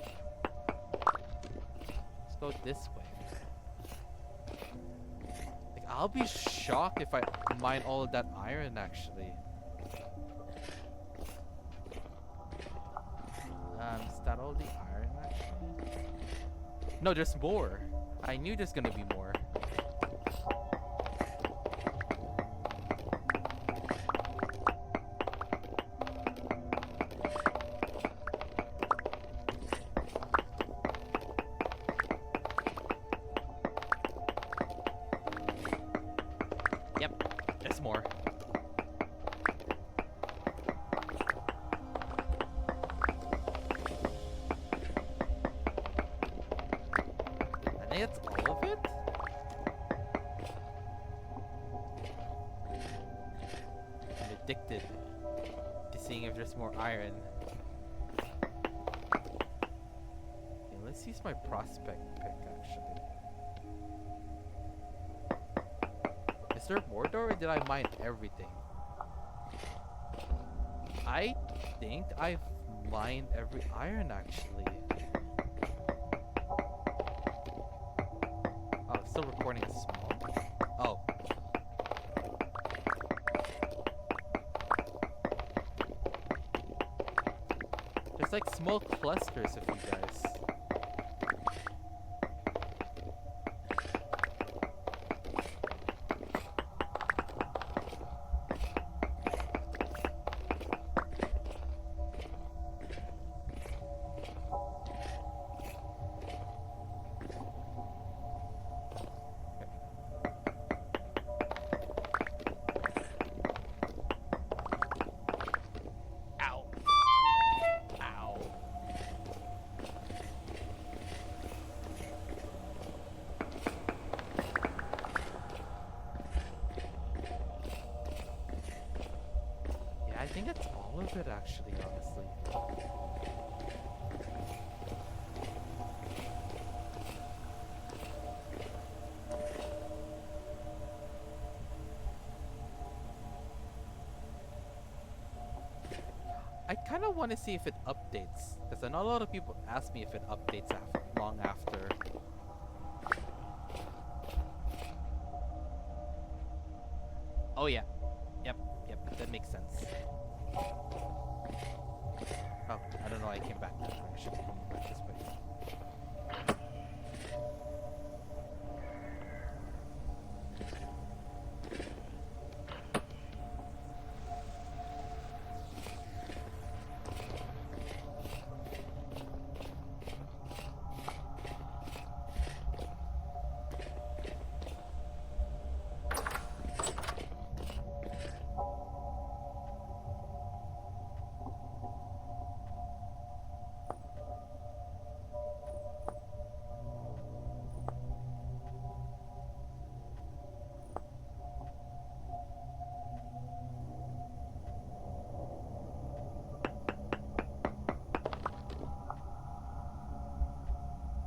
Let's go this way. Like, I'll be shocked if I mine all of that iron, actually. Is that all the iron, actually? No, there's more. I knew there's gonna be more. Yep, there's more. I think that's all of it? I'm addicted to seeing if there's more iron. Okay, let's use my prospect pick, actually. Is there more door, or did I mine everything? I think I've mined every iron, actually. Oh, it's still recording as small. Oh. There's like small clusters of you guys. Ow. Ow. Yeah, I think that's all of it, actually, honestly. I kind of want to see if it updates, because I know a lot of people ask me if it updates long after. Oh yeah, yep, that makes sense. Oh, I don't know. I came back that way. I should be coming back this way.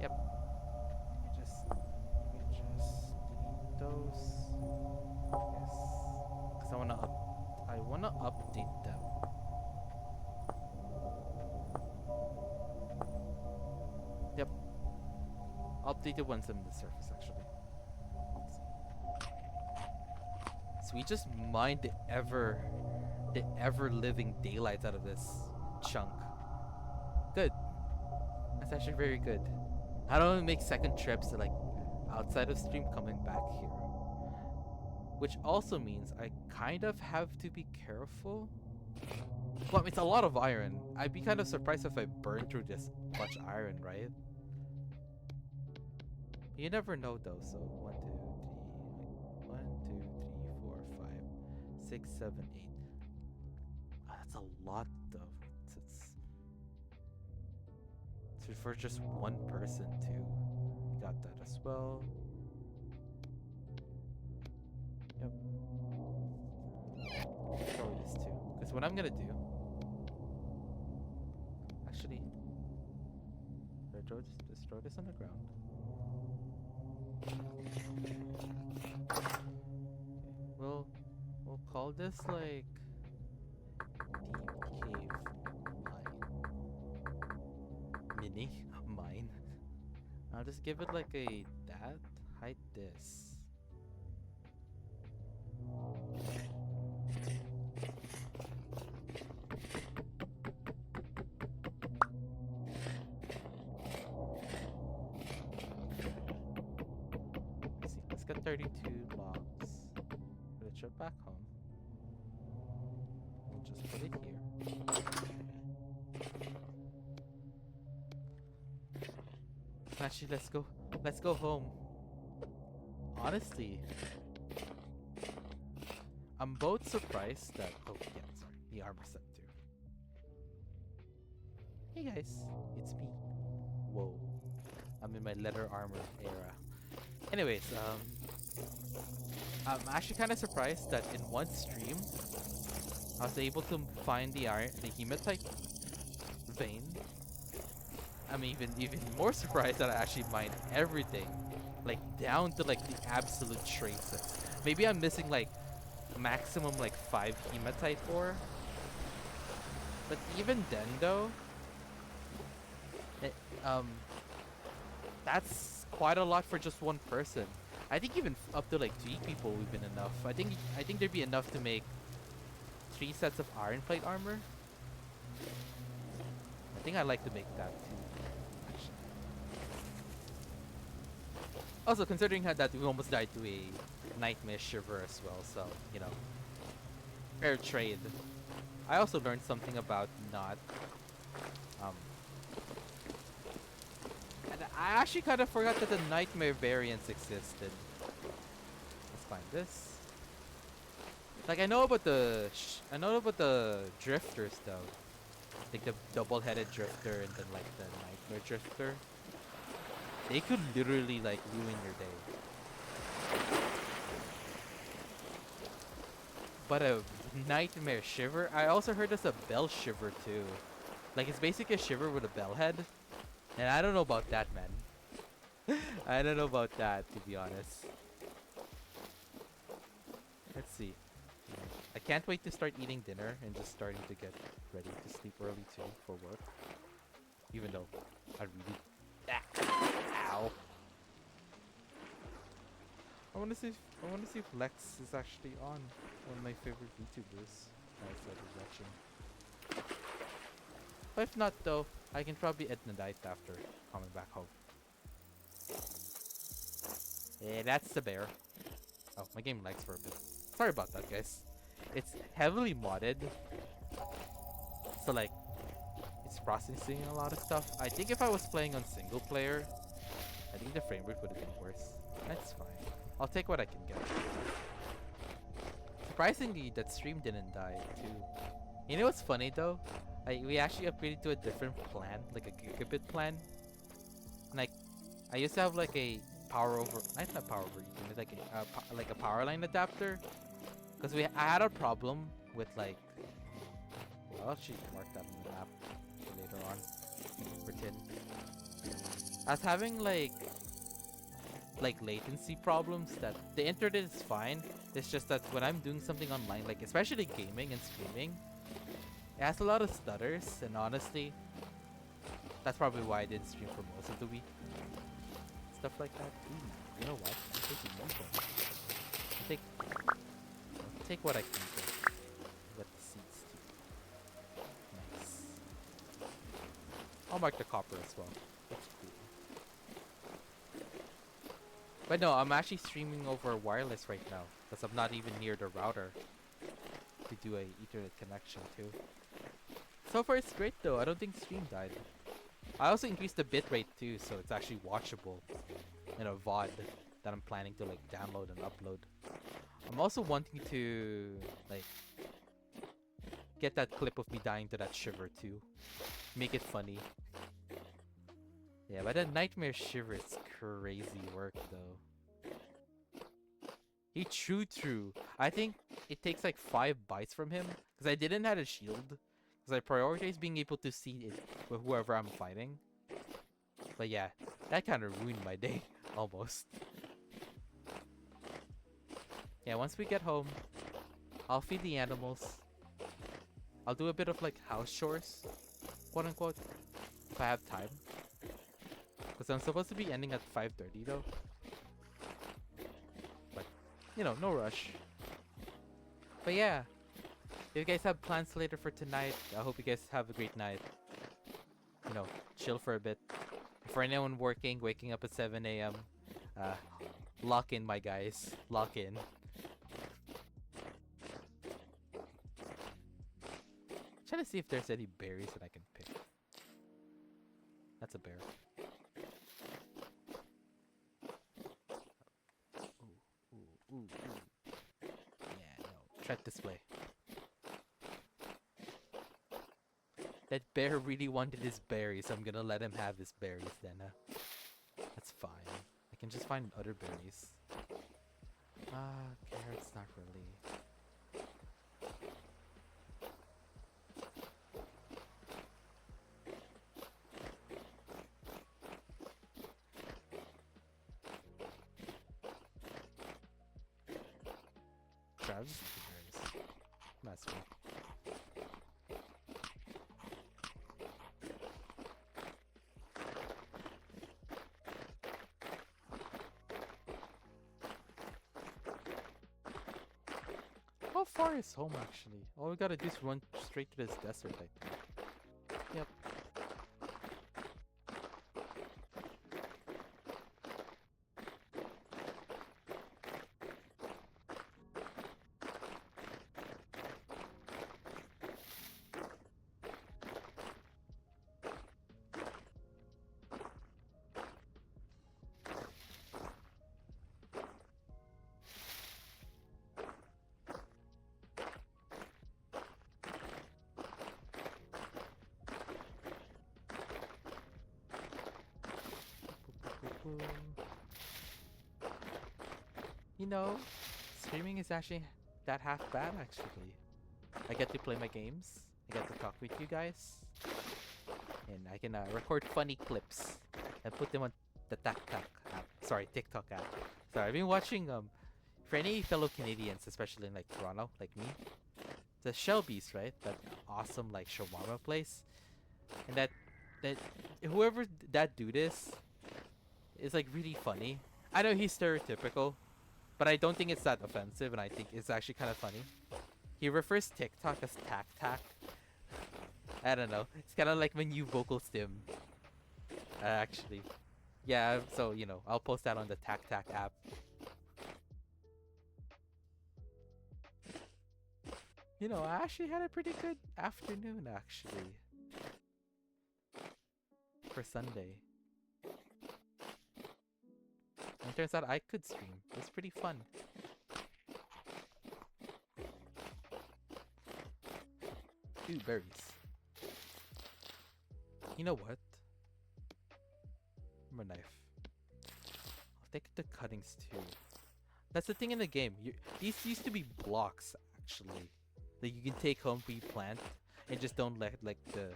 Yep. Let me just delete those. Yes. Cause I wanna update them. Yep. I'll update it once I'm in the surface actually. So we just mined the ever living daylights out of this chunk. Good. That's actually very good. I don't make second trips to like outside of stream coming back here. Which also means I kind of have to be careful. Well, it's a lot of iron. I'd be kind of surprised if I burn through this much iron, right? You never know though, so 1, 2, 3, 1, 2, 3, 4, 5, 6, 7, 8. That's a lot though. It's for just one person too. We got that as well. Yep. Probably this too. Because what I'm gonna do. Actually, just throw this on the ground. Okay. We'll call this like deep cave mine. Mini mine. I'll just give it like a that height this. Let's get 32 blocks. Put a trip back home. We'll just put it here. Actually, let's go home. Honestly, I'm both surprised that oh yeah, sorry, the armor set too. Hey guys, it's me. Whoa, I'm in my leather armor era. Anyways, I'm actually kind of surprised that in one stream I was able to find the hematite vein. I'm even more surprised that I actually mined everything, like down to like the absolute traces. Maybe I'm missing like maximum like 5 hematite ore, but even then though, it, that's quite a lot for just one person. I think even up to like 3 people would have been enough. I think there'd be enough to make 3 sets of iron plate armor. I think I'd like to make that too. Also, considering how that we almost died to a nightmare shiver as well, so you know, fair trade. I also learned something about not. And I actually kind of forgot that the nightmare variants existed. Let's find this. Like I know about the drifters though, like the double-headed drifter and then like the nightmare drifter. They could literally like ruin your day. But a nightmare shiver, I also heard there's a bell shiver too. Like it's basically a shiver with a bell head. And I don't know about that, man. I don't know about that, to be honest. Let's see. can't wait to start eating dinner and just starting to get ready to sleep early too for work. Even though I really... Ow. I wanna see if Lex is actually on. One of my favorite VTubers. I started watching. But if not though, I can probably end the night after coming back home. Yeah, that's the bear. Oh, my game lags for a bit. Sorry about that, guys. It's heavily modded. So like, it's processing a lot of stuff. I think if I was playing on single player, I think the frame rate would have been worse. That's fine. I'll take what I can get. Surprisingly, that stream didn't die too. You know what's funny though? We actually upgraded to a different plan, like a gigabit plan. Like, I used to have like a power over, not power over Ethernet, like a power line adapter. Because I had a problem with like, well, I'll actually mark that on the map for later on for tin. I was having like latency problems that the internet is fine. It's just that when I'm doing something online, like especially gaming and streaming, it has a lot of stutters, and honestly, that's probably why I didn't stream for most of the week. Stuff like that. Ooh, you know what? I'm taking one point. I'll take what I can get. Get the seeds too. Nice. I'll mark the copper as well. That's cool. But no, I'm actually streaming over wireless right now because I'm not even near the router to do a Ethernet connection too. So far it's great though. I don't think stream died. I also increased the bitrate too, so it's actually watchable in a VOD that I'm planning to like download and upload. I'm also wanting to like get that clip of me dying to that shiver too. Make it funny. Yeah, but that nightmare shiver is crazy work though. He true. I think it takes like 5 bites from him because I didn't have a shield. Because I prioritize being able to see it with whoever I'm fighting. But yeah, that kind of ruined my day almost. Yeah, once we get home, I'll feed the animals. I'll do a bit of like house chores, quote unquote, if I have time. Because I'm supposed to be ending at 5:30 though. But, you know, no rush. But yeah, if you guys have plans later for tonight, I hope you guys have a great night. You know, chill for a bit. For anyone working, waking up at 7 a.m., lock in, my guys. Lock in. Trying to see if there's any berries that I can pick. That's a bear. Ooh. Yeah, no. Threat display. That bear really wanted his berries, so I'm gonna let him have his berries then. That's fine. I can just find other berries. Carrots, not really. Crabs, berries. That's me. How far is home actually? All we gotta do is run straight to this desert, I think. Yep. You know, streaming is actually that half bad actually. I get to play my games, I get to talk with you guys, and I can record funny clips and put them on the TikTok app. Sorry, TikTok app. Sorry, I've been watching for any fellow Canadians, especially in like Toronto, like me. the Shelby's, right? That awesome like shawarma place, and that whoever that dude is like really funny. I know he's stereotypical, but I don't think it's that offensive, and I think it's actually kind of funny. He refers TikTok as tac tac. I don't know. It's kind of like my new vocal stim, actually. Yeah, so I'll post that on the tac tac app. I actually had a pretty good afternoon, actually, for Sunday. And it turns out I could stream. It's pretty fun. Ooh, berries. You know what? My knife. I'll take the cuttings too. That's the thing in the game. These used to be blocks, actually, that you can take home, replant, and just don't let like the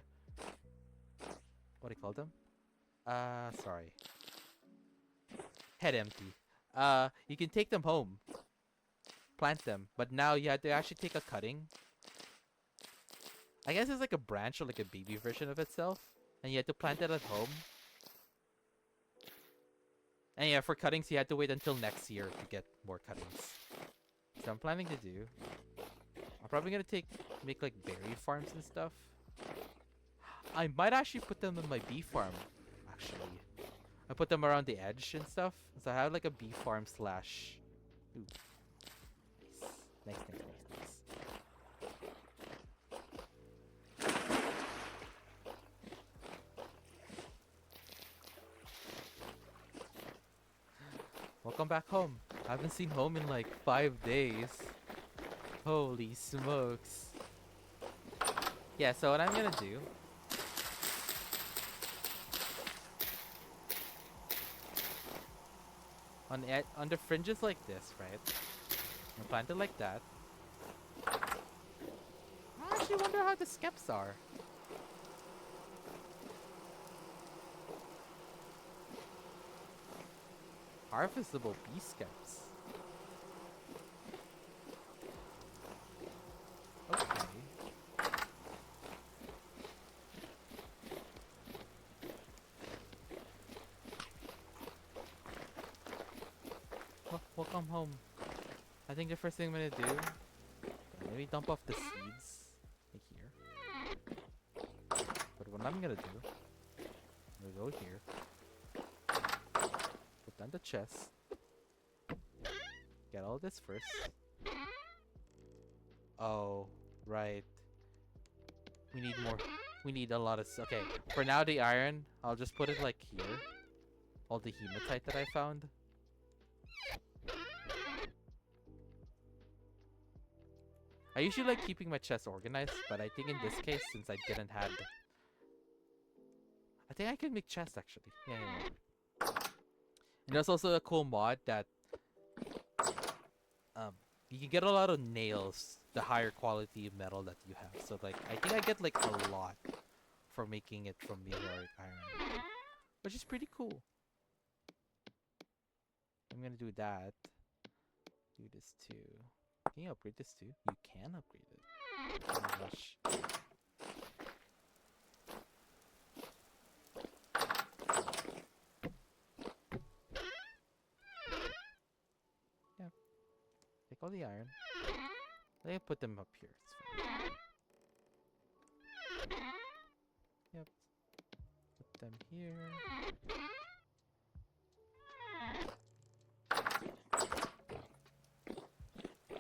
what do you call them? Sorry, head empty. You can take them home, plant them, but now you have to actually take a cutting. I guess it's like a branch or like a baby version of itself, and you have to plant it at home. And yeah, for cuttings, you have to wait until next year to get more cuttings. So I'm planning to do. I'm probably gonna make like berry farms and stuff. I might actually put them in my bee farm. Actually, I put them around the edge and stuff. So I have like a bee farm slash. Ooh, nice, nice, nice, nice, nice. Welcome back home. I haven't seen home in like 5 days. Holy smokes. Yeah, so what I'm gonna do. On the fringes like this, right? I plant it like that. I actually wonder how the skeps are. Harvestable bee skeps. Okay. Welcome home. I think the first thing I'm gonna do, maybe dump off the seeds like here. But what I'm gonna do, I'm gonna go here, put down the chest, get all this first. Oh, right. We need more. We need a lot of. Okay, for now the iron, I'll just put it like here. All the hematite that I found. I usually like keeping my chest organized, but I think in this case, since I didn't have, I think I can make chests actually. Yeah, yeah, yeah. And there's also a cool mod that um you can get a lot of nails, the higher quality metal that you have. So like I think I get like a lot for making it from meteoric iron, which is pretty cool. I'm gonna do that. Do this too. Can you upgrade this too? You can upgrade it. Oh my gosh. Yeah. Take all the iron. Let me put them up here. It's fine. Yep. Put them here.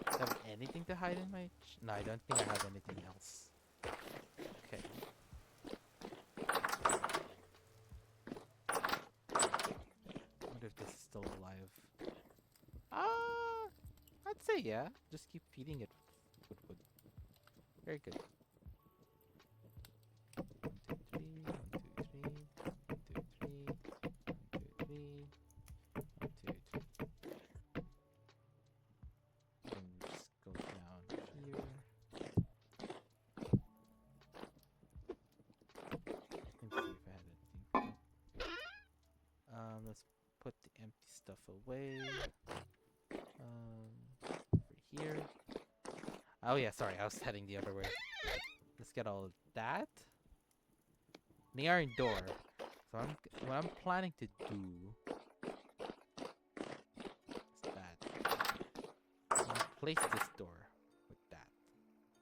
Do I have anything to hide in my... No, I don't think I have anything else. Okay. I wonder if this is still alive. I'd say yeah. Just keep feeding it with wood. Very good. 1, 2, 3. 1, 2, 3. 1, 2, 3. 1, 2, 3. And just go down here. Let me see if I had anything. Let's put the empty stuff away. Over here. Oh yeah, sorry, I was heading the other way. Let's get all of that. The iron door. So what I'm planning to do is that I'm gonna place this door with that.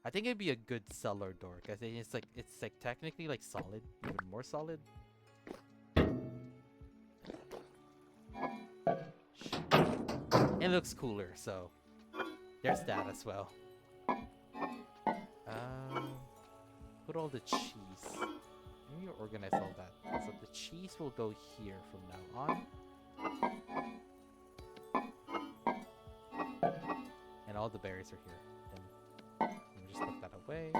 I think it'd be a good cellar door because it's like technically like solid, even more solid. It looks cooler, so there's that as well. Put all the cheese. Let me organize all that. So the cheese will go here from now on. And all the berries are here. Then we'll just put that away.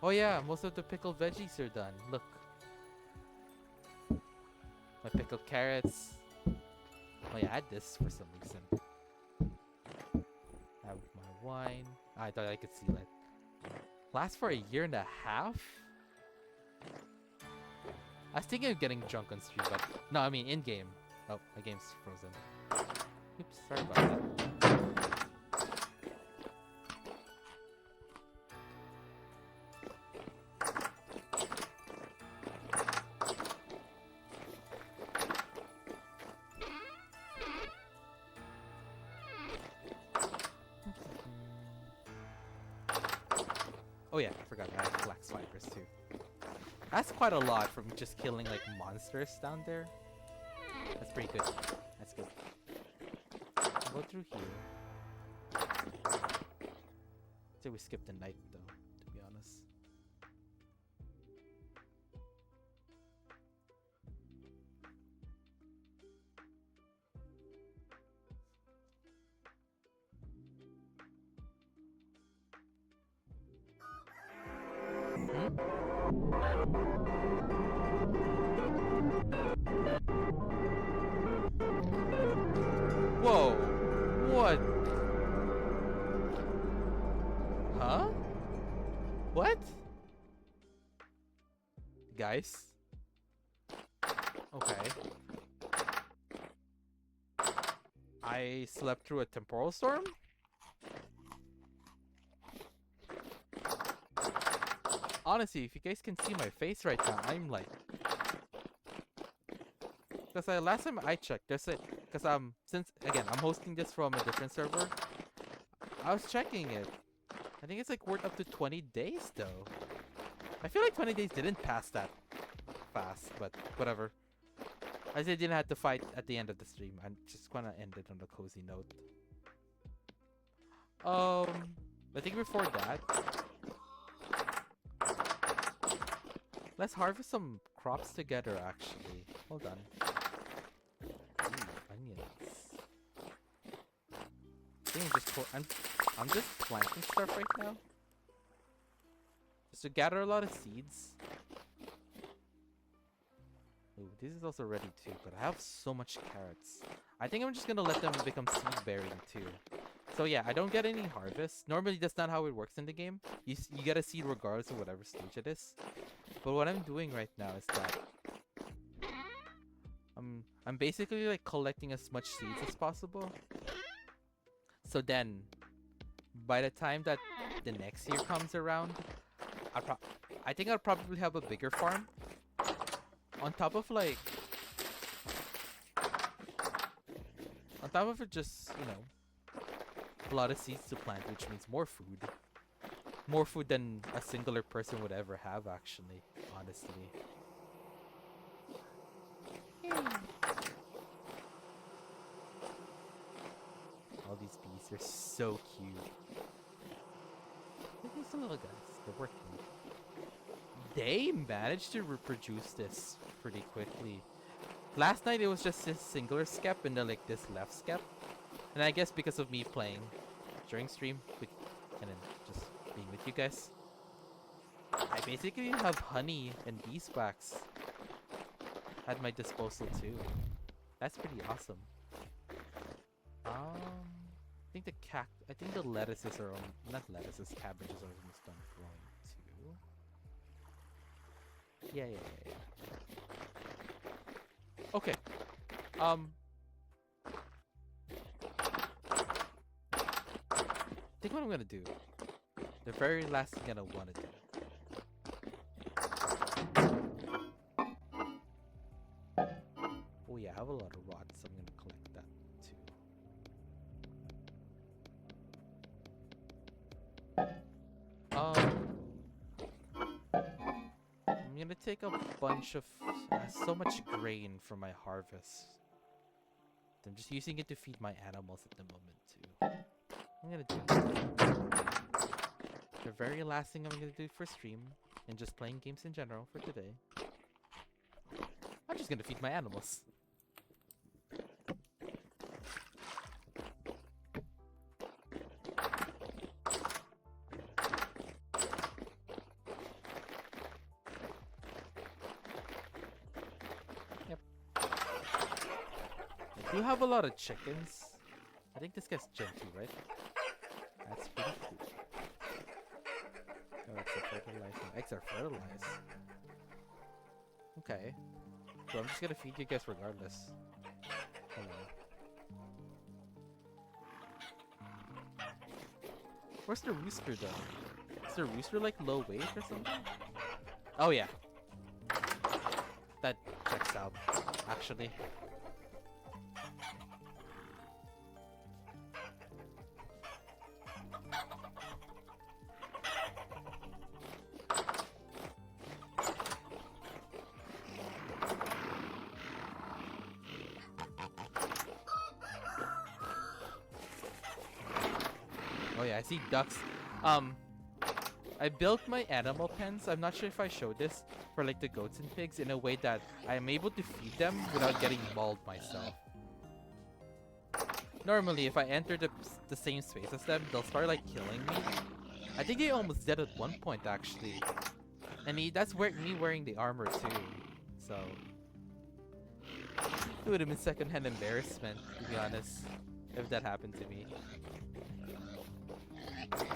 Oh yeah, most of the pickled veggies are done. Look. My pickled carrots. Oh yeah, add this for some reason. Have my wine. I thought I could seal it. Lasts for a year and a half? I was thinking of getting drunk on stream, but no, I mean in game. Oh, my game's frozen. Oops, sorry about that. Oh yeah, I forgot I have flax fibers too. That's quite a lot from just killing like monsters down there. That's pretty good. That's good. I'll go through here. So we skipped the night though, to be honest. Whoa! What? Huh? What? Guys? Okay. I slept through a temporal storm? Honestly, if you guys can see my face right now, I'm like... Because last time I checked, there's a... Because since, again, I'm hosting this from a different server. I was checking it. I think it's like worth up to 20 days though. I feel like 20 days didn't pass that fast, but whatever. I said I didn't have to fight at the end of the stream. I'm just gonna end it on a cozy note. I think before that, let's harvest some crops together actually. Hold on. Ooh, onions. I think I'm just planting stuff right now. Just to gather a lot of seeds. Ooh, this is also ready too, but I have so much carrots. I think I'm just gonna let them become seed bearing too. So yeah, I don't get any harvest. Normally that's not how it works in the game. You get a seed regardless of whatever stage it is. But what I'm doing right now is that I'm basically like collecting as much seeds as possible. So then, by the time that the next year comes around, I think I'll probably have a bigger farm. On top of like... On top of it just, you know, a lot of seeds to plant, which means more food. More food than a singular person would ever have, actually, honestly. All these bees are so cute. Look at these little guys. They're working. They managed to reproduce this pretty quickly. Last night it was just this singular skep and then like this left skep. And I guess because of me playing during stream and then just being with you guys, I basically have honey and beeswax at my disposal too. That's pretty awesome. I think the lettuces are not lettuces, cabbages are almost done growing too. Yeah. Okay. I think what I'm gonna do, the very last thing I wanna do. Oh yeah, I have a lot of rods, so I'm gonna collect that too. I'm gonna take a bunch of so much grain for my harvest. I'm just using it to feed my animals at the moment too. I'm gonna do the very last thing I'm gonna do for stream and just playing games in general for today. I'm just gonna feed my animals. Yep. I do have a lot of chickens. I think this guy's gentle, right? That's pretty cool. Oh, eggs are fertilized. Eggs are fertilized. Okay. So I'm just gonna feed you guys regardless. Hello. Where's the rooster though? Is the rooster like low weight or something? Oh yeah. That checks out, actually. Oh yeah, I see ducks. I built my animal pens. I'm not sure if I showed this for like the goats and pigs in a way that I am able to feed them without getting mauled myself. Normally, if I enter the same space as them, they'll start like killing me. I think they almost did at one point actually, and that's me wearing the armor too. So it would have been secondhand embarrassment to be honest if that happened to me. I'm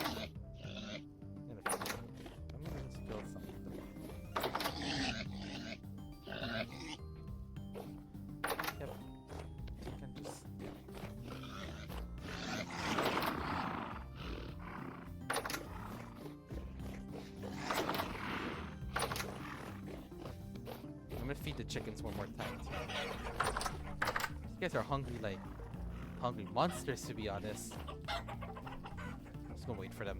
gonna spill something. Yep. You can just. I'm gonna feed the chickens one more time. These guys are hungry, like hungry monsters, to be honest. I'm just gonna wait for them.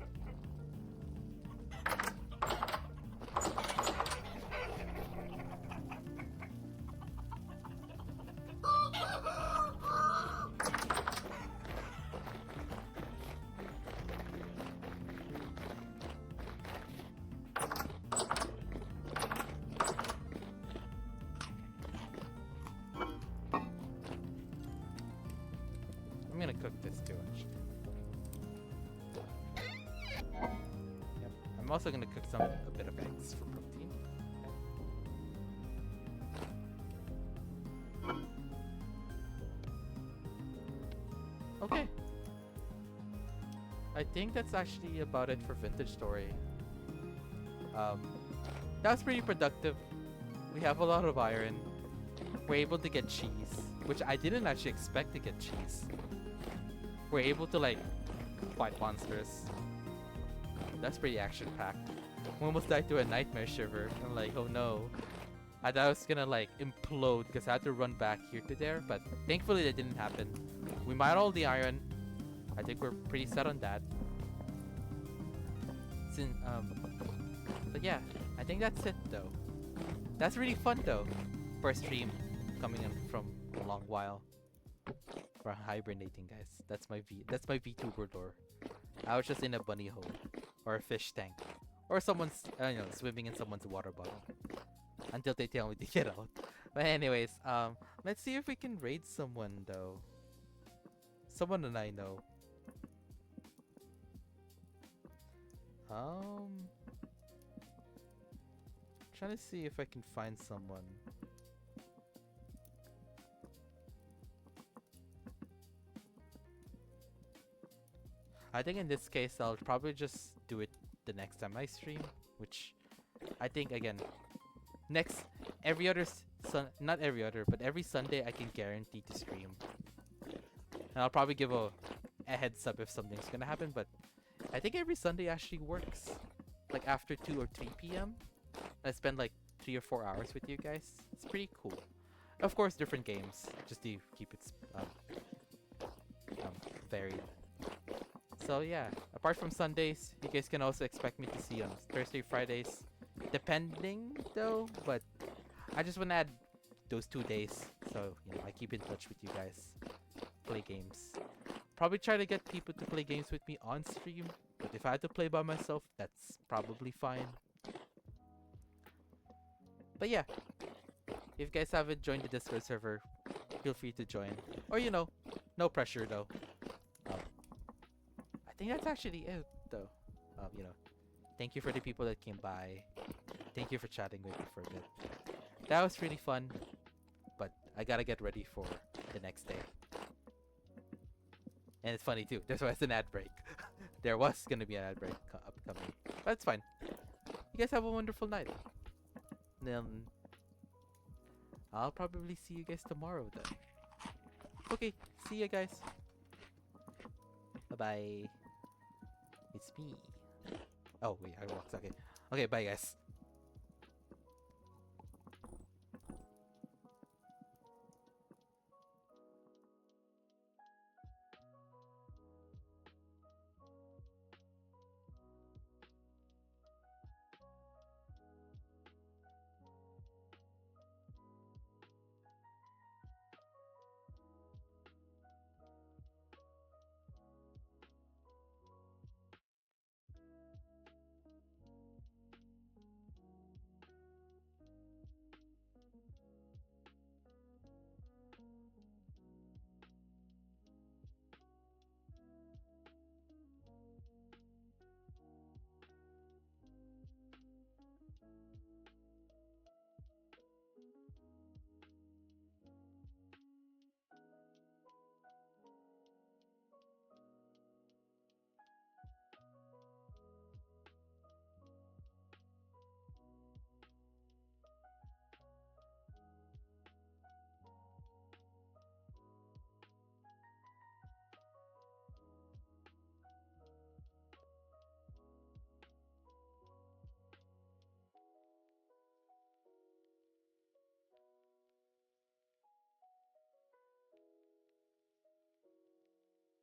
I'm gonna cook this too, actually. Yep. I'm also gonna cook a bit of eggs for protein. Okay. I think that's actually about it for Vintage Story. That was pretty productive. We have a lot of iron. We're able to get cheese, which I didn't actually expect to get cheese. We're able to like fight monsters. That's pretty action-packed. We almost died to a nightmare shiver. I'm like, oh no. I thought I was gonna like implode because I had to run back here to there, but thankfully that didn't happen. We mined all the iron. I think we're pretty set on that. But yeah, I think that's it though. That's really fun though for a stream coming in from a long while. For hibernating, guys. That's my VTuber lore. I was just in a bunny hole or a fish tank or someone's swimming in someone's water bottle until they tell me to get out. But anyways, let's see if we can raid someone though. Someone that I know. Trying to see if I can find someone. I think in this case, I'll probably just do it the next time I stream, which I think again, every other not every other, but every Sunday I can guarantee to stream. And I'll probably give a heads up if something's gonna happen, but I think every Sunday actually works. Like after 2 or 3 p.m. I spend like 3 or 4 hours with you guys. It's pretty cool. Of course, different games, just to keep it varied. So yeah, apart from Sundays, you guys can also expect me to see on Thursday, Fridays, depending though. But I just want to add those 2 days, so I keep in touch with you guys, play games. Probably try to get people to play games with me on stream. But if I had to play by myself, that's probably fine. But yeah, if you guys haven't joined the Discord server, feel free to join. Or no pressure though. Um, I think that's actually it though. Thank you for the people that came by. Thank you for chatting with me for a bit. That was really fun, but I gotta get ready for the next day. And it's funny too. There's always an ad break. There was gonna be an ad break upcoming, but it's fine. You guys have a wonderful night. Then I'll probably see you guys tomorrow then. Okay, see you guys. Bye bye. It's me. Oh wait, I walked. Okay. Okay, bye guys.